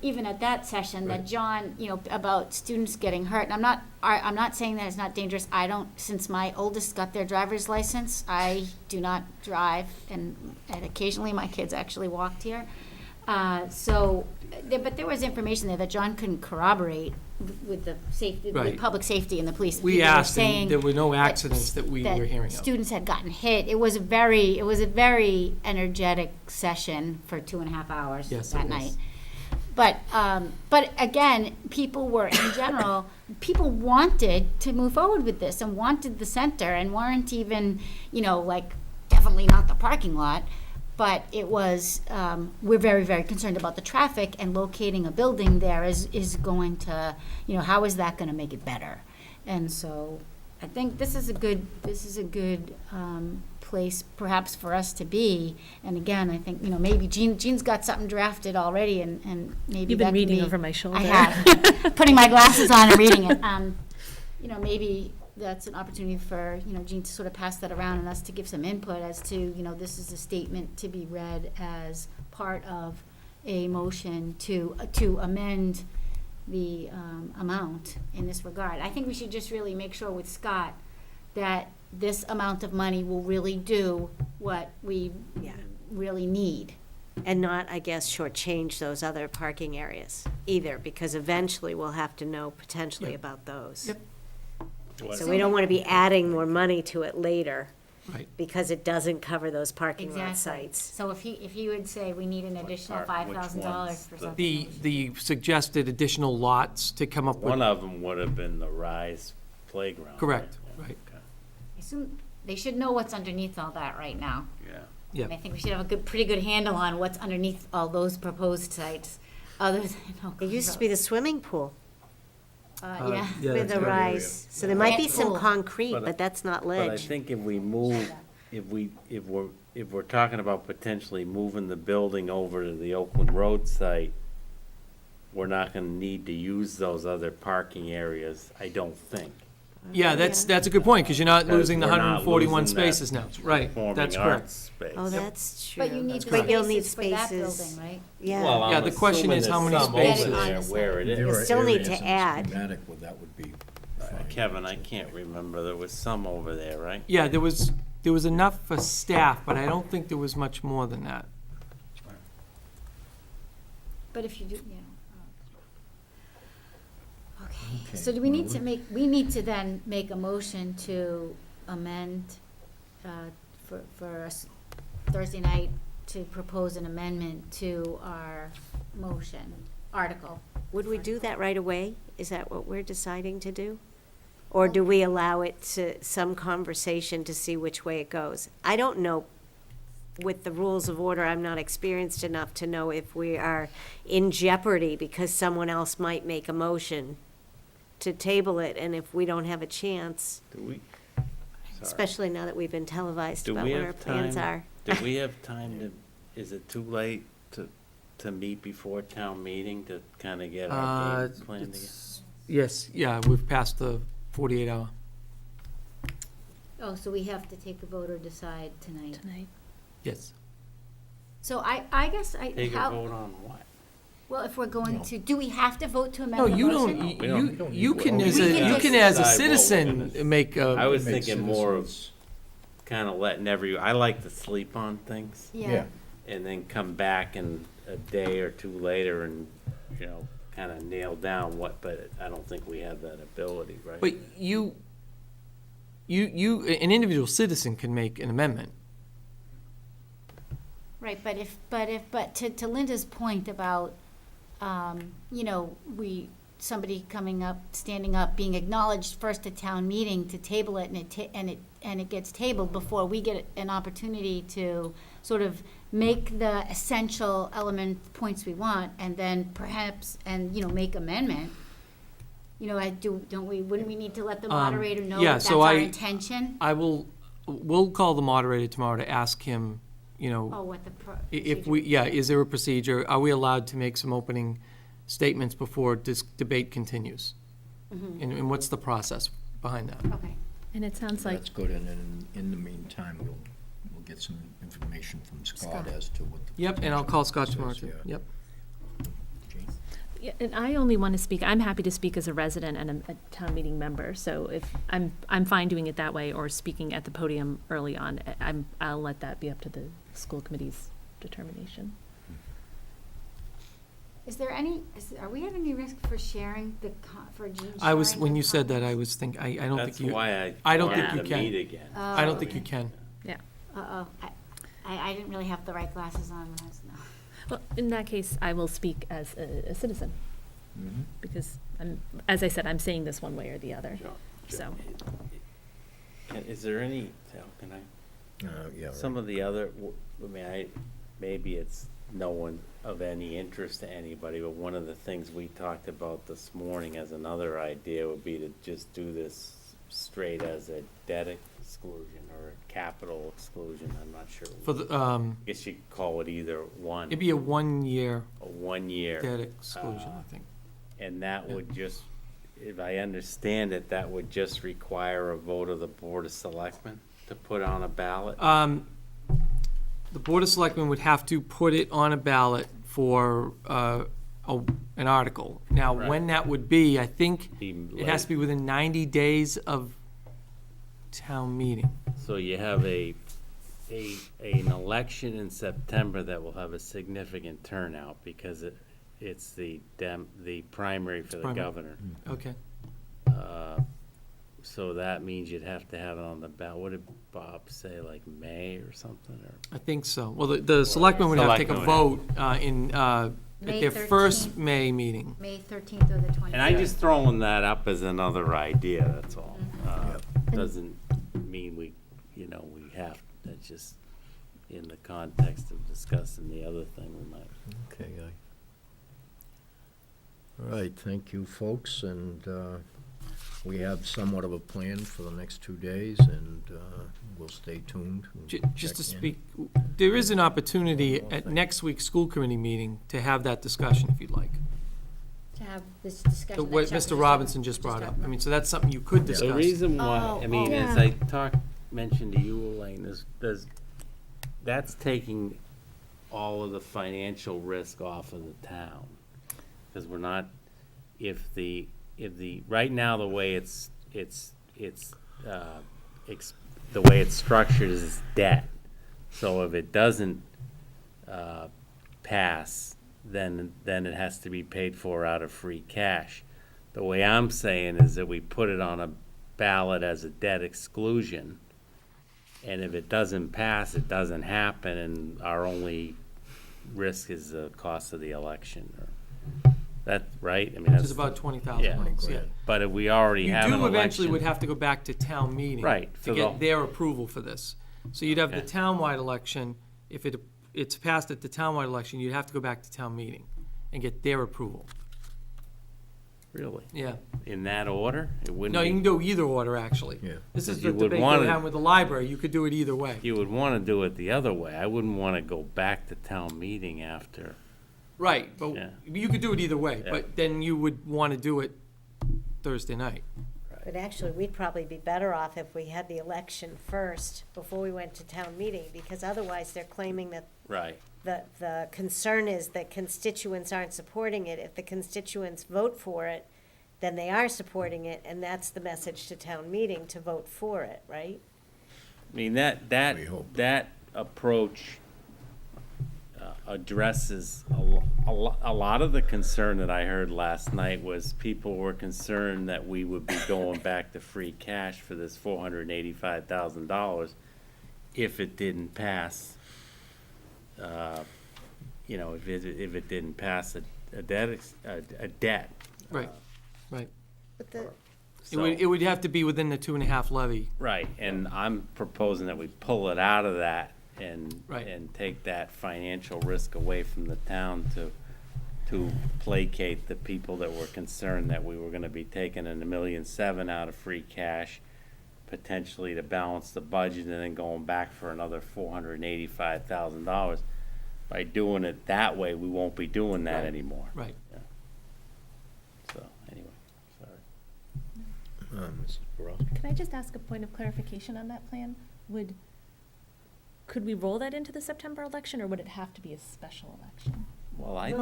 even at that session, that John, about students getting hurt. And I'm not saying that it's not dangerous. Since my oldest got their driver's license, I do not drive, and occasionally my kids actually walked here. But there was information there that John couldn't corroborate with the safety, Right. with public safety and the police. We People were asked, saying and there were no that accidents that we were hearing of. students had gotten hit. It was a very energetic session for 2.5 hours Yes, that it was. night. But again, people were, in general, people wanted to move forward with this and wanted the center and weren't even, like, definitely not the parking lot. But it was, we're very, very concerned about the traffic, and locating a building there is going to, how is that gonna make it better? And so I think this is a good place perhaps for us to be. And again, I think, maybe Jean's got something drafted already, and maybe You've that been could reading be- over my shoulder. I have, putting my glasses on and reading it. Maybe that's an opportunity for, Jean to sort of pass that around and us to give some input as to, this is a statement to be read as part of a motion to amend the amount in this regard. I think we should just really make sure with Scott that this amount of money will really do what we really need. And not, I guess, shortchange those other parking areas either, because eventually we'll have to know potentially about those. Yep. So we don't want to be adding more money to it later. Right. Because it doesn't cover those parking lot Exactly. sites. So if he would say we need an additional $5,000 for something. The suggested additional lots to come up with. One of them would have been the Rise Playground. Correct, Yeah, right. okay. I assume they should know what's underneath all that right now. Yeah. Yeah. And I think we should have a pretty good handle on what's underneath all those proposed sites, other than, It used to be the swimming pool yeah. with the rise. So there might be some Pool. concrete, But I- but that's not But I ledge. think if we move, if we're talking about potentially moving the building over to the Oakland Road site, we're not gonna need to use those other parking areas, I don't think. Yeah, that's a good point, because you're not losing the We're not 141 losing that spaces now. Right, performing that's arts correct. space. Oh, that's true. But you need the But you'll need spaces for that spaces. building, right? Yeah. Well, Yeah, I'm the question is assuming how there's many some spaces. over there where it There is. are still need areas to in the add. schematic where that would be fine. Kevin, I can't remember, there was some over there, right? Yeah, there was enough for staff, but I don't think there was much more than that. But if you do, yeah. Okay, Okay, so do we need well, we need to then make a motion to amend, for us Thursday night, to propose an amendment to our motion, article. Would we do that right away? Is that what we're deciding to do? Or do we allow it to some conversation to see which way it goes? I don't know. With the rules of order, I'm not experienced enough to know if we are in jeopardy because someone else might make a motion to table it, and if we don't have a chance, Do we? Sorry. especially now that we've been televised Do about we what our have plans time? are. Do we have time to, is it too late to meet before town meeting to kind of get our game plan together? Yes, yeah, we've passed the 48-hour. Oh, so we have to take a vote or decide tonight. Yes. So I guess Take a vote on what? well, if we're going to, do we have to vote to amend No, the you motion? don't, We don't- you, you can, We as can a, you just can as a decide what we're citizen gonna- make I a, was Make thinking more of citizens- kind of letting I like to sleep on things Yeah. and then come back in a day or two later and, kind of nail down but I don't think we have that ability, right? but you, an individual citizen can make an amendment. Right, but to Linda's point about, somebody coming up, standing up, being acknowledged first at town meeting to table it, and it gets tabled before we get an opportunity to sort of make the essential element points we want, and then perhaps, make amendment. Wouldn't we need to let the moderator know yeah, that that's so our I- intention? We'll call the moderator tomorrow to ask him, Oh, what the if we, yeah, is there a procedure? Are we allowed to make some opening statements before this debate continues? And what's the process behind that? Okay. And it sounds like That's good, and then in the meantime, we'll get some information from Scott as to what the. Yep, and I'll call Scott tomorrow Says, too. yeah. Yep. Yeah, and I only want to speak, I'm happy to speak as a resident and a town meeting member, so if, I'm fine doing it that way, or speaking at the podium early on. I'll let that be up to the school committee's determination. Is there are we at any risk for sharing for Jean I was, sharing when the you said that, comments? I was thinking, I don't That's think you, why I don't think wanted you to can. meet again. I don't think you can. Yeah. Uh-oh, I didn't really have the right glasses on when I was, no. Well, in that case, I will speak as a citizen, because as I said, I'm saying this one way or the other, so. And is there any, can I? Yeah, Some of the other, I mean, maybe it's no one of any interest to anybody, but one of the things we talked about this morning as another idea would be to just do this straight as a debt exclusion or a capital exclusion, I'm not sure. For the, I guess you could call it either one. it'd be a 1 year A 1 year. debt exclusion, I think. And that would just, if I understand it, that would just require a vote of the Board of Selectmen to put on a ballot? The Board of Selectmen would have to put it on a ballot for an article. Now, when that would be, I think it has to be within 90 days of town meeting. So you have an election in September that will have a significant turnout because it's the primary for the Primary. governor. Okay. So that means you'd have to have it on the ballot. What did Bob say, like May or something, or? I think so. Well, the selectmen would have to take a vote Selectmen at May their 13th. first May meeting. May 13th or the 23rd. And I'm just throwing that up as another idea, that's all. Doesn't mean we have, that's just in the context of discussing the other thing we might. Okay, all right, thank you, folks, and we have somewhat of a plan for the next 2 days, and we'll stay tuned. and Just to check in. speak, there is an opportunity at next week's school committee meeting to have that discussion if you'd like. To have this discussion. So what Mr. Robinson just brought up. I mean, so that's something you could discuss. The reason why, I mean, as yeah. I mentioned to you, Elaine, is that's taking all of the financial risk off of the town. Because we're not, right now, the way the way it's structured is debt. So if it doesn't pass, then it has to be paid for out of free cash. The way I'm saying is that we put it on a ballot as a debt exclusion, and if it doesn't pass, it doesn't happen, and our only risk is the cost of the election. That, right? I mean, Which that's. is about $20,000, Yeah. yeah. But if we already You have an do election. eventually would have to go back to town meeting. Right, To for get the- their approval for this. So you'd have the Okay. townwide election, if it's passed at the townwide election, you'd have to go back to town meeting and get their approval. Really? Yeah. In that order? It wouldn't No, you be- can do either order, actually. Yeah. This is Because the you would debate wanna- we're having with the library. You could do it either way. You would want to do it the other way. I wouldn't want to go back to town meeting after. Right, but Yeah. you could do it either way, Yeah. but then you would want to do it Thursday night. But actually, we'd probably be better off if we had the election first before we went to town meeting, because otherwise they're claiming that Right. the concern is that constituents aren't supporting it. If the constituents vote for it, then they are supporting it, and that's the message to town meeting, to vote for it, right? I mean, that approach addresses a lot of the concern that I heard last night was people were concerned that we would be going back to free cash for this $485,000 if it didn't pass. If it didn't pass a debt. Right, right. But the, It would have to be within the 2.5 levy. Right, and I'm proposing that we pull it out of that and, Right. and take that financial risk away from the town to placate the people that were concerned that we were gonna be taking $1.7 million out of free cash, potentially to balance the budget, and then going back for another $485,000. By doing it that way, we won't be doing that Right. anymore. Right. So, anyway, sorry. Mrs. Borowski? Can I just ask a point of clarification on that plan? Could we roll that into the September election, or would it have to be a special election? Well, I think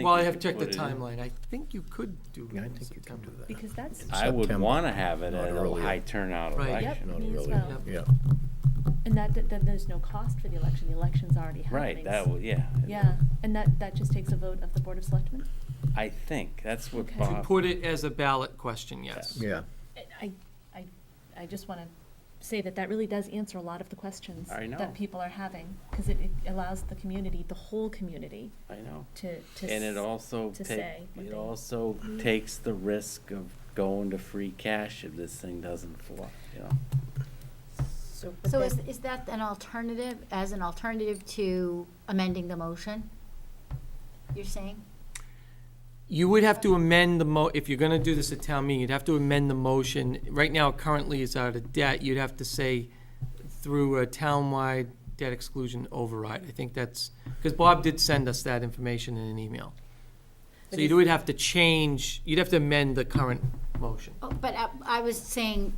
well, I you have could checked the put it in. timeline. I think you could do it Yeah, I in think you can September. do that. Because that's, I would September, wanna have it not at a earlier. high turnout Right. election. Yep. Not Me as earlier. well. Yeah. and then there's no cost for the election, the election's already happening. Right, that would, yeah. Yeah, and that just takes a vote of the Board of Selectmen? I think, that's what Okay. To Bob, put it as a ballot question, yes. Yeah. I just want to say that that really does answer a lot of the questions I know. that people are having, because it allows the community, the whole community, I know. to And it also to take, say what it they- also takes the risk of going to free cash if this thing doesn't fly, you know? So is that an alternative, as an alternative to amending the motion? You're saying? You would have to amend if you're gonna do this at town meeting, you'd have to amend the motion. Right now, currently it's out of debt. You'd have to say through a townwide debt exclusion override. I think that's, because Bob did send us that information in an email. So you would have to change, you'd have to amend the current motion. Oh, but I was saying,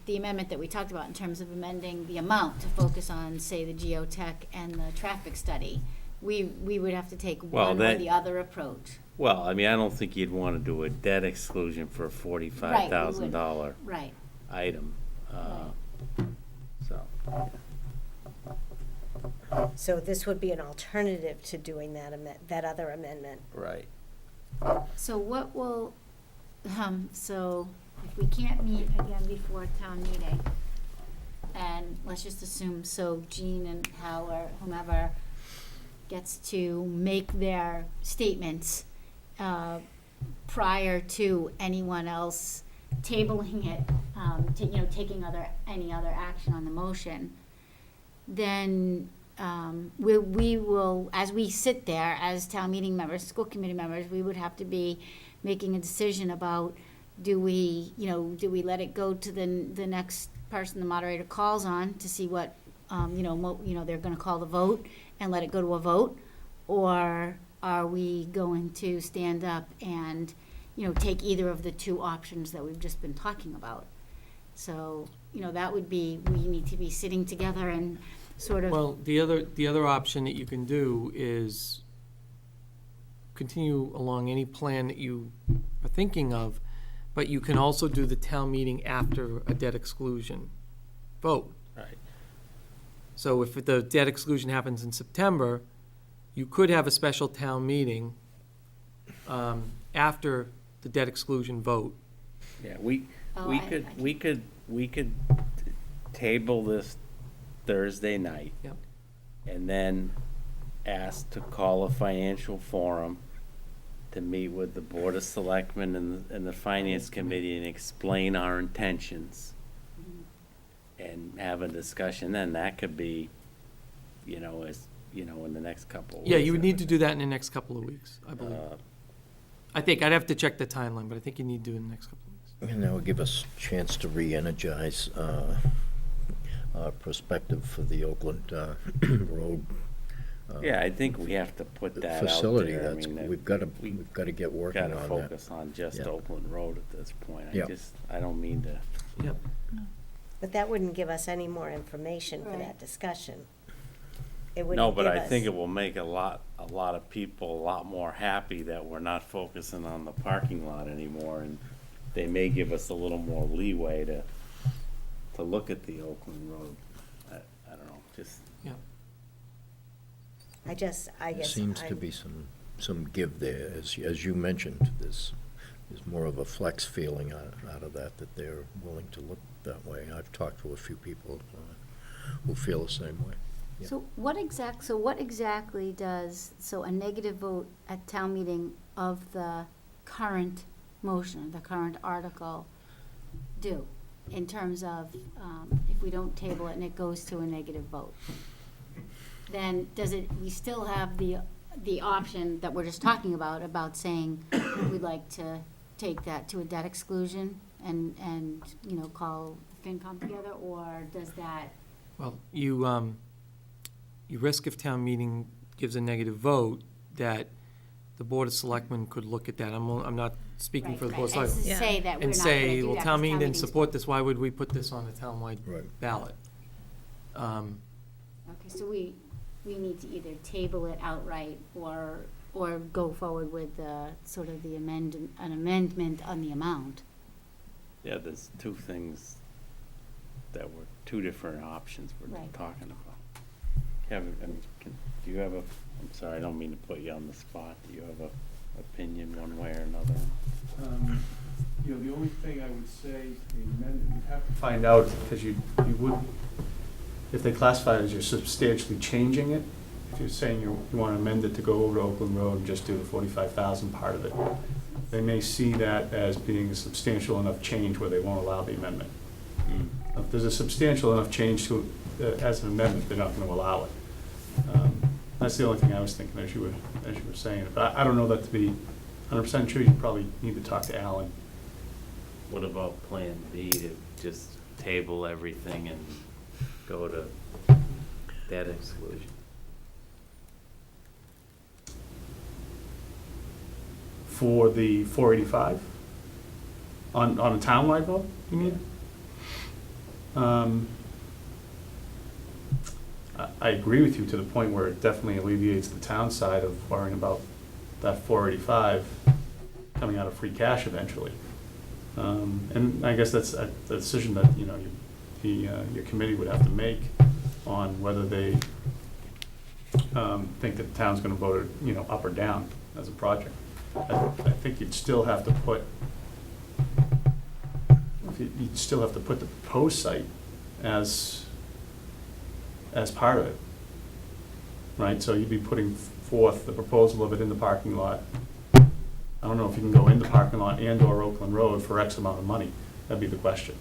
the amendment that we talked about in terms of amending the amount to focus on, say, the geotech and the traffic study. We would have to take Well, one or that- the other approach. Well, I mean, I don't think you'd want to do a debt exclusion for a $45,000 Right. item. So, So this would be an alternative to doing that other amendment. right. So what will, so if we can't meet again before town meeting, and let's just assume, so Jean and Hal or whomever gets to make their statements prior to anyone else tabling it, taking any other action on the motion, then we will, as we sit there as town meeting members, school committee members, we would have to be making a decision about, do we let it go to the next person the moderator calls on to see what, they're gonna call the vote and let it go to a vote? Or are we going to stand up and, take either of the two options that we've just been talking about? So, that would be, we need to be sitting together and sort of. Well, the other option that you can do is continue along any plan that you are thinking of, but you can also do the town meeting after a debt exclusion vote. Right. So if the debt exclusion happens in September, you could have a special town meeting after the debt exclusion vote. Yeah, we I could table this Thursday night. Yep. And then ask to call a financial forum to meet with the Board of Selectmen and the Finance Committee and explain our intentions. And have a discussion, then that could be, in the next couple of weeks. Yeah, you would need to do that in the next couple of weeks, I believe. I think, I'd have to check the timeline, but I think you need to do it in the next couple of weeks. And that would give us a chance to re-energize our perspective for the Oakland Road Yeah, I think we have to put that out there. facility. I That's, mean, we've got to get working on gotta that. focus on just Yeah. Oakland Road at this point. Yeah. I don't mean to. Yep. But that wouldn't give us any more information for Right. that discussion. It wouldn't No, but give I us- think it will make a lot of people a lot more happy that we're not focusing on the parking lot anymore, and they may give us a little more leeway to look at the Oakland Road. I don't know, just. Yeah. I guess. There seems to be some give there, as you mentioned. There's more of a flex feeling out of that they're willing to look that way. I've talked to a few people who feel the same way. Yeah. So what exactly does, a negative vote at town meeting of the current motion, the current article, do? In terms of, if we don't table it and it goes to a negative vote? Then we still have the option that we're just talking about saying we'd like to take that to a debt exclusion and call FinCom together, or does that? Well, you risk if town meeting gives a negative vote, that the Board of Selectmen could look at that. I'm not speaking for the Board of Right, Selectmen. and say that we're And not gonna say, do well, that town 'cause meeting didn't meeting's- support this, why would we put this on a townwide Right. ballot? Okay, so we need to either table it outright or go forward with an amendment on the amount. Yeah, there's two things two different options we're Right. talking about. Kevin, do you have I'm sorry, I don't mean to put you on the spot. Do you have a opinion one way or another? You know, the only thing I would say, you'd have to find out, because you would, if they classify it as you're substantially changing it, if you're saying you want to amend it to go over to Oakland Road and just do the 45,000 part of it, they may see that as being a substantial enough change where they won't allow the amendment. If there's a substantial enough change to, as an amendment, they're not going to allow it. That's the only thing I was thinking as you were saying it. But I don't know that to be 100% true. You probably need to talk to Alan. What about Plan B, to just table everything and go to debt exclusion? For the 485? On a townwide vote, you mean? I agree with you to the point where it definitely alleviates the town side of worrying about that 485 coming out of free cash eventually. And I guess that's a decision that, you know, your committee would have to make on whether they think that the town's gonna vote it, you know, up or down as a project. I think you'd still have to put, the proposed site as part of it, right? So you'd be putting forth the proposal of it in the parking lot. I don't know if you can go in the parking lot and/or Oakland Road for X amount of money. That'd be the question.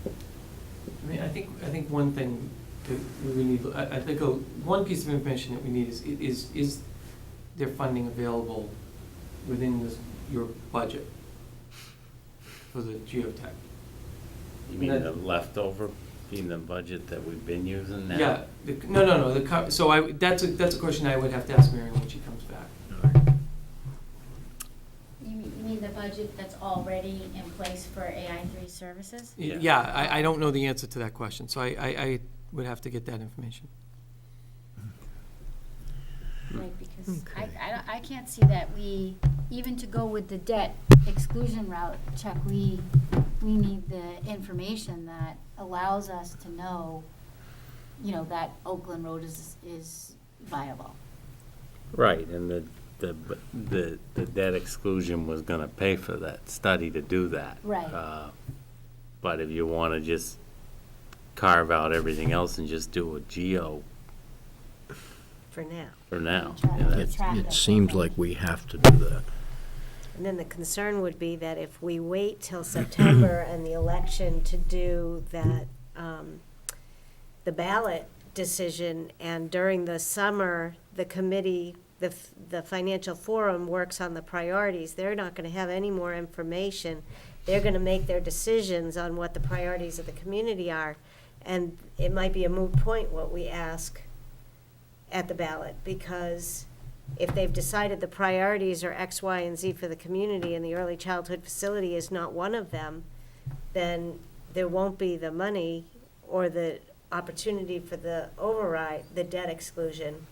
I mean, I think one thing that we need, I think one piece of information that we need is there funding available within your budget for the geotech? You mean the leftover, being the budget that we've been using now? Yeah, no, so that's a question I would have to ask Marion when she comes back. You mean the budget that's already in place for AI3 services? Yeah, I don't know the answer to that question, so I would have to get that information. Right, because I can't see that we, even to go with the debt exclusion route, Chuck, we need the information that allows us to know, you know, that Oakland Road is viable. Right, and the debt exclusion was gonna pay for that study to do that. Right. But if you wanna just carve out everything else and just do a geo For now. for now. It seems like we have to do that. And then the concern would be that if we wait till September and the election to do that, the ballot decision, and during the summer, the committee, the financial forum works on the priorities, they're not gonna have any more information. They're gonna make their decisions on what the priorities of the community are. And it might be a moot point what we ask at the ballot, because if they've decided the priorities are X, Y, and Z for the community and the early childhood facility is not one of them, then there won't be the money or the opportunity for the override, the debt exclusion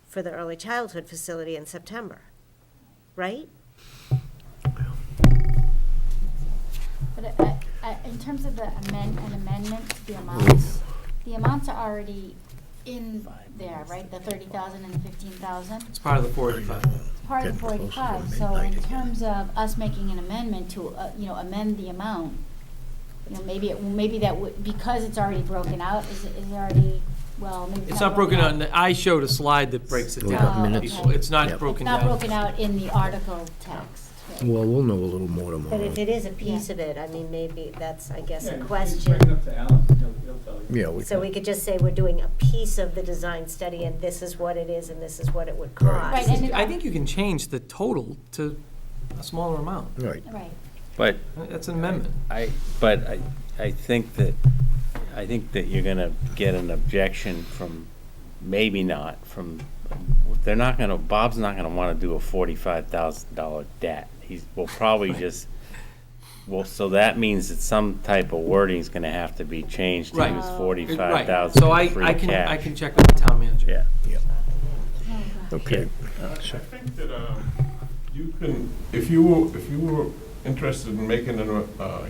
for the early childhood facility in September, right? But in terms of an amendment to the amounts are already in there, right? The 30,000 and the 15,000? It's part of the 485. It's part of the 485, so in terms of us making an amendment to, amend the amount, maybe that would, because it's already broken out, is it already, maybe It's not broken out, and I showed a slide that breaks it down. okay. It's not broken down. It's not broken out in the article text. right? Well, we'll know a little more But tomorrow. if it is a piece of it, I mean, maybe that's, I guess, a Yeah, question. bring it up to Alan, he'll tell you. Yeah, we So we can. could just say we're doing a piece of the design study, and this is what it is, and this is what it would cost. Right, and I think you can change the total to a smaller amount. Right. Right. But That's an amendment. I think that you're gonna get an objection from, maybe not, Bob's not gonna wanna do a $45,000 debt. Will probably just, so that means that some type of wording is gonna have to be changed to Right. use Right. 45,000 So in free I cash. can check with the town manager. Yeah. Okay. I think that you can, if you were interested in making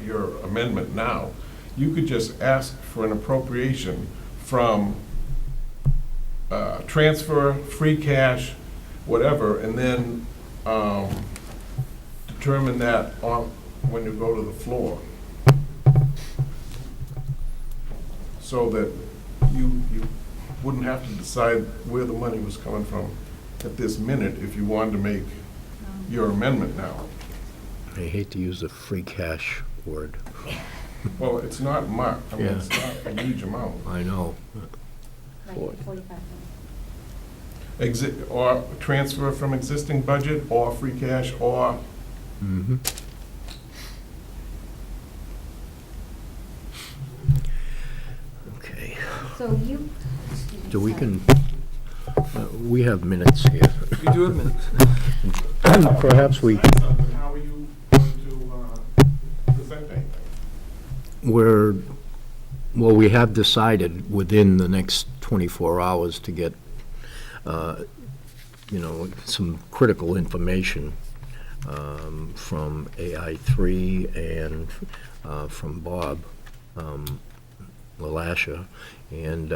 your amendment now, you could just ask for an appropriation from transfer, free cash, whatever, and then determine that on, when you go to the floor. So that you wouldn't have to decide where the money was coming from at this minute if you wanted to make your amendment now. I hate to use the free cash word. Well, it's not much, I mean, it's Yeah. not a huge amount. I know. Or transfer from existing budget, or free cash, or, Mm-hmm. Okay. So you, So we can, we have minutes here. We do have minutes. Perhaps we, how are you going to present anything? we have decided within the next 24 hours to get, some critical information from AI3 and from Bob LaLasha, and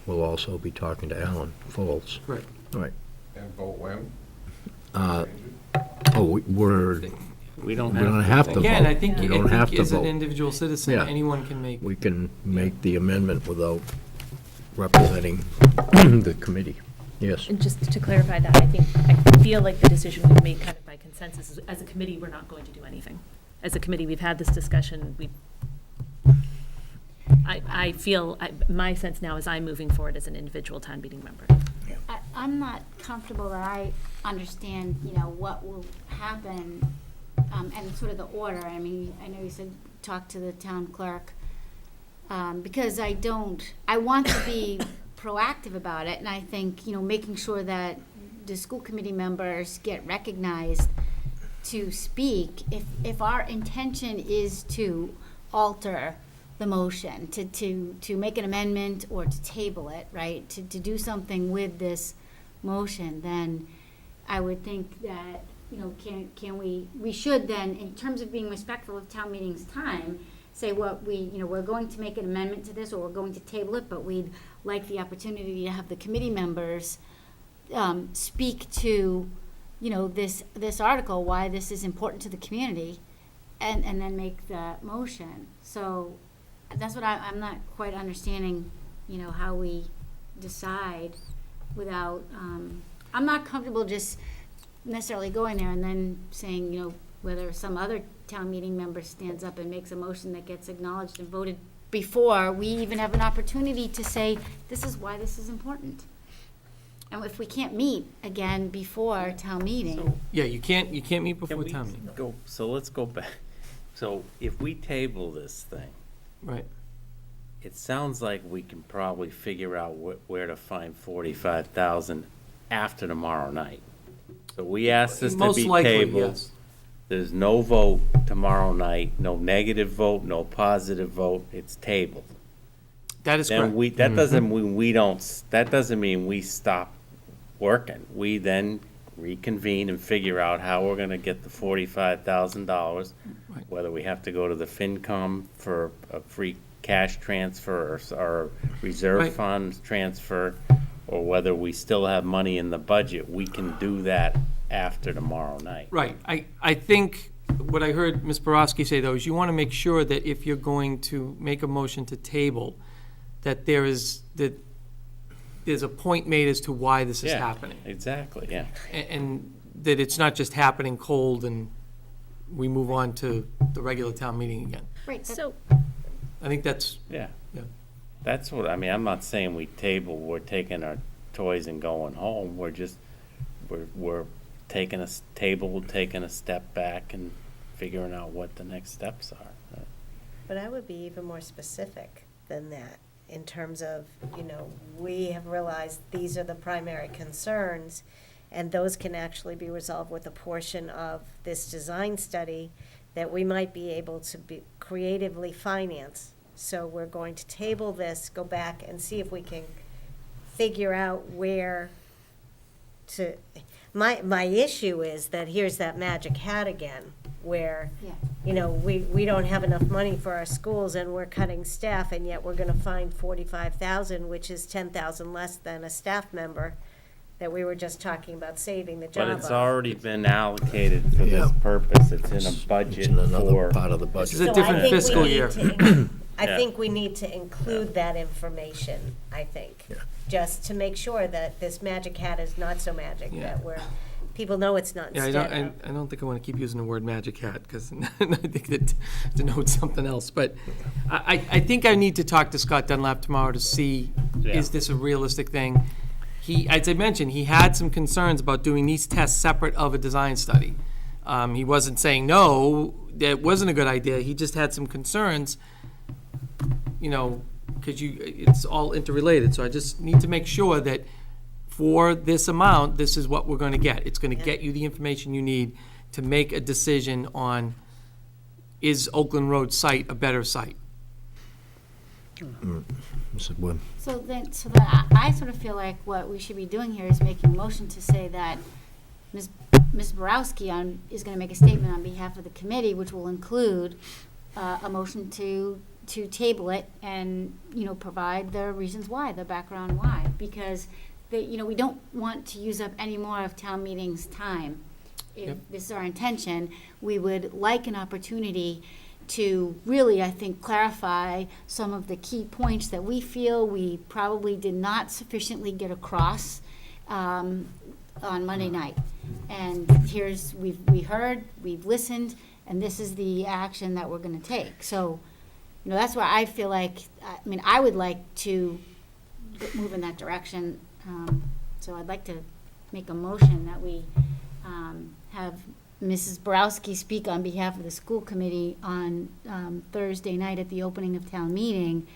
we'll also be talking to Alan Foles. Right. Right. And vote when? We don't have to vote. Again, I think, We don't have to as an vote. individual citizen, Yeah. anyone can make. We can make the amendment without representing the committee. Yes. And just to clarify that, I feel like the decision was made kind of by consensus. As a committee, we're not going to do anything. As a committee, we've had this discussion, I feel, my sense now is I'm moving forward as an individual town meeting member. I'm not comfortable that I understand, what will happen, and sort of the order. I mean, I know you said talk to the town clerk, because I want to be proactive about it, and I think, making sure that the school committee members get recognized to speak, if our intention is to alter the motion, to make an amendment or to table it, right, to do something with this motion, then I would think that, we should then, in terms of being respectful of town meeting's time, say what we're going to make an amendment to this, or we're going to table it, but we'd like the opportunity to have the committee members speak to, this article, why this is important to the community, and then make the motion. So that's what I'm not quite understanding, how we decide without, I'm not comfortable just necessarily going there and then saying, whether some other town meeting member stands up and makes a motion that gets acknowledged and voted before we even have an opportunity to say, this is why this is important. And if we can't meet again before town meeting. Yeah, you can't meet before town meeting. So let's go back. So if we table this thing, Right. it sounds like we can probably figure out where to find 45,000 after tomorrow night. So we asked this to Most be likely, tabled. yes. There's no vote tomorrow night, no negative vote, no positive vote, it's tabled. That is Then correct. that doesn't mean that doesn't mean we stop working. We then reconvene and figure out how we're gonna get the $45,000. Right. Whether we have to go to the FinCom for a free cash transfer or reserve Right. funds transfer, or whether we still have money in the budget, we can do that after tomorrow night. Right. I think what I heard Ms. Borowski say, though, is you want to make sure that if you're going to make a motion to table, that there's a point made as to why this is Yeah, happening. Exactly, yeah. And that it's not just happening cold and we move on to the regular town meeting again. Right. So, I think that's, Yeah. yeah. That's what, I mean, I'm not saying we're taking our toys and going home, we're taking a step back and figuring out what the next steps are. But I would be even more specific than that in terms of, we have realized these are the primary concerns, and those can actually be resolved with a portion of this design study that we might be able to be creatively finance. So we're going to table this, go back and see if we can figure out where to, my issue is that here's that magic hat again, where, Yeah. we don't have enough money for our schools and we're cutting staff, and yet we're gonna find 45,000, which is 10,000 less than a staff member that we were just talking about saving the But Java. it's already been allocated for this Yeah. purpose. It's in a It's budget in another for. part of the This is budget. a So I different think we fiscal need year. I Yeah. think we need to include that information, I think. Yeah. Just to make sure that this magic hat is not so magic, Yeah. that people know it's not Yeah, instead of. I don't think I want to keep using the word magic hat, because I think that denotes something else. But I think I need to talk to Scott Dunlap tomorrow to see, Yeah. is this a realistic thing? He, as I mentioned, he had some concerns about doing these tests separate of a design study. He wasn't saying no, that wasn't a good idea. He just had some concerns, you know, because it's all interrelated. So I just need to make sure that for this amount, this is what we're going to get. It's going to get you the information you need to make a decision on, is Oakland Road site a better site? Mrs. Wood. So then I sort of feel like what we should be doing here is making a motion to say that Ms. Borowski is going to make a statement on behalf of the committee, which will include a motion to table it and, you know, provide the reasons why, the background why. Because, you know, we don't want to use up any more of town meeting's time. If Yep. this is our intention, we would like an opportunity to really, I think, clarify some of the key points that we feel we probably did not sufficiently get across on Monday night. And we heard, we've listened, and this is the action that we're gonna take. So, you know, that's why I feel like, I mean, I would like to move in that direction. So I'd like to make a motion that we have Mrs. Borowski speak on behalf of the school committee on Thursday night at the opening of town meeting,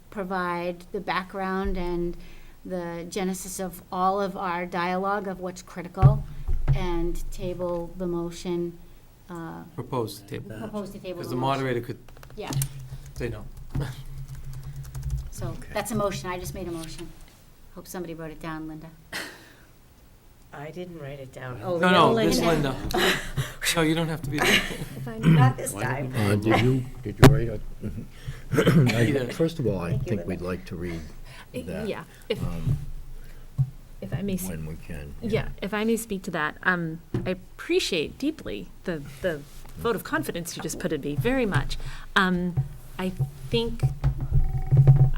provide the background and the genesis of all of our dialogue of what's critical, and table the motion, Propose to table. propose to table Because the the motion. moderator could Yeah, say no. so that's a motion, I just made a motion. Hope somebody wrote it down, Linda. I didn't write it down. No, no, this Linda. No, you don't have to be there. Not this time. Did you write it? First of all, I Thank you, think we'd Linda. like to read that. Yeah, if I may. When we can. Yeah, if I may speak to that, I appreciate deeply the vote of confidence you just put in me, very much.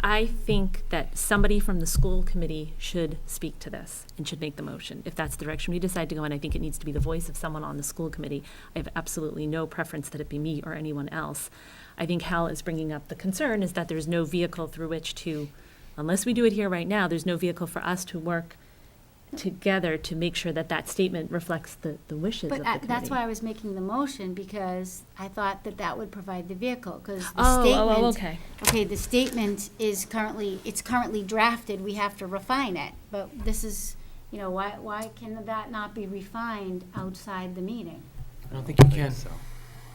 I think that somebody from the school committee should speak to this and should make the motion, if that's the direction we decide to go in. I think it needs to be the voice of someone on the school committee. I have absolutely no preference that it be me or anyone else. I think Hal is bringing up the concern is that there's no vehicle through which to, unless we do it here right now, there's no vehicle for us to work together to make sure that that statement reflects the wishes of But the committee. that's why I was making the motion, because I thought that would provide the vehicle, because the Oh, statement. okay. Okay, the statement is currently drafted, we have to refine it, but this is, you know, why can that not be refined outside the meeting? I don't think you can.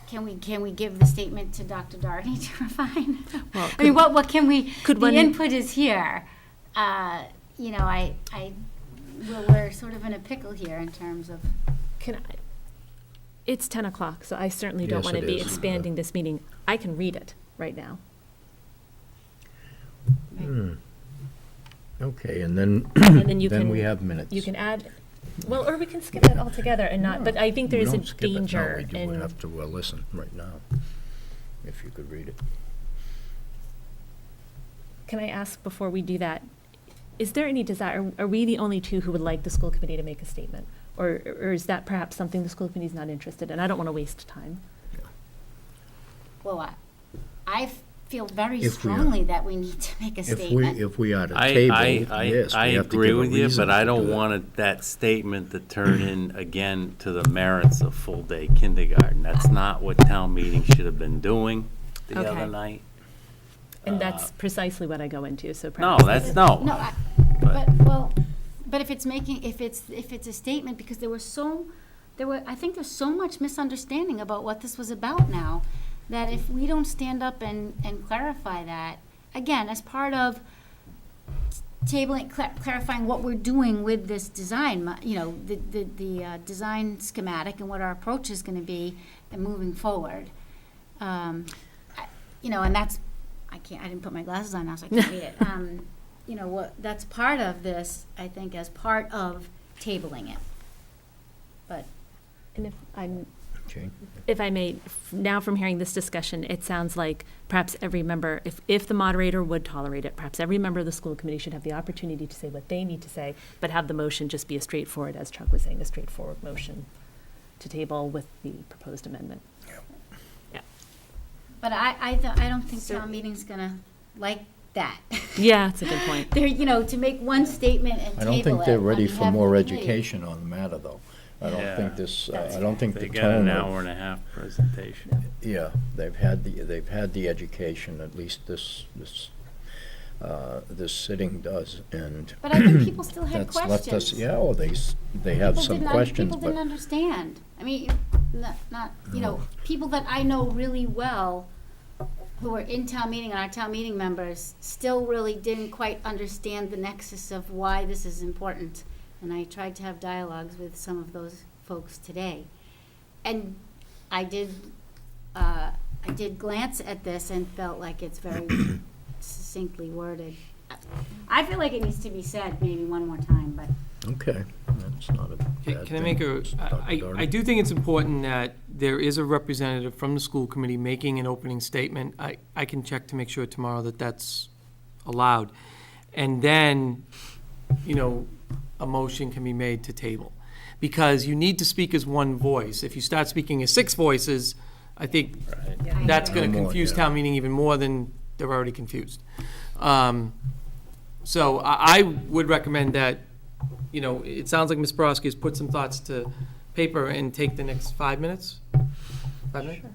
Can we give the statement to Dr. Doherty to refine? Well, I mean, what can we, could the one- input is here. You know, we're sort of in a pickle here in terms of. It's 10 o'clock, so I certainly don't Yes, want to it be is. expanding this meeting. I can read it right now. Okay, and then, And then you then can. we have minutes. You can add, well, or we can skip it altogether and not, but I think We there's a don't skip it. No, danger we do in. have to listen right now, if you could read it. Can I ask before we do that, is there any desire, are we the only two who would like the school committee to make a statement? Or is that perhaps something the school committee's not interested in? I don't want to waste time. Well, I feel very If we are- strongly that we need to make a statement. If we are to I table, yes, I we have to agree give a with you, reason but I to don't do that. want that statement to turn in again to the merits of full-day kindergarten. That's not what town meeting should have been doing the Okay. other night. And that's precisely what I go into, so No, perhaps. that's, no. But if it's a statement, because I think there's so much misunderstanding about what this was about now, that if we don't stand up and clarify that, again, as part of clarifying what we're doing with this design, you know, the design schematic and what our approach is gonna be and moving forward. You know, and that's, I didn't put my glasses on now, so I can't read it. you know, that's part of this, I think, as part of tabling it. But And Jane? if I may, now from hearing this discussion, it sounds like perhaps every member, if the moderator would tolerate it, perhaps every member of the school committee should have the opportunity to say what they need to say, but have the motion just be a straightforward, as Chuck was saying, a straightforward motion to table with the proposed amendment. Yeah. But I don't think town meeting's gonna like that. Yeah, that's a good point. They're, you know, to make one statement and table it. I don't think they're on ready behalf for of more the committee. education on the matter, though. I don't Yeah. think this, I don't think They the got tone an of- hour and a half presentation. Yeah, they've had the education, at least this sitting does, and. But I think people still had that's left us- questions. Yeah, well, they have People some didn't questions, People didn't but, understand. I mean, not, you know, people that I know really well who are in town meeting and our town meeting members still really didn't quite understand the nexus of why this is important. And I tried to have dialogues with some of those folks today. And I did glance at this and felt like it's very succinctly worded. I feel like it needs to be said maybe one more time, but. okay, that's not a bad Can I make thing. I do think it's important that there is a representative from the school committee making an opening statement. I can check to make sure tomorrow that that's allowed. And then, you know, a motion can be made to table. Because you need to speak as one voice. If you start speaking as 6 voices, I think that's gonna No more, confuse yeah. town meeting even more than they're already confused. So I would recommend that, you know, it sounds like Ms. Borowski has put some thoughts to paper and take the next 5 minutes? 5 minutes?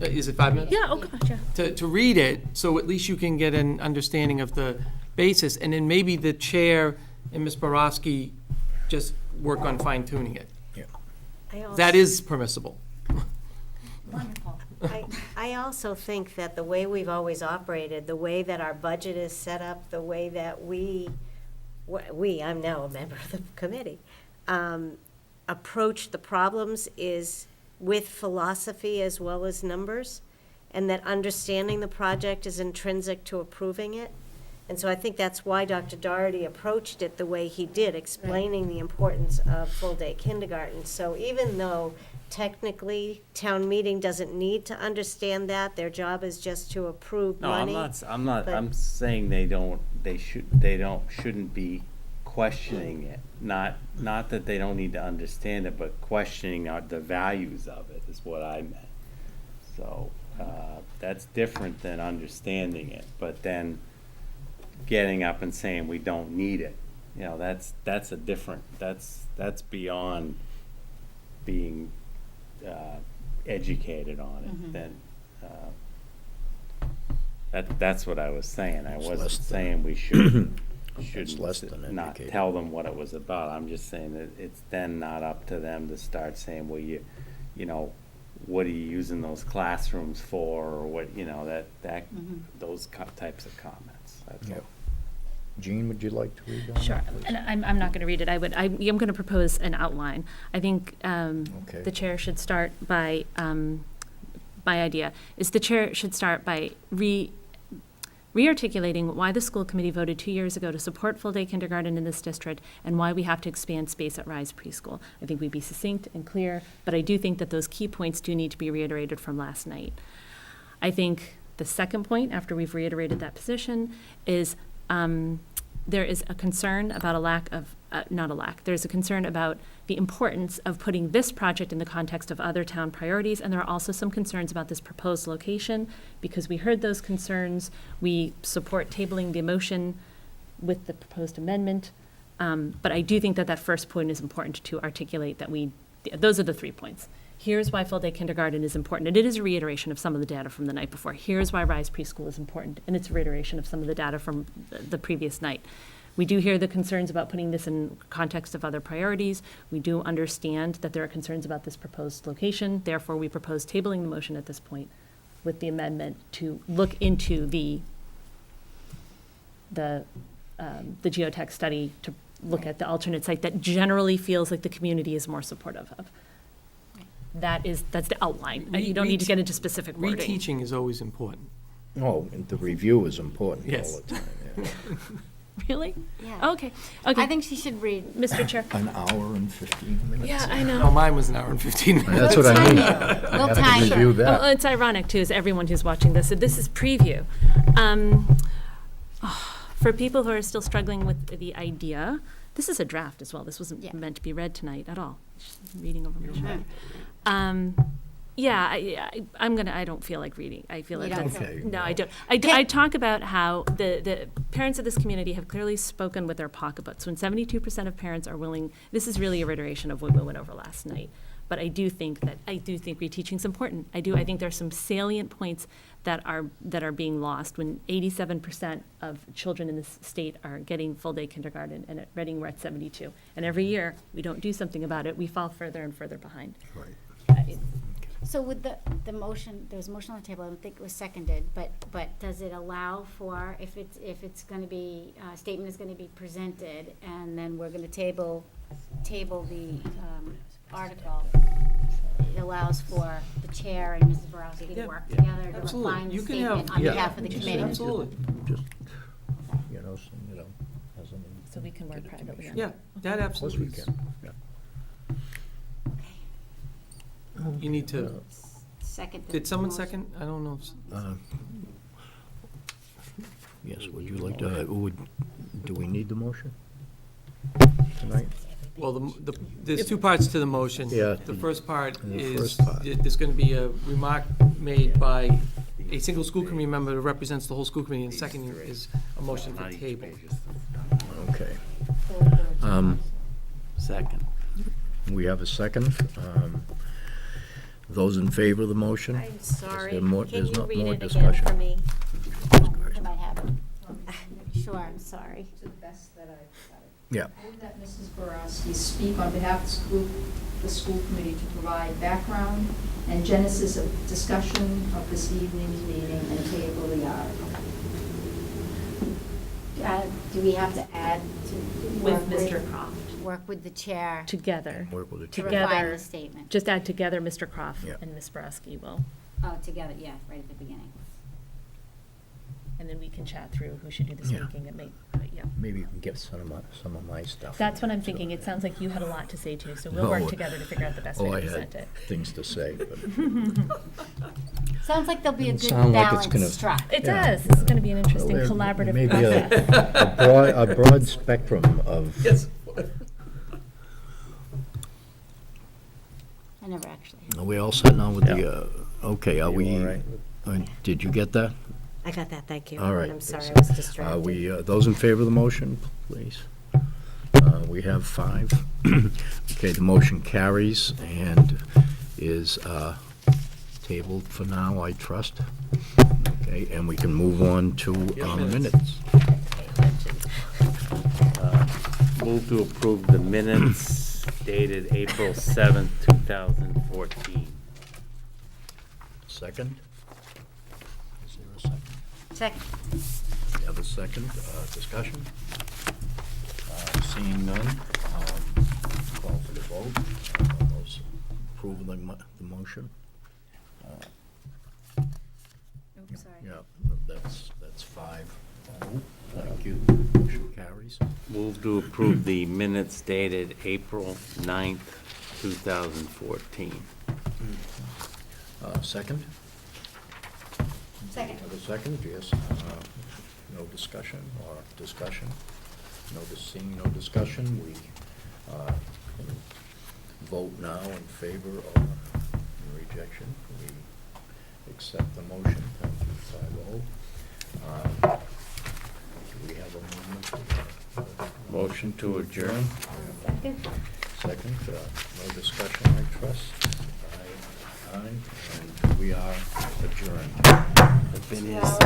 Is it 5 minutes? Yeah, oh gosh, yeah. To read it, so at least you can get an understanding of the basis, and then maybe the chair and Ms. Borowski just work on fine tuning it. That is permissible. Wonderful. I also think that the way we've always operated, the way that our budget is set up, the way that I'm now a member of the committee, approach the problems is with philosophy as well as numbers, and that understanding the project is intrinsic to approving it. And so I think that's why Dr. Doherty approached it the way he did, explaining the importance of full-day kindergarten. So even though technically town meeting doesn't need to understand that, their job is just to approve No, money. but but- I'm saying shouldn't be questioning it. Not that they don't need to understand it, but questioning the values of it is what I meant. So, that's different than understanding it, but then getting up and saying we don't need it, you know, that's a different, that's beyond being, educated on it, then, that's what I was saying. I It's wasn't less than- saying we shouldn't less than not educated. tell them what it was about. I'm just saying that it's then not up to them to start saying, well, you know, what are you using those classrooms for, or what, you know, that those types of comments. That's all. Yep. Jean, would you like to read that? Sure, and I'm not going to read it. I'm going to propose an outline. I think Okay. the chair should start by, my idea is the chair should start by re-articulating why the school committee voted 2 years ago to support full-day kindergarten in this district and why we have to expand space at Rise Preschool. I think we'd be succinct and clear, but I do think that those key points do need to be reiterated from last night. I think the second point, after we've reiterated that position, is there is a concern about there's a concern about the importance of putting this project in the context of other town priorities, and there are also some concerns about this proposed location. Because we heard those concerns, we support tabling the motion with the proposed amendment. But I do think that first point is important to articulate that those are the 3 points. Here's why full-day kindergarten is important, and it is a reiteration of some of the data from the night before. Here's why Rise Preschool is important, and it's a reiteration of some of the data from the previous night. We do hear the concerns about putting this in context of other priorities. We do understand that there are concerns about this proposed location. Therefore, we propose tabling the motion at this point with the amendment to look into the geotech study to look at the alternate site that generally feels like the community is more supportive of. That's the outline. You don't need to get into specific wording. Reteaching is always important. Oh, and the review is important all Yes. the time, yeah. Really? Yeah. Okay, okay. I think she should read. Mr. Chair. An hour and 15 minutes. Yeah, I No, know. mine was an hour and 15 minutes. That's what I mean. We'll I have time to you. review Well, that. it's ironic too, is everyone who's watching this, so this is preview. For people who are still struggling with the idea, this is a draft as well. This wasn't Yeah. meant to be read tonight at all. Just reading over my shoulder. Yeah, I don't feel like reading. I feel You like don't that's, Okay. no, I don't. I talk about how the parents of this community have clearly spoken with their pocketbooks. When 72% of parents are willing, this is really a reiteration of what we went over last night. But I do think reteaching is important. I think there are some salient points that are being lost when 87% of children in this state are getting full-day kindergarten, and at Reading we're at 72. And every year, we don't do something about it, we fall further and further behind. Right. So with the motion, there was a motion on the table, I don't think it was seconded, but does it allow for, if it's gonna be, statement is gonna be presented, and then we're gonna table the, article, it allows for the chair and Mrs. Borowski Yeah. to work Yeah. together to Absolutely. refine the You can statement have- on Yeah. behalf of the Just- committee. Absolutely. Just, as an. So we can work privately on Yeah, that Of course we absolutely. can, yeah. You need to, Second. the did someone motion. second? I don't know. Yes, would you like to, do we need the motion tonight? Well, there's two parts to the motion. Yeah. The first part The is, first part. there's gonna be a remark made by a single school committee member that represents the whole school committee, and the second is a motion for table. Okay. Second. We have a second. Those in favor of the motion? I'm sorry. there more- Can there's you not read more it again discussion? for me? I might have it. Sure. I'm sorry. To the best that I've got it. Yeah. Move that Mrs. Borowski speak on behalf of the school committee to provide background and genesis of discussion of this evening's meeting and table the article. Do we have to add to? With work Mr. Croft. Work with the chair Together. Work with the to chair. refine Together. the statement. Just add together Mr. Croft Yeah. and Ms. Borowski will, Oh, together, yeah, right at the beginning. and then we can chat through who should do the Yeah. speaking. It may, yeah. Maybe you can get some of my stuff. That's what I'm thinking. It sounds like you had a lot to say too, so we'll No, work together to figure out the best way Oh, to I present had it. things to say, but. Sounds like there'll be a Doesn't good sound like it's balance gonna- struck. It Yeah. does. This is gonna be an interesting Well, collaborative maybe process. a broad spectrum of. Yes. I never actually. Are we all set now with Yeah. the, okay, are You we, all right? did you get that? I got that, thank you. All right. I'm sorry, I was distracted. Those in favor of the motion, please? We have 5. Okay, the motion carries and is tabled for now, I trust. Okay, and we can move on to minutes. Move to approve the minutes dated April 7th, 2014. Second? Is there a second? Second. We have a second, discussion? Seeing none, call for the vote. Those approve of the motion? Oops, sorry. Yeah, that's 5. Thank you. Motion carries. Move to approve the minutes dated April 9th, 2014. Second? Second. Have a second, yes. No discussion or discussion? Seeing no discussion, we can vote now in favor or rejection. We accept the motion, 5-0. Do we have a movement? Motion to adjourn. Second. Second, no discussion, I trust. Aye, and we are adjourned. The bin is